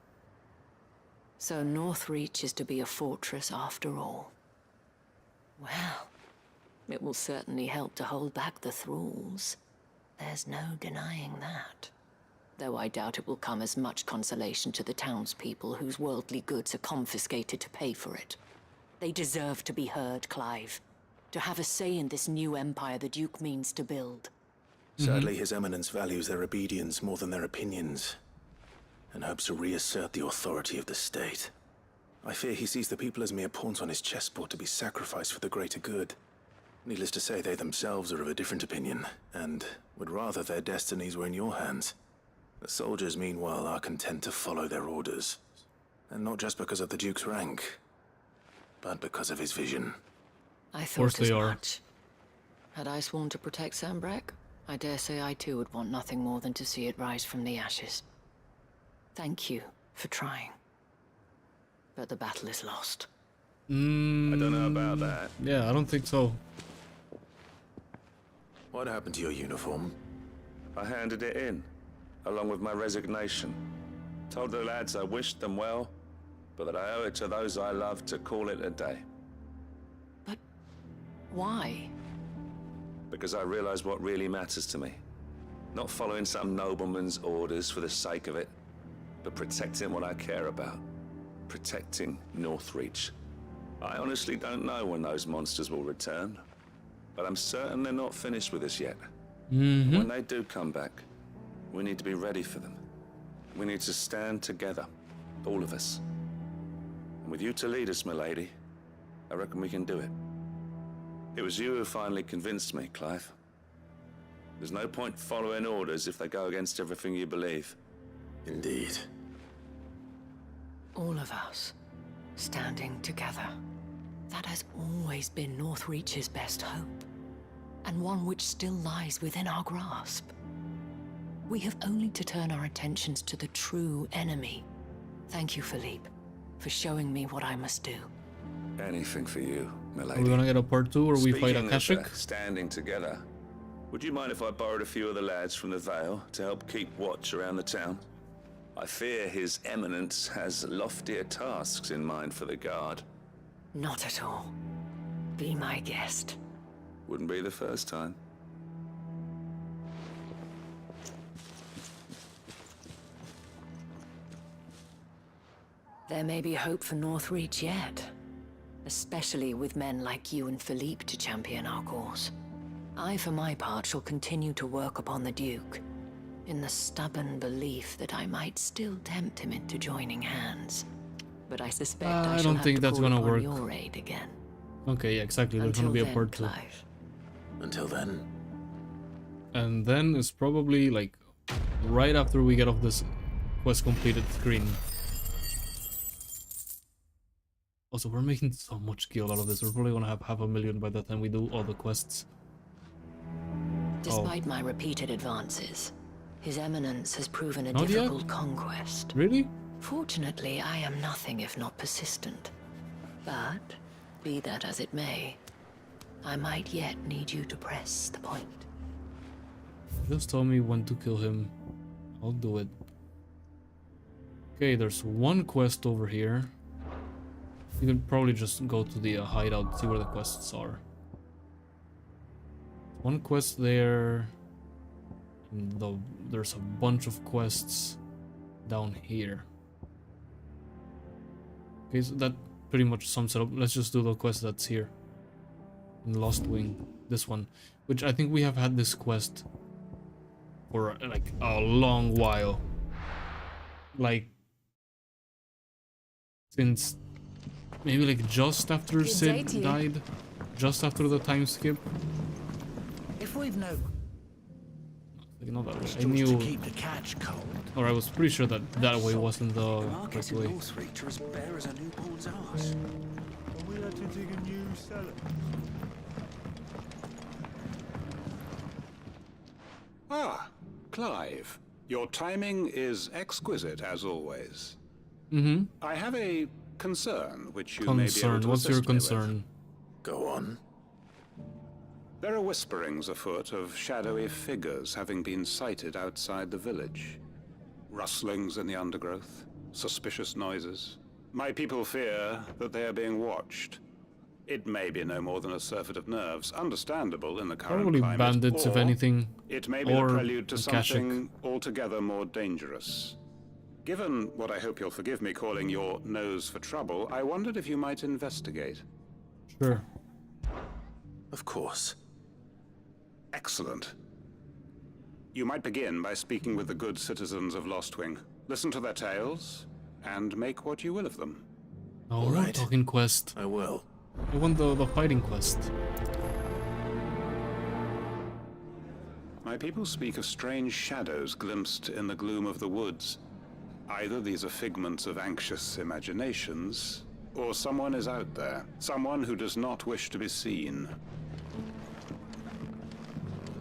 So Northreach is to be a fortress after all. Well, it will certainly help to hold back the thralls. There's no denying that. Though I doubt it will come as much consolation to the townspeople whose worldly goods are confiscated to pay for it. They deserve to be heard, Clive. To have a say in this new empire the Duke means to build. Sadly, His Eminence values their obedience more than their opinions, and hopes to reassert the authority of the state. I fear he sees the people as mere pawns on his chessboard to be sacrificed for the greater good. Needless to say, they themselves are of a different opinion, and would rather their destinies were in your hands. The soldiers, meanwhile, are content to follow their orders. And not just because of the Duke's rank, but because of his vision. I thought as much. Had I sworn to protect Sambrek, I dare say I too would want nothing more than to see it rise from the ashes. Thank you for trying. But the battle is lost. I don't know about that. Yeah, I don't think so. What happened to your uniform? I handed it in, along with my resignation. Told the lads I wished them well, but that I owe it to those I love to call it a day. Why? Because I realize what really matters to me. Not following some nobleman's orders for the sake of it, but protecting what I care about. Protecting Northreach. I honestly don't know when those monsters will return, but I'm certain they're not finished with us yet. When they do come back, we need to be ready for them. We need to stand together, all of us. And with you to lead us, milady, I reckon we can do it. It was you who finally convinced me, Clive. There's no point following orders if they go against everything you believe. Indeed. All of us, standing together. That has always been Northreach's best hope, and one which still lies within our grasp. We have only to turn our attentions to the true enemy. Thank you, Philippe, for showing me what I must do. Anything for you, milady. Are we gonna get a part 2 or we fight a Speaking of, Kashyyyk? standing together, would you mind if I borrowed a few of the lads from the Vale to help keep watch around the town? I fear His Eminence has loftier tasks in mind for the guard. Not at all. Be my guest. Wouldn't be the first time. There may be hope for Northreach yet, especially with men like you and Philippe to champion our cause. I, for my part, shall continue to work upon the Duke, in the stubborn belief that I might still tempt him into joining hands. but I suspect I shall don't have think to that's call gonna upon work. your aid again. Okay, yeah, exactly. There's gonna Until be a then, part 2. Clive. Until then. And then it's probably like right after we get off this quest completed screen. Also, we're making so much gil out of this. We're probably gonna have 500,000 by the time we do all the quests. Despite my repeated advances, His Eminence has proven a Not yet? difficult conquest. Really? Fortunately, I am nothing if not persistent. But, be that as it may, I might yet need you to press the point. Just tell me when to kill him. I'll do it. Okay, there's one quest over here. You can probably just go to the hideout, see where the quests are. One quest there. And there's a bunch of quests down here. Okay, so that pretty much sums it up. Let's just do the quest that's here. In Lost Wing. This one. Which I think we have had this quest for like a long while. Like since maybe like just after Sid died. Just after the time skip. If we've no Like, not that way. I stores knew. to keep the catch cold. Or I was pretty sure that that way wasn't the Markets correct in way. Northreach are as bare as a newborn's arse. We had to dig a new cellar. Ah, Clive. Your timing is exquisite, as always. Mm-hmm. I have a concern, which you may be able Concern. to What's your assist me with. concern? Go on. There are whisperings afoot of shadowy figures having been sighted outside the village. Rustlings in the undergrowth, suspicious noises. My people fear that they are being watched. It may be no more than a surfeit of nerves, understandable in the current Probably climate, bandits, if or anything. it may be or the prelude to Akashic. something altogether more dangerous. Given what I hope you'll forgive me calling your nose for trouble, I wondered if you might investigate. Sure. Of course. Excellent. You might begin by speaking with the good citizens of Lostwing. Listen to their tales, and make what you will of them. Oh, we're right. talking quest. I will. I want the fighting quest. My people speak of strange shadows glimpsed in the gloom of the woods. Either these are figments of anxious imaginations, or someone is out there. Someone who does not wish to be seen.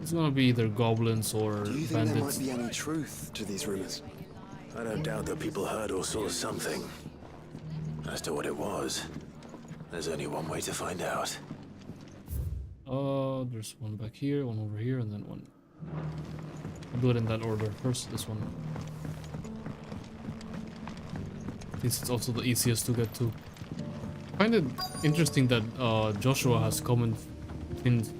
It's gonna be either goblins or Do you think bandits. there might be any truth to these rumors? I don't doubt that people heard or saw something. As to what it was, there's only one way to find out. There's one back here, one over here, and then one. I'll do it in that order. First, this one. This is also the easiest to get to. I find it interesting that Joshua has common things.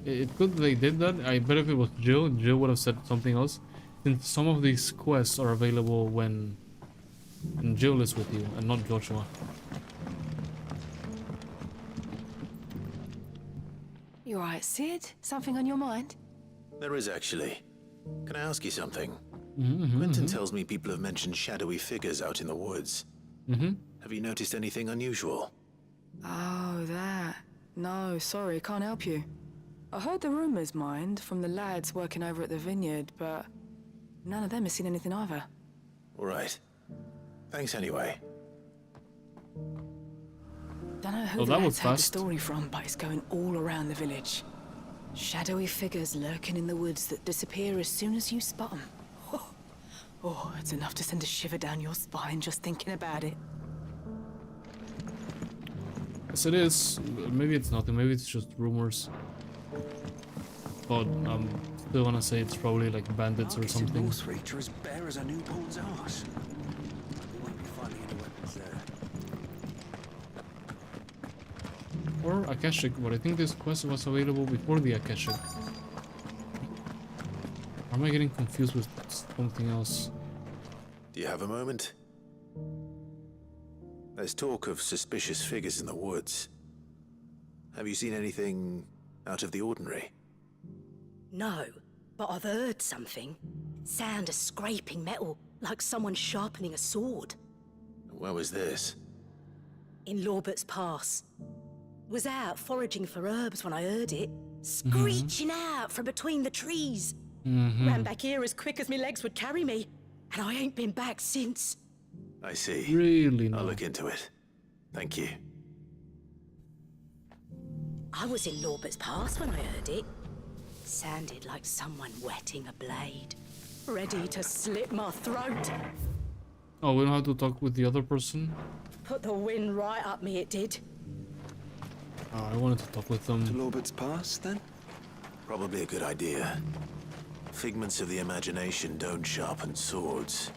It's good they did that. I bet if it was Jill would have said something else. Since some of these quests are available when Jill is with you and not Joshua. You alright, Sid? Something on your mind? There is actually. Can I ask you something? Mm-hmm, Quentin tells me people have mentioned shadowy figures out in the woods. Mm-hmm. Have you noticed anything unusual? Oh, that. No, sorry, can't help you. I heard the rumors, mind, from the lads working over at the vineyard, but none of them has seen anything either. All right. Thanks anyway. Don't know who Oh, the that lads was heard the fast. story from, but it's going all around the village. Shadowy figures lurking in the woods that disappear as soon as you spot them. Oh, it's enough to send a shiver down your spine just thinking about it. Yes, it is. Maybe it's nothing. Maybe it's just rumors. But I'm still gonna say it's probably like bandits or Markets in something. Northreach are as bare as a newborn's arse. We won't be finding any weapons there. Or Akashic, but I think this quest was available before the Akashic. Or am I getting confused with something else? Do you have a moment? There's talk of suspicious figures in the woods. Have you seen anything out of the ordinary? No, but I've heard something. Sound of scraping metal, like someone sharpening a sword. Where was this? In Lorbert's Pass. Was out foraging for herbs when I heard it, screeching out from between the trees. Ran back here as quick as my legs would carry me, and I ain't been back since. I see. Really? No. I'll look into it. Thank you. I was in Lorbert's Pass when I heard it. Sounded like someone whetting a blade, ready to slit my throat. Oh, we don't have to talk with the other person? Put the wind right up me, it did. I wanted to talk with them. To Lorbert's Pass, then? Probably a good idea. Figments of the imagination don't sharpen swords.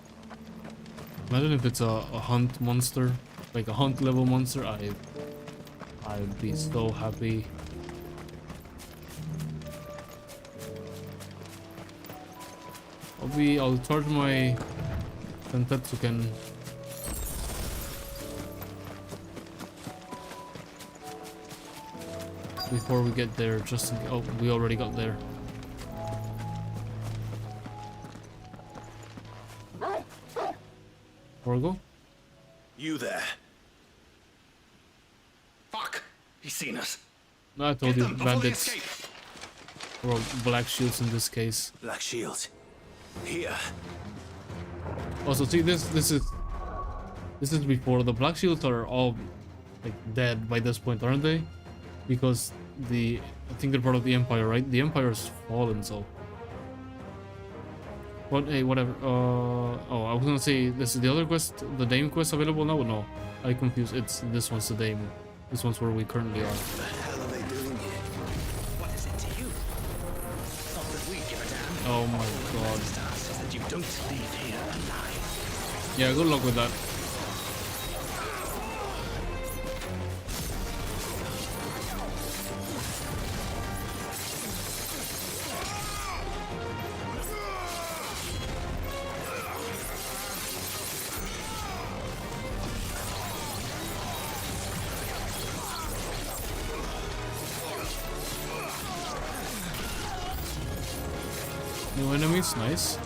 Imagine if it's a hunt monster, like a hunt level monster. I'd be so happy. I'll charge my Sentetsuken. Before we get there, just in, oh, we already got there. Orgo? You there? Fuck! He's seen us. No, I told you, bandits. Or black shields in this case. Black shields. Here. Also, see, this is before. The black shields are all like dead by this point, aren't they? Because I think they're part of the Empire, right? The Empire's fallen, so. But hey, whatever. Oh, I was gonna say, this is the other quest, the Dame quest available now? No, I confused. It's this one's the Dame. This one's where we currently are. What the hell are they doing here? What is it to you? Not that we give a damn. Oh my god. Says that you don't leave here alive. Yeah, good luck with that. New enemies, nice.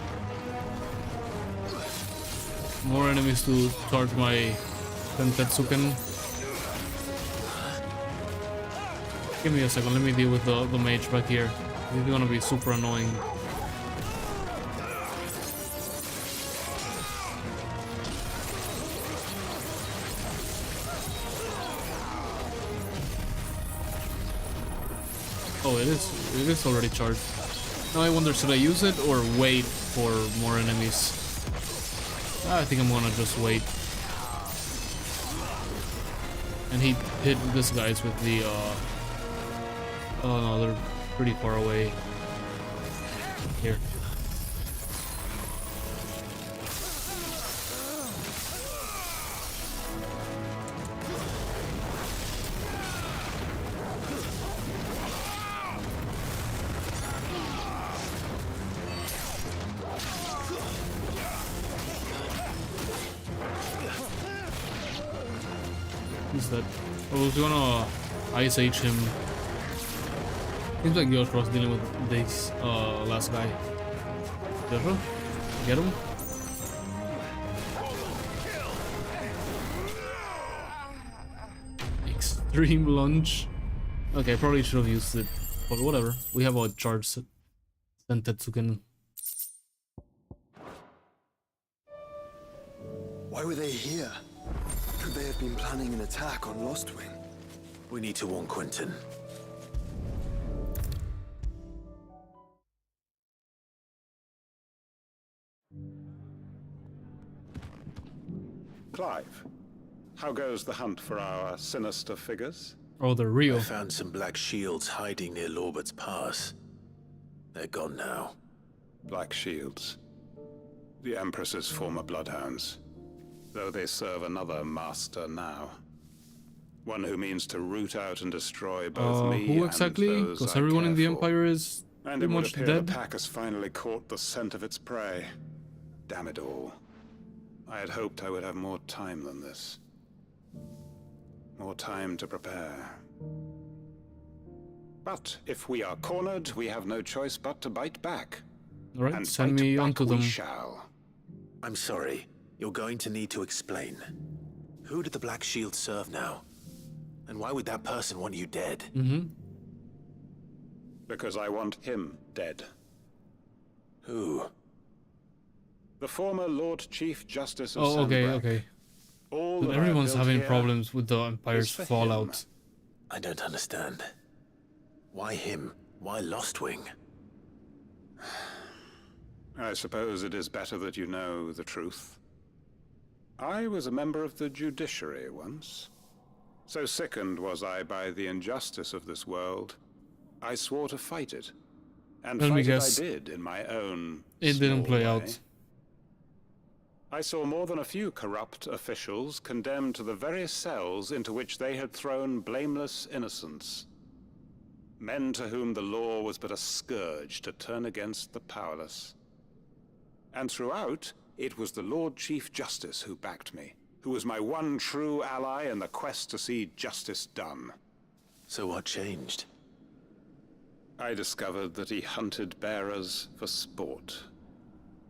More enemies to charge my Sentetsuken. Give me a second, let me deal with the mage back here. He's gonna be super annoying. Oh, it is already charged. Now I wonder, should I use it or wait for more enemies? I think I'm gonna just wait. And he hit this guys with the oh no, they're pretty far away. Here. Who's that? I was gonna Ice Age him. Seems like Yoshiro's dealing with this last guy. Yoshiro? Get him? Extreme lunge. Okay, probably should have used it, but whatever. We have a charge Sentetsuken. Why were they here? Could they have been planning an attack on Lost Wing? We need to warn Quentin. Clive, how goes the hunt for our sinister figures? Oh, they're real. I found some black shields hiding near Lorbert's Pass. They're gone now. Black shields. The Empress's former bloodhounds. Though they serve another master now. One who means to root out and destroy both me who exactly? and those Because I everyone in the care for. Empire is And pretty it would much appear dead. the pack has finally caught the scent of its prey. Damn it all. I had hoped I would have more time than this. More time to prepare. But if we are cornered, we have no choice but to bite back. Alright, And send fight me back onto we them. shall. I'm sorry. You're going to need to explain. Who did the Black Shield serve now? And why would that person want you dead? Because I want him dead. Who? The former Lord Chief Justice of Oh, okay, Sandbrak. okay. All But that everyone's I built having here problems with the Empire's is for fallout. him. I don't understand. Why him? Why Lostwing? I suppose it is better that you know the truth. I was a member of the judiciary once. So sickened was I by the injustice of this world, I swore to fight it. And Let me fight it guess. I did in my own It didn't small play way. out. I saw more than a few corrupt officials condemned to the very cells into which they had thrown blameless innocents. Men to whom the law was but a scourge to turn against the powerless. And throughout, it was the Lord Chief Justice who backed me, who was my one true ally in the quest to see justice done. So what changed? I discovered that he hunted bearers for sport.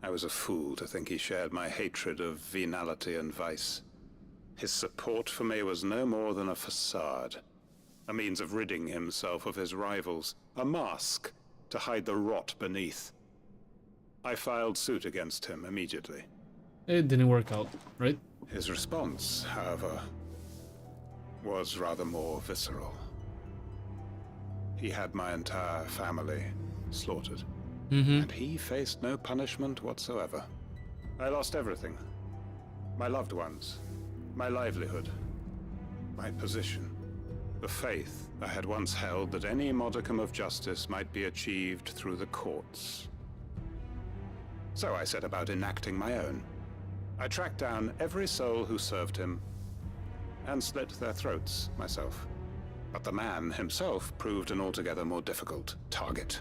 I was a fool to think he shared my hatred of venality and vice. His support for me was no more than a facade, a means of ridding himself of his rivals, a mask to hide the rot beneath. I filed suit against him immediately. It didn't work out, right? His response, however, was rather more visceral. He had my entire family slaughtered, and he faced no punishment whatsoever. I lost everything. My loved ones, my livelihood, my position, the faith I had once held that any modicum of justice might be achieved through the courts. So I set about enacting my own. I tracked down every soul who served him and slit their throats myself. But the man himself proved an altogether more difficult target.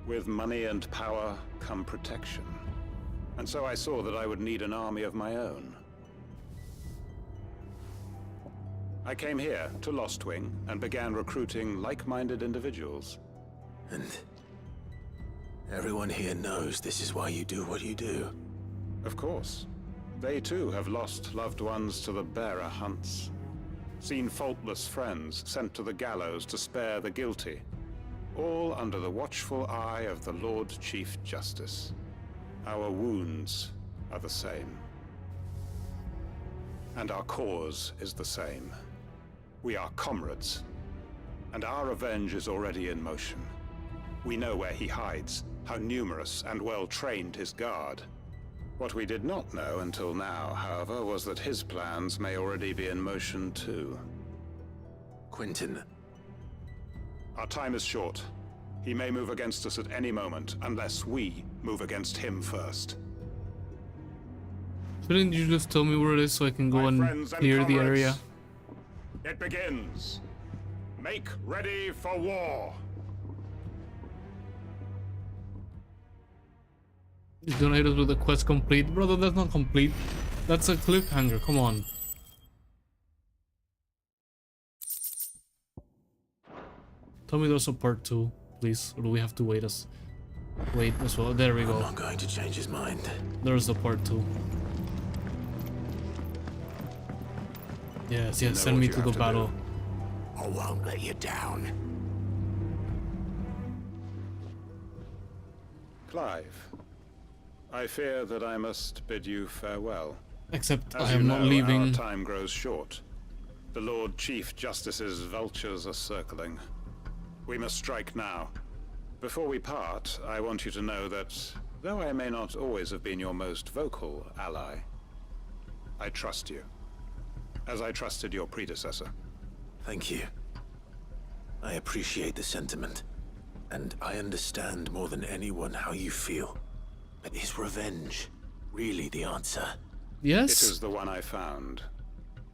With money and power come protection. And so I saw that I would need an army of my own. I came here to Lostwing and began recruiting like-minded individuals. And everyone here knows this is why you do what you do. Of course. They too have lost loved ones to the bearer hunts. Seen faultless friends sent to the gallows to spare the guilty. All under the watchful eye of the Lord Chief Justice. Our wounds are the same. And our cause is the same. We are comrades. And our revenge is already in motion. We know where he hides, how numerous and well-trained his guard. What we did not know until now, however, was that his plans may already be in motion too. Quentin. Our time is short. He may move against us at any moment, unless we move against him first. Shouldn't you just tell me where it is so I can go and clear the area? It begins. Make ready for war. You're gonna hit us with the quest complete? Brother, that's not complete. That's a cliffhanger, come on. Tell me there's a part 2, please. Or do we have to wait as well? There we go. I'm not going to change his mind. There's a part 2. Yes, yes, send me to the battle. I won't let you down. Clive, I fear that I must bid you farewell. Except As I am you not know, leaving. Our time grows short. The Lord Chief Justice's vultures are circling. We must strike now. Before we part, I want you to know that, though I may not always have been your most vocal ally, I trust you, as I trusted your predecessor. Thank you. I appreciate the sentiment, and I understand more than anyone how you feel. But is revenge really the answer? Yes. It is the one I found,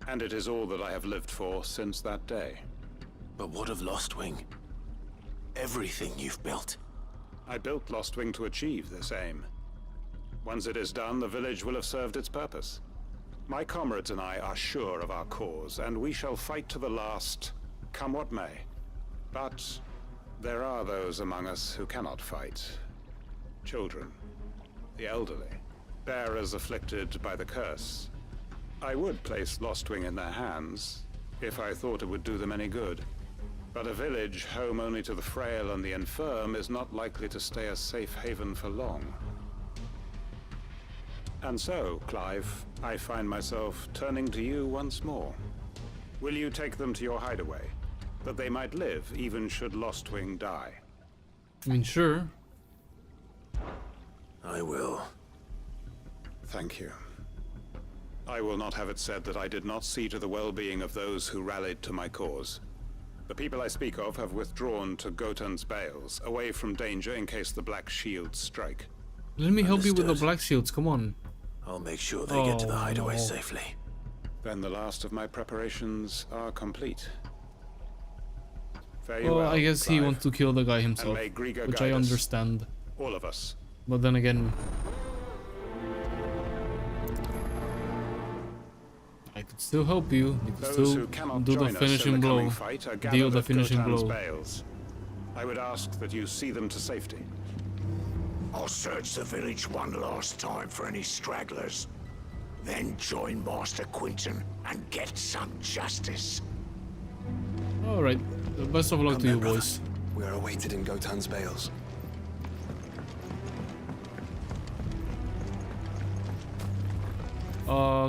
and it is all that I have lived for since that day. But what of Lostwing? Everything you've built. I built Lostwing to achieve this aim. Once it is done, the village will have served its purpose. My comrades and I are sure of our cause, and we shall fight to the last, come what may. But there are those among us who cannot fight. Children, the elderly, bearers afflicted by the curse. I would place Lostwing in their hands, if I thought it would do them any good. But a village home only to the frail and the infirm is not likely to stay a safe haven for long. And so, Clive, I find myself turning to you once more. Will you take them to your hideaway, that they might live even should Lostwing die? I mean, sure. I will. Thank you. I will not have it said that I did not see to the well-being of those who rallied to my cause. The people I speak of have withdrawn to Gotan's Bales, away from danger in case the Black Shields strike. Let me help you with the Black Shields, come on. I'll make sure they get to the hideaway safely. Then the last of my preparations are complete. Fare you Well, I guess he Clive. wants to kill the guy And himself, may Griga which guide I us, understand. all of us. But then again, I could still help you. You could Those still who cannot do the join us in finishing the blow. coming fight are Deal gathered the at finishing Gotan's blow. Bales. I would ask that you see them to safety. I'll search the village one last time for any stragglers. Then join Master Quinton and get some justice. Alright, best of luck to you, boys. We are awaited in Gotan's Bales.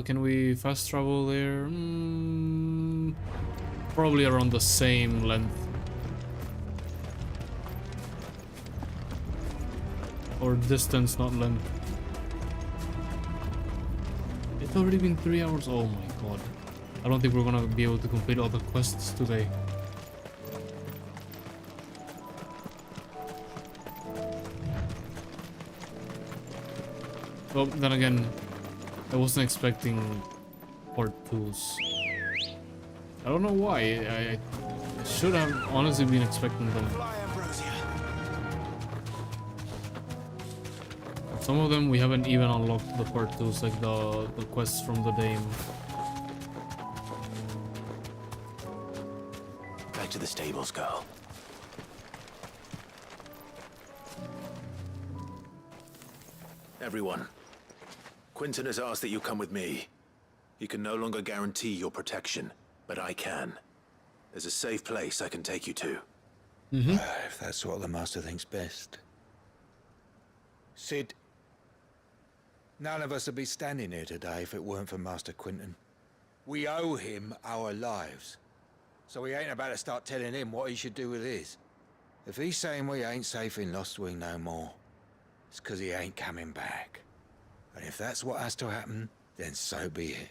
Can we fast travel there? Probably around the same length. Or distance, not length. It's already been 3 hours. Oh my god. I don't think we're gonna be able to complete all the quests today. Well, then again, I wasn't expecting part 2s. I don't know why. I should have honestly been expecting them. Some of them we haven't even unlocked the part 2s, like the quests from the Dame. Back to the stables, girl. Everyone, Quinton has asked that you come with me. He can no longer guarantee your protection, but I can. There's a safe place I can take you to. If that's what the Master thinks best. Sid, none of us would be standing here today if it weren't for Master Quinton. We owe him our lives. So we ain't about to start telling him what he should do with his. If he's saying we ain't safe in Lostwing no more, it's 'cause he ain't coming back. And if that's what has to happen, then so be it.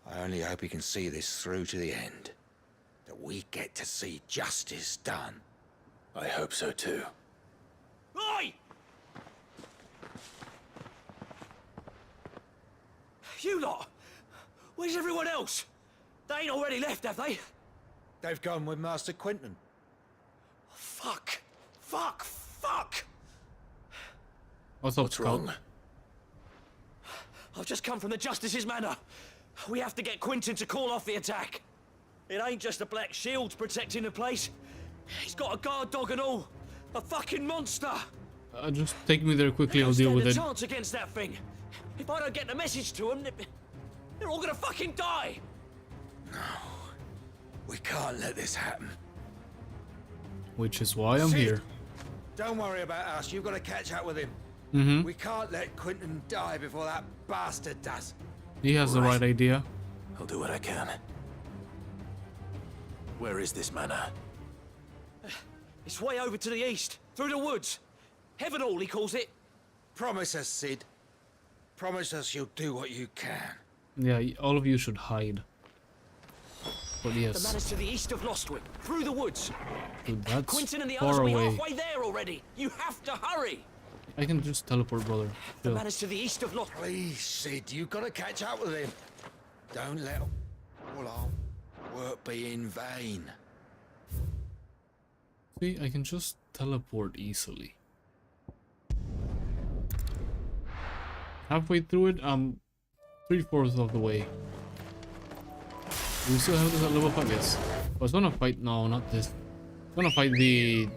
I only hope he can see this through to the end. That we get to see justice done. I hope so too. Oi! You lot! Where's everyone else? They ain't already left, have they? They've gone with Master Quinton. Fuck! Fuck! Fuck! What's up, Scout? I've just come from the Justice's manor. We have to get Quinton to call off the attack. It ain't just the Black Shields protecting the place. He's got a guard dog and all. A fucking monster. Just take me there quickly, I'll deal with it. Stand a chance against that thing. If I don't get the message to them, they're all gonna fucking die. We can't let this happen. Which is why I'm Sid, here. Don't worry about us. You've got to catch up with him. We can't let Quinton die before that bastard does. He has the right idea. I'll do what I can. Where is this manor? It's way over to the east, through the woods. Heaven Hall, he calls it. Promise us, Sid. Promise us you'll do what you can. Yeah, all of you should hide. But The yes, manor's to the east of Lostwing, through the woods. dude, that's Quinton and the others far will be away. halfway there already. You have to hurry. I can just teleport, brother. The Chill. manor's to the east of Lostwing. Please, Sid, you've got to catch up with him. Don't let all our work be in vain. See, I can just teleport easily. Halfway through it, I'm 3/4 of the way. We still have this at level 5, yes. I was gonna fight, no, not this. I'm gonna fight the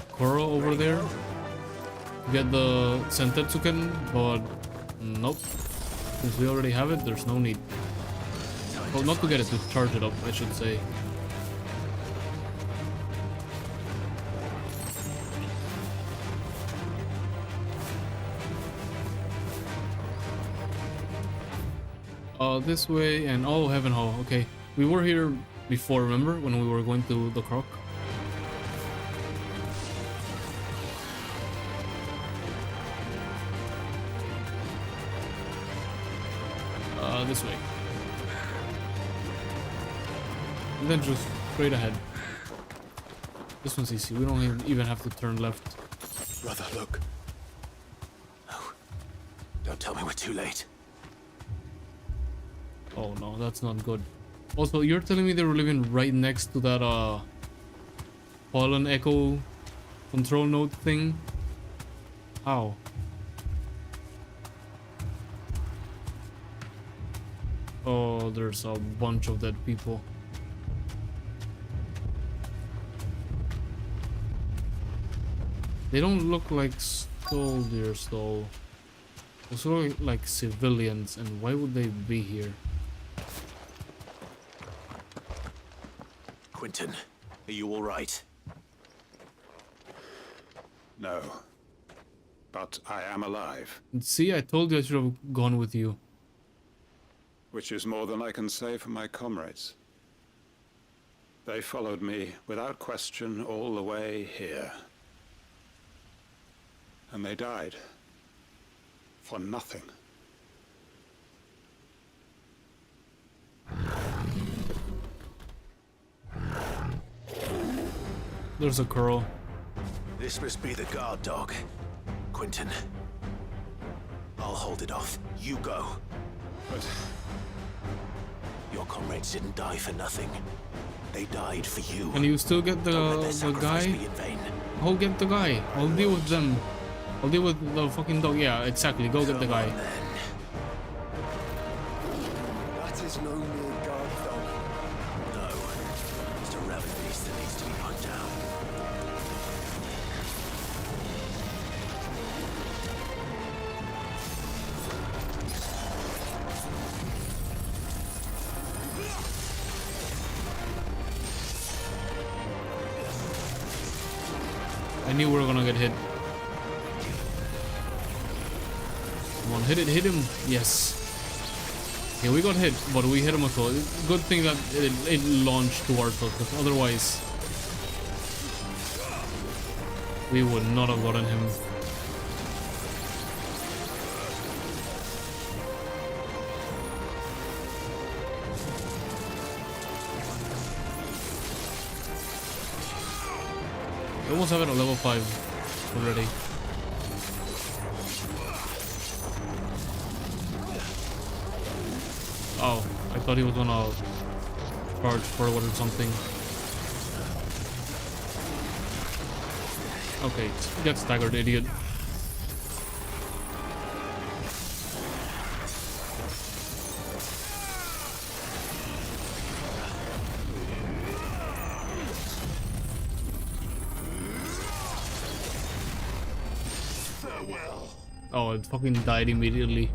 Coral over there. Get the Sentetsuken, but nope. Since we already have it, there's no need. Well, not to get it, to charge it up, I should say. This way, and oh, heaven hall. Okay, we were here before, remember, when we were going to the croc? This way. And then just straight ahead. This one's easy. We don't even have to turn left. Brother, look. No. Don't tell me we're too late. Oh no, that's not good. Also, you're telling me they were living right next to that pollen echo control node thing? How? Oh, there's a bunch of dead people. They don't look like soldiers though. They look like civilians, and why would they be here? Quentin, are you all right? No. But I am alive. See, I told you I should have gone with you. Which is more than I can say for my comrades. They followed me without question all the way here. And they died. For nothing. There's a girl. This must be the guard dog. Quentin. I'll hold it off. You go. But your comrades didn't die for nothing. They died for you. Can you still get the guy? I'll get the guy. I'll deal with them. I'll deal with the fucking dog. Yeah, exactly. Go get the guy. That is no mere guard dog. No. It's a rabid beast that needs to be hunted down. I knew we were gonna get hit. Come on, hit it, hit him. Yes. Yeah, we got hit, but we hit him as well. Good thing that it launched towards us, because otherwise we would not have gotten him. We almost have it at level 5 already. Oh, I thought he was gonna charge forward or something. Okay, get staggered, idiot. Oh, it fucking died immediately.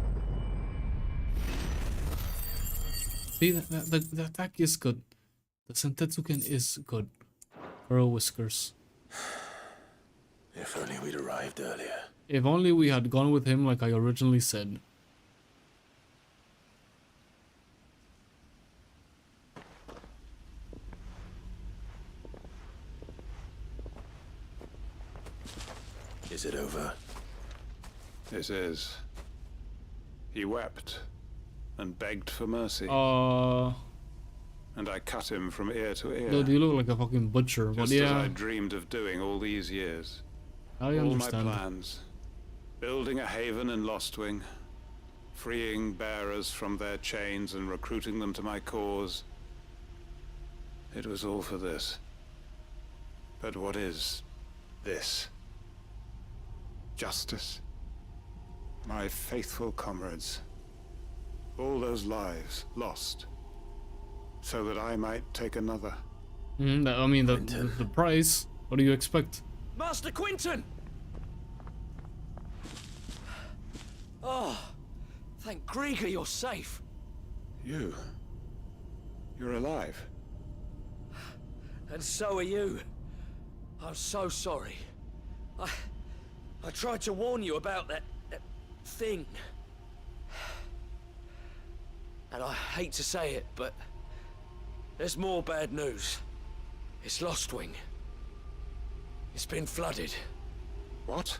See, the attack is good. The Sentetsuken is good. Girl whiskers. If only we'd arrived earlier. If only we had gone with him like I originally said. Is it over? It is. He wept and begged for mercy. And I cut him from ear to ear. Dude, you look like a fucking butcher, but just yeah. as I dreamed of doing all these years. I understand. All my plans. Building a haven in Lostwing. Freeing bearers from their chains and recruiting them to my cause. It was all for this. But what is this? Justice? My faithful comrades. All those lives lost. So that I might take another. I mean, the price. What do you expect? Master Quentin! Oh, Thank Grieger you're safe. You're alive. And so are you. I'm so sorry. I tried to warn you about that thing. And I hate to say it, but there's more bad news. It's Lostwing. It's been flooded. What?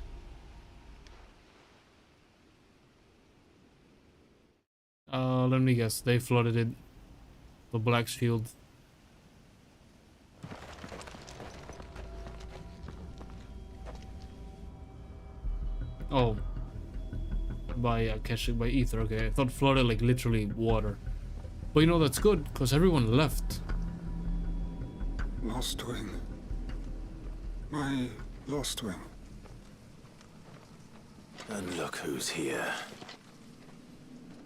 Let me guess. They flooded it. The Black Shield. Oh. By catching by ether. Okay, I thought flooded like literally water. But you know that's good because everyone left. Lostwing. My Lostwing. And look who's here.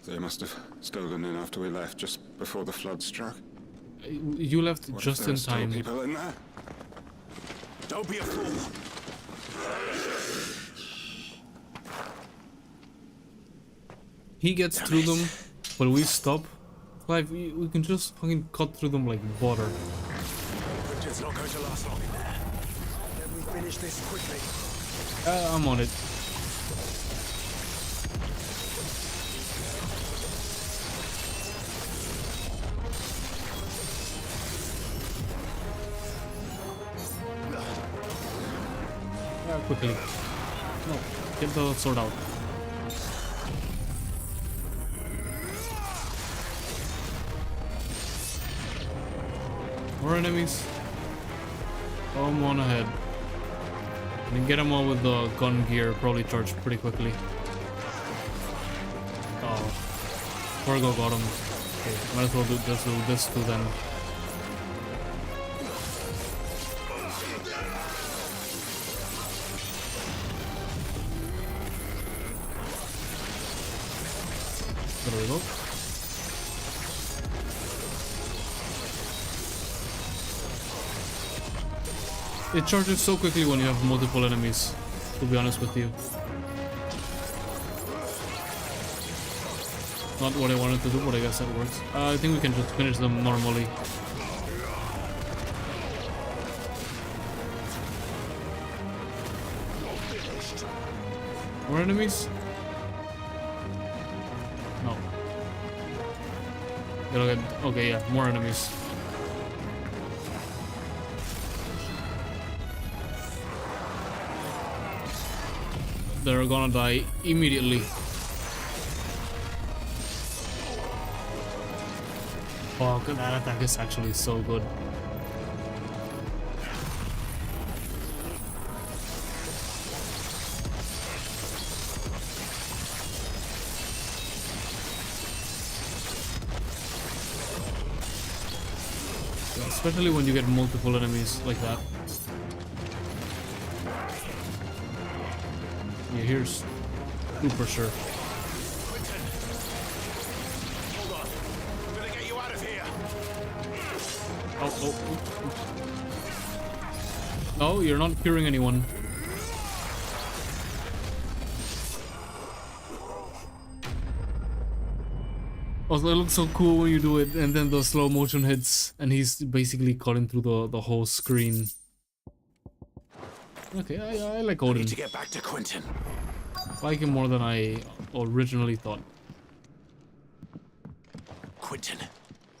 They must have stolen in after we left, just before the flood struck. You left What just if there in are still time. people in there? Don't be a fool. He gets through them, but we stop. Clive, we can just fucking cut through them like butter. It's not going to last long in there. Then we finish this quickly. I'm on it. Yeah, quickly. No, get the sword out. More enemies. Come on ahead. And get them all with the gun gear, probably charge pretty quickly. Oh. Virgo got him. Okay, might as well do this too then. There we go. It charges so quickly when you have multiple enemies, to be honest with you. Not what I wanted to do, but I guess that works. I think we can just finish them normally. More enemies? No. Okay, yeah, more enemies. They're gonna die immediately. Fuck, that attack is actually so good. Yeah, especially when you get multiple enemies like that. Yeah, here's super sure. Oh. No, you're not curing anyone. Also, it looks so cool when you do it, and then the slow motion hits, and he's basically cutting through the whole screen. Okay, I like Odin. I need to get back to Quentin. I like him more than I originally thought. Quentin!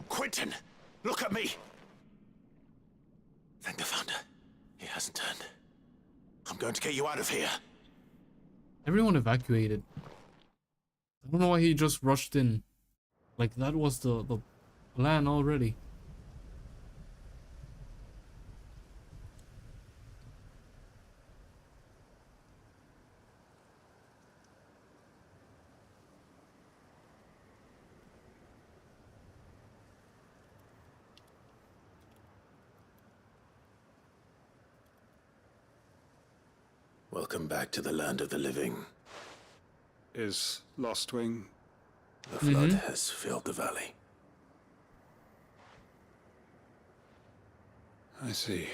Quentin! Look at me! Thank the Founder. He hasn't turned. I'm going to get you out of here. Everyone evacuated. I don't know why he just rushed in. Like, that was the plan already. Welcome back to the land of the living. Is Lostwing? The flood has filled the valley. I see.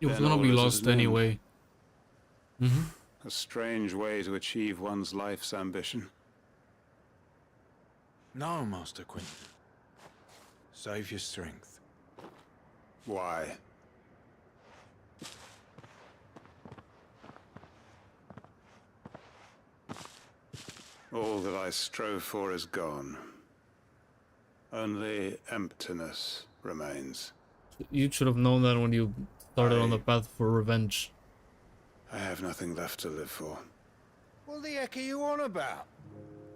It was Then gonna all be is as lost known. anyway. A strange way to achieve one's life's ambition. No, Master Quinton. Save your strength. Why? All that I strove for is gone. Only emptiness remains. You should have known that when you started on the path for revenge. I have nothing left to live for. What the heck are you on about?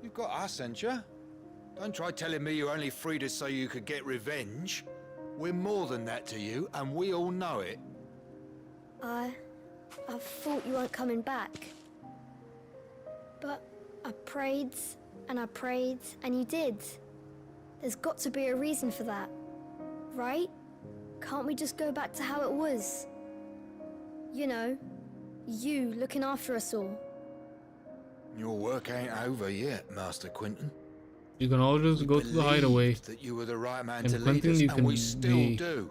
You've got us, ain't you? Don't try telling me you only freed us so you could get revenge. We're more than that to you, and we all know it. I thought you weren't coming back. But I prayed, and you did. There's got to be a reason for that, right? Can't we just go back to how it was? You know, you looking after us all. Your work ain't over yet, Master Quinton. You can always go to the hideaway. That you were the right man And to lead Quentin, us, you and can we still be do.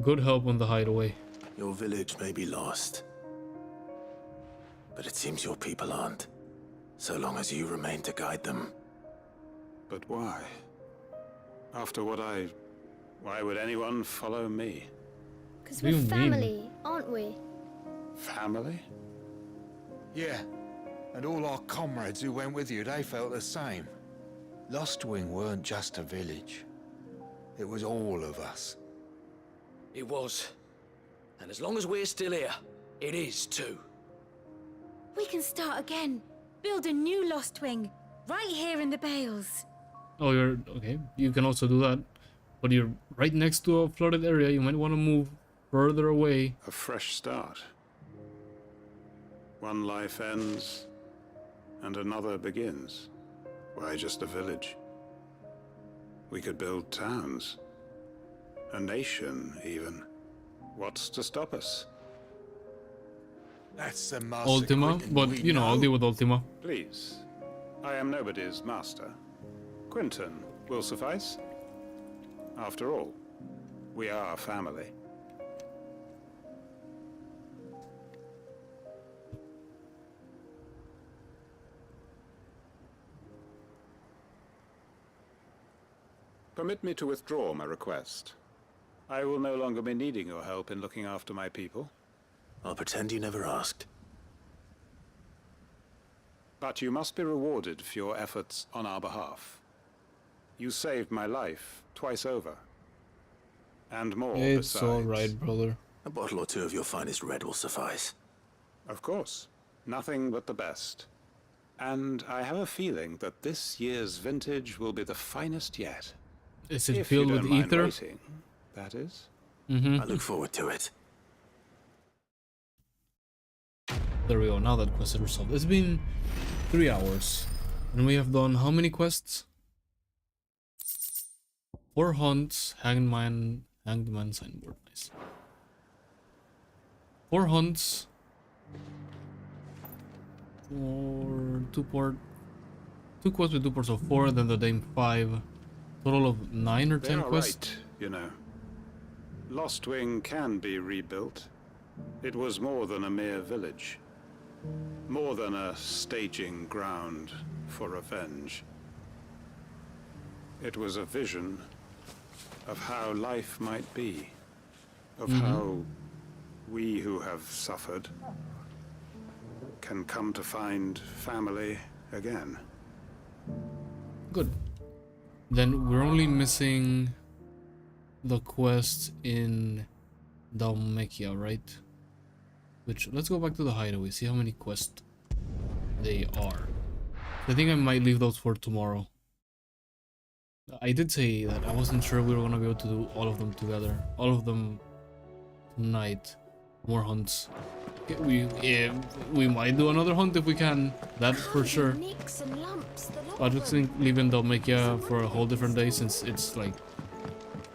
good help on the hideaway. Your village may be lost, but it seems your people aren't, so long as you remain to guide them. But why? After what why would anyone follow me? Because we're family, aren't we? Family? Yeah, and all our comrades who went with you, they felt the same. Lostwing weren't just a village. It was all of us. It was. And as long as we're still here, it is too. We can start again. Build a new Lost Wing, right here in the Bales. Oh, you're okay. You can also do that, but you're right next to a flooded area. You might want to move further away. A fresh start. One life ends, and another begins. Why just a village? We could build towns. A nation, even. What's to stop us? That's the Master Ultima, Quinton but we you know, I'll deal with Ultima. Please. I am nobody's master. Quinton will suffice. After all, we are family. Permit me to withdraw my request. I will no longer be needing your help in looking after my people. I'll pretend you never asked. But you must be rewarded for your efforts on our behalf. You saved my life twice over. And more It's besides. alright, brother. A bottle or two of your finest red will suffice. Of course. Nothing but the best. And I have a feeling that this year's vintage will be the finest yet. Is it If filled you with don't mind ether? waiting, that is. Mm-hmm. I look forward to it. There we go. Now that quest is resolved. It's been 3 hours, and we have done how many quests? 4 hunts. Hanged man signboard. Nice. 4 hunts. 2 quests with 2 ports of 4, then the dame 5. Total of 9 or 10 They are quests. right, you know. Lostwing can be rebuilt. It was more than a mere village. More than a staging ground for revenge. It was a vision of how life might be. Of how we who have suffered can come to find family again. Good. Then we're only missing the quest in Dalmacia, right? Which, let's go back to the hideaway, see how many quests they are. I think I might leave those for tomorrow. I did say that I wasn't sure we were gonna be able to do all of them together. All of them tonight. More hunts. Okay, we might do another hunt if we can. That for sure. I just think leaving Dalmacia for a whole different day, since it's like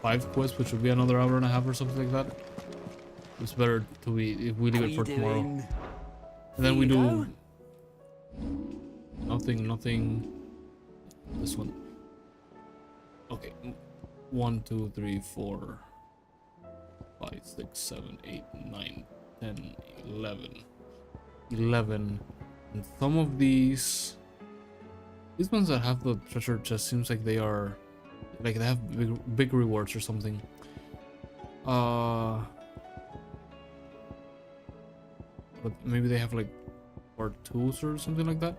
5 quests, which would be another hour and a half or something like that. It's better to if we leave it for tomorrow. And then we do nothing. This one. Okay. 1, 2, 3, 4, 5, 6, 7, 8, 9, 10, 11. 11. And some of these These ones that have the treasure chest seems like they are, like they have big rewards or something. But maybe they have like part 2s or something like that.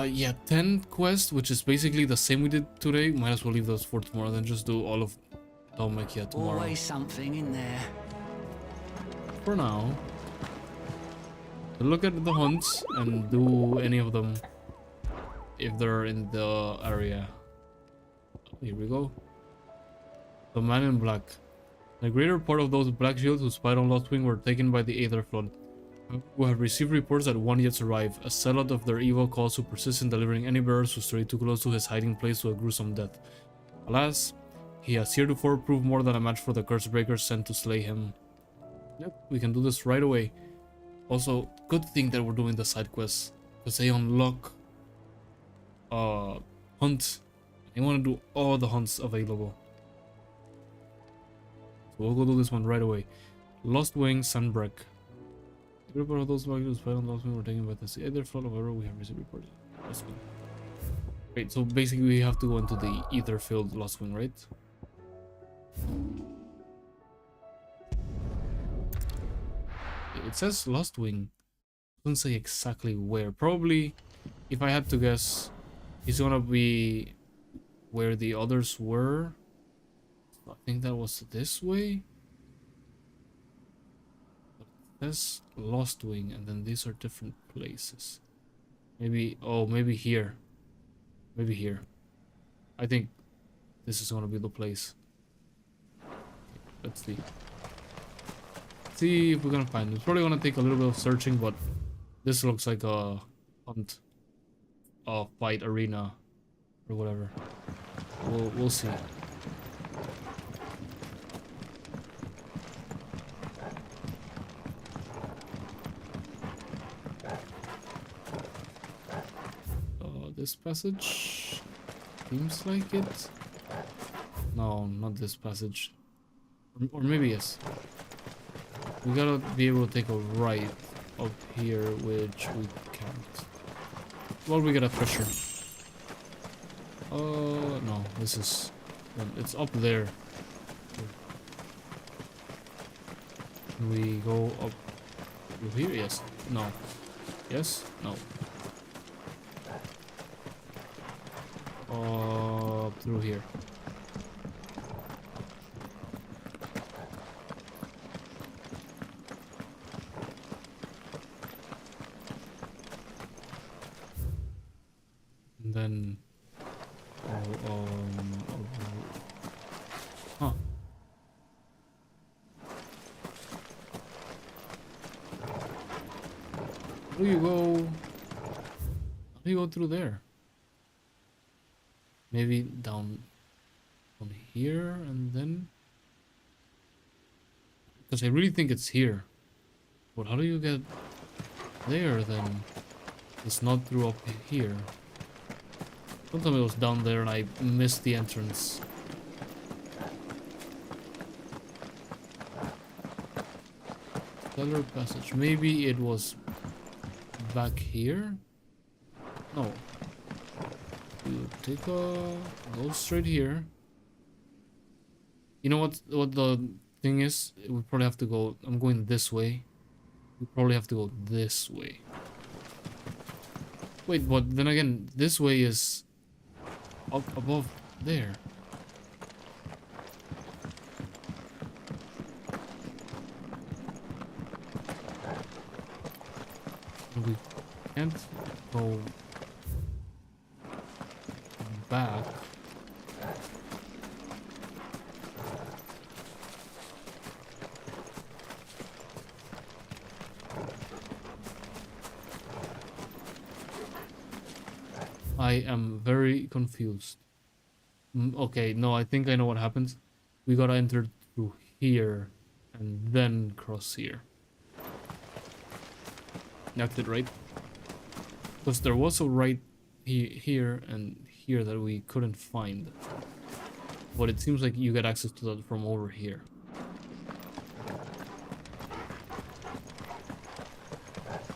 Yeah, 10 quests, which is basically the same we did today. Might as well leave those for tomorrow, then just do all of Dalmatia tomorrow. Always something in there. For now, look at the hunts and do any of them if they're in the area. Here we go. The man in black. The greater part of those black shields who spied on Lostwing were taken by the Aether Flood, who have received reports that one yet survive, a zealot of their evil cause who persists in delivering any bearers who stray too close to his hiding place to a gruesome death. Alas, he has heretofore proved more than a match for the curse breakers sent to slay him. Yep, we can do this right away. Also, good thing that we're doing the side quests, because they unlock hunts. I want to do all the hunts available. So we'll go do this one right away. Lostwing Sunbreak. The group of those who fight on Lostwing were taken by the sea. Either flood, however, we have received reports. Lostwing. Great, so basically we have to go into the ether-filled Lostwing, right? It says Lostwing. Doesn't say exactly where. Probably, if I had to guess, it's gonna be where the others were. I think that was this way. That's Lostwing, and then these are different places. Maybe, oh, maybe here. Maybe here. I think this is gonna be the place. Let's see. See if we're gonna find it. It's probably gonna take a little bit of searching, but this looks like a hunt, a fight arena, or whatever. We'll see. This passage seems like it. No, not this passage. Or maybe yes. We gotta be able to take a right up here, which we can't. Well, we got a treasure. No, this is... It's up there. Can we go up through here? Yes. No. Yes? No. Through here. And then huh. How do you go? How do you go through there? Maybe down here and then, because I really think it's here. But how do you get there then? It's not through up here. Don't tell me it was down there and I missed the entrance. Stellar passage. Maybe it was back here? No. You take a... go straight here. You know what the thing is? We probably have to go... I'm going this way. We probably have to go this way. Wait, but then again, this way is up above there. We can't go back. I am very confused. Okay, no, I think I know what happens. We gotta enter through here and then cross here. That's it, right? Because there was a right here and here that we couldn't find. But it seems like you get access to that from over here.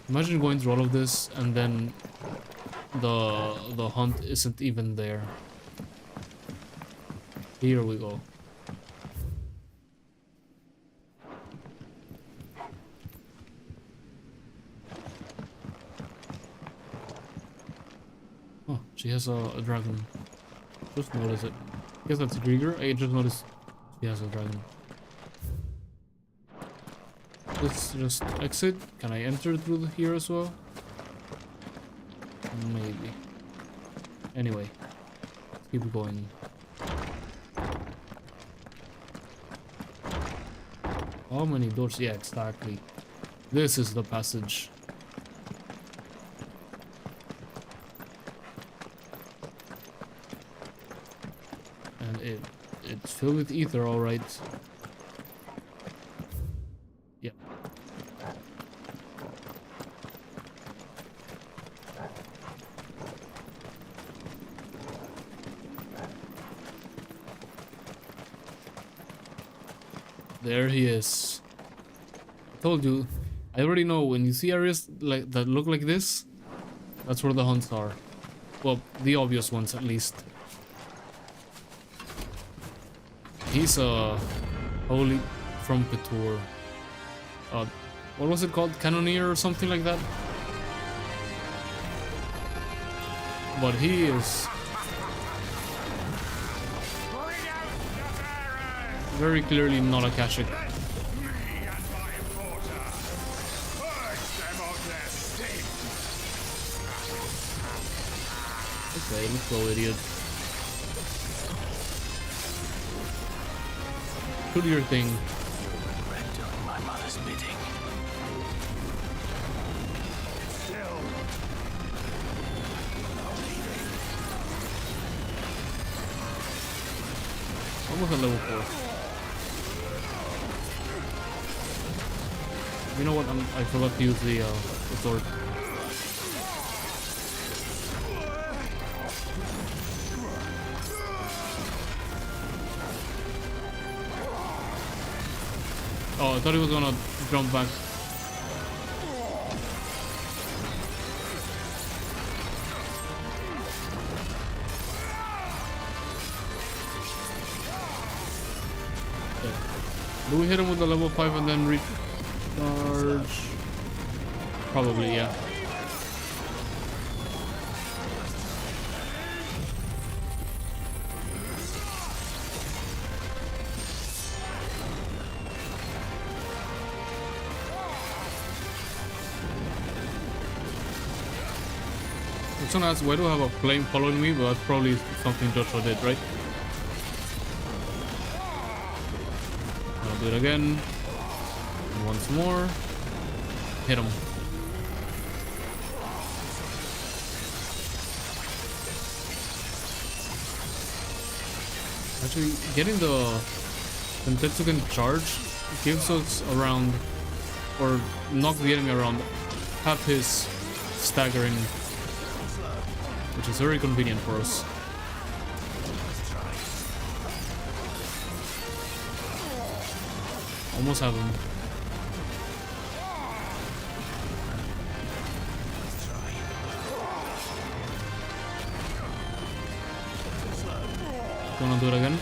Imagine going through all of this and then the hunt isn't even there. Here we go. Oh, she has a dragon. Just notice it. I guess that's Grieger. I just noticed she has a dragon. Let's just exit. Can I enter through here as well? Maybe. Anyway, let's keep going. How many doors? Yeah, exactly. This is the passage. And it's filled with ether, all right. Yeah. There he is. I told you. I already know when you see areas like that look like this, that's where the hunts are. Well, the obvious ones at least. He's holy from Petur. What was it called? Cannoneer or something like that? But he is very clearly not a Kashik. Okay, let's go, idiot. Do your thing. Doing my mother's bidding. Almost at level 4. You know what? I forgot to use the sword. Oh, I thought he was gonna jump back. Okay. Do we hit him with the level 5 and then recharge? Probably, yeah. Someone asks, why do I have a flame following me? But that's probably something Joshua did, right? I'll do it again. And once more. Hit him. Actually, getting the Tetsugen charge gives us around, or knocks the enemy around, half his staggering, which is very convenient for us. Almost have him. Wanna do it again?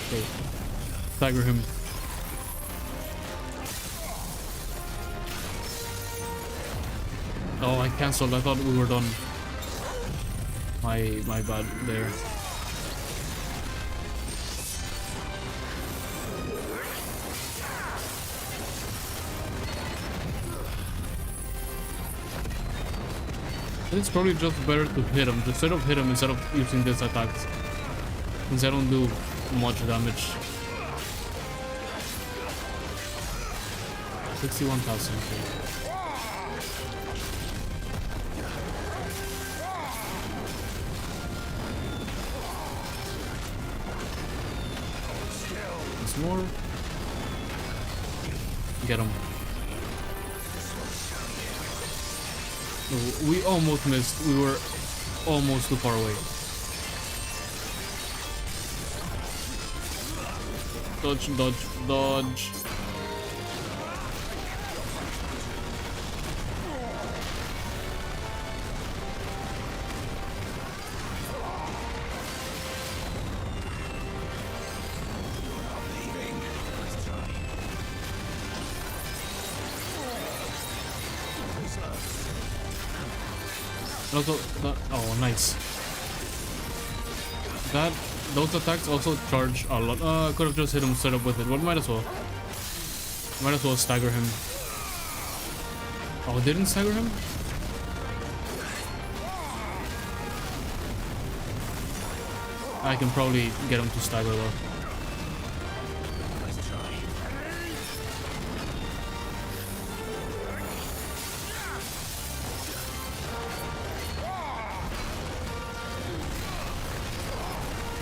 Okay. Stagger him. Oh, I cancelled. I thought we were done. My bad there. It's probably just better to hit him. Just straight up hit him instead of using this attack, since I don't do much damage. 61,000. Once more. Get him. We almost missed. We were almost too far away. Dodge, dodge, dodge. And also, oh, nice. Those attacks also charge a lot. I could have just hit him straight up with it, but might as well. Might as well stagger him. Oh, it didn't stagger him? I can probably get him to stagger though.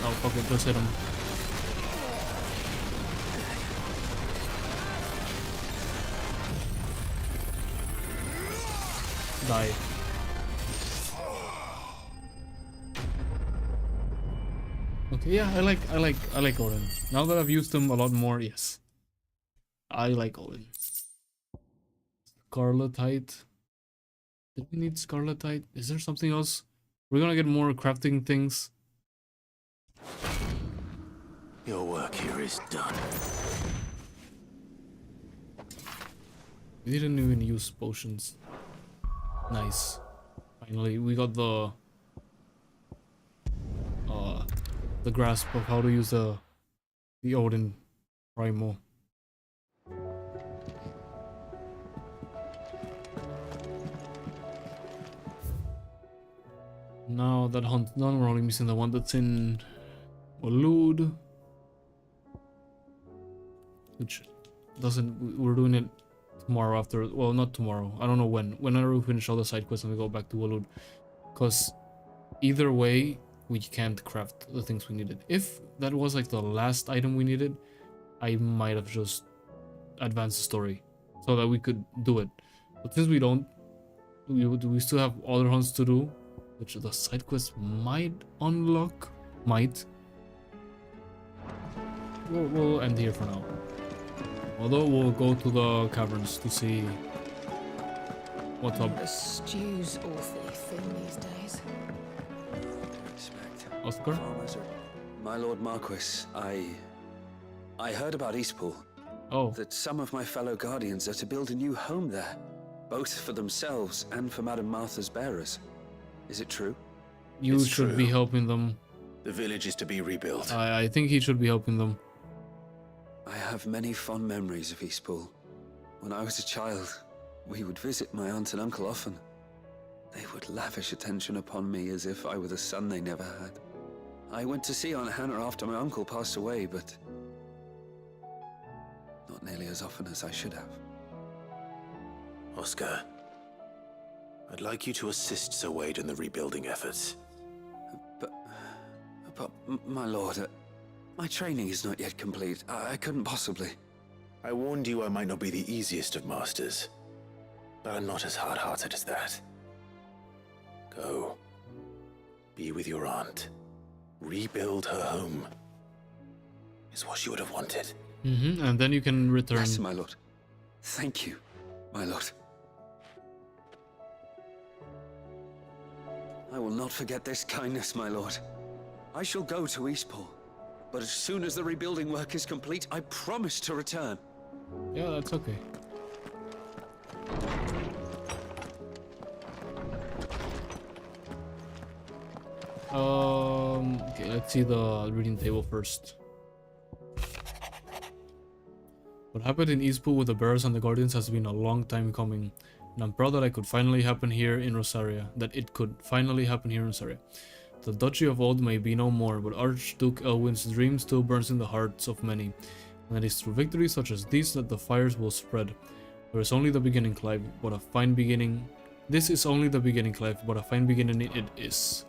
Oh, fuck it, just hit him. Die. Okay, yeah, I like Odin. Now that I've used him a lot more, yes. I like Odin. Scarletite. Did we need Scarletite? Is there something else? We're gonna get more crafting things. Your work here is done. We didn't even use potions. Nice. Finally, we got the grasp of how to use the Odin Primal. Now that hunt's done, we're only missing the one that's in Walud, which doesn't. We're doing it tomorrow after. Well, not tomorrow. I don't know when. Whenever we finish all the side quests and we go back to Walud, because either way we can't craft the things we needed. If that was like the last item we needed, I might have just advanced the story so that we could do it. But since we don't, we still have other hunts to do, which the side quest might unlock. Might. We'll end here for now. Although we'll go to the caverns to see what's up. The stew's awfully thin these days. Oscar? My Lord Marquis, I heard about Eastpool. Oh. That some of my fellow guardians are to build a new home there, both for themselves and for Madame Martha's bearers. Is it true? You It's should true. be helping them. The village is to be rebuilt. I think he should be helping them. I have many fond memories of Eastpool. When I was a child, we would visit my aunt and uncle often. They would lavish attention upon me as if I were the son they never had. I went to see Aunt Hannah after my uncle passed away, but not nearly as often as I should have. Oscar, I'd like you to assist Sir Wade in the rebuilding efforts. But my lord, my training is not yet complete. I couldn't possibly. I warned you I might not be the easiest of masters, but I'm not as hard-hearted as that. Go. Be with your aunt. Rebuild her home. Is what she would have wanted. And then you can return. Yes, my lord. Thank you, my lord. I will not forget this kindness, my lord. I shall go to Eastpool, but as soon as the rebuilding work is complete, I promise to return. Yeah, that's okay. Okay, let's see the reading table first. What happened in Eastpool with the bearers and the guardians has been a long time coming, and I'm proud that it could finally happen here in Rosaria. The Duchy of Old may be no more, but Archduke Elwin's dream still burns in the hearts of many, and it is through victories such as these that the fires will spread. There is only the beginning, Clive, but a fine beginning. This is only the beginning, Clive, but a fine beginning it is.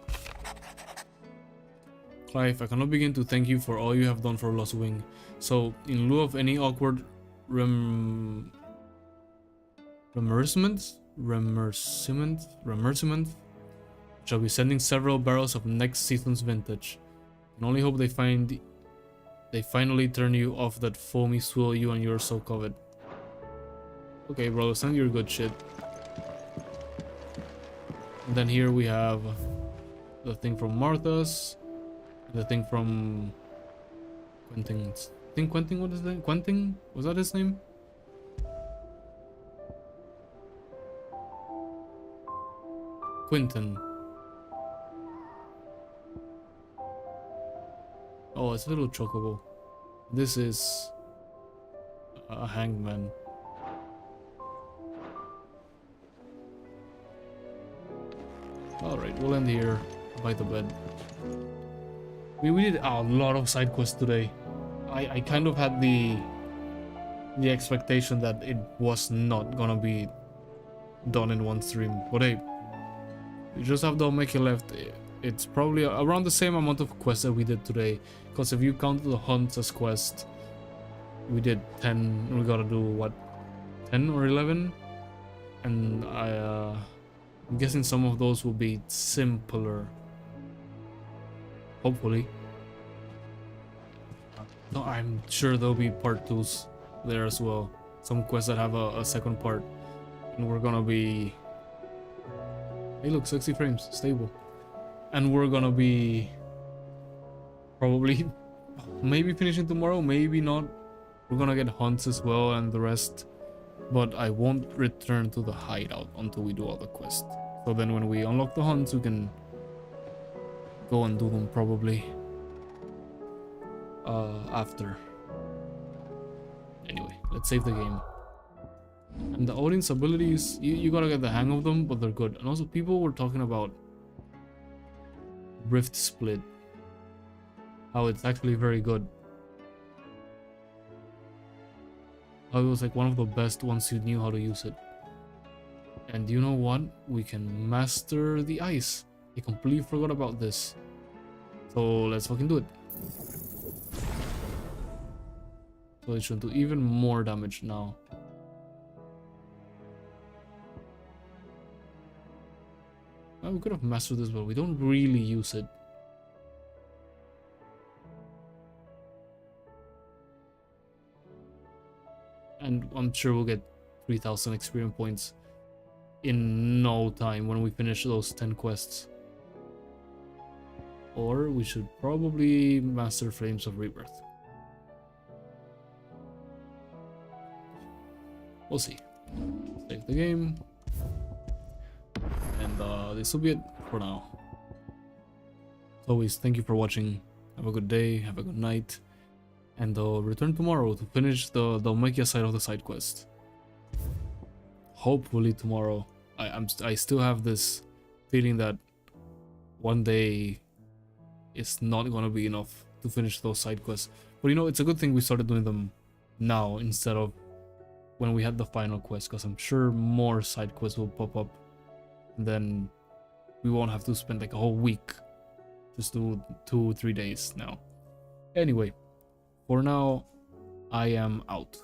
Clive, I cannot begin to thank you for all you have done for Lost Wing. So, in lieu of any awkward remerciment, shall be sending several barrels of next season's vintage. And only hope they finally turn you off that foamy swill you and yours so covet. Okay, bro, send your good shit. And then here we have the thing from Martha's, the thing from Quentin's. I think Quentin, what is that? Quentin? Was that his name? Quentin. Oh, it's a little chocobo. This is a hanged man. Alright, we'll end here by the bed. We did a lot of side quests today. I kind of had the expectation that it was not gonna be done in one stream, but hey, we just have the Omeki left. It's probably around the same amount of quests that we did today, because if you count the hunts as quest, we did 10. We gotta do what, 10 or 11, and I'm guessing some of those will be simpler, hopefully. No, I'm sure there'll be part 2s there as well, some quests that have a second part, and we're gonna be, hey look, 60 frames, stable, and we're gonna be probably maybe finishing tomorrow, maybe not. We're gonna get hunts as well and the rest, but I won't return to the hideout until we do all the quests. So then when we unlock the hunts, we can go and do them probably after. Anyway, let's save the game. And the Odin's abilities, you gotta get the hang of them, but they're good. And also people were talking about Rift Split, how it's actually very good. How it was like one of the best once you knew how to use it. And you know what? We can master the ice. I completely forgot about this. So let's fucking do it. So it should do even more damage now. Well, we could have mastered this, but we don't really use it. And I'm sure we'll get 3,000 experience points in no time when we finish those 10 quests. Or we should probably master Flames of Rebirth. We'll see. Save the game. And this will be it for now. As always, thank you for watching. Have a good day, have a good night. And return tomorrow to finish the Omeki side of the side quest. Hopefully tomorrow. I still have this feeling that one day it's not gonna be enough to finish those side quests. But you know, it's a good thing we started doing them now instead of when we had the final quest, because I'm sure more side quests will pop up, and then we won't have to spend like a whole week just do 2 or 3 days now. Anyway, for now, I am out.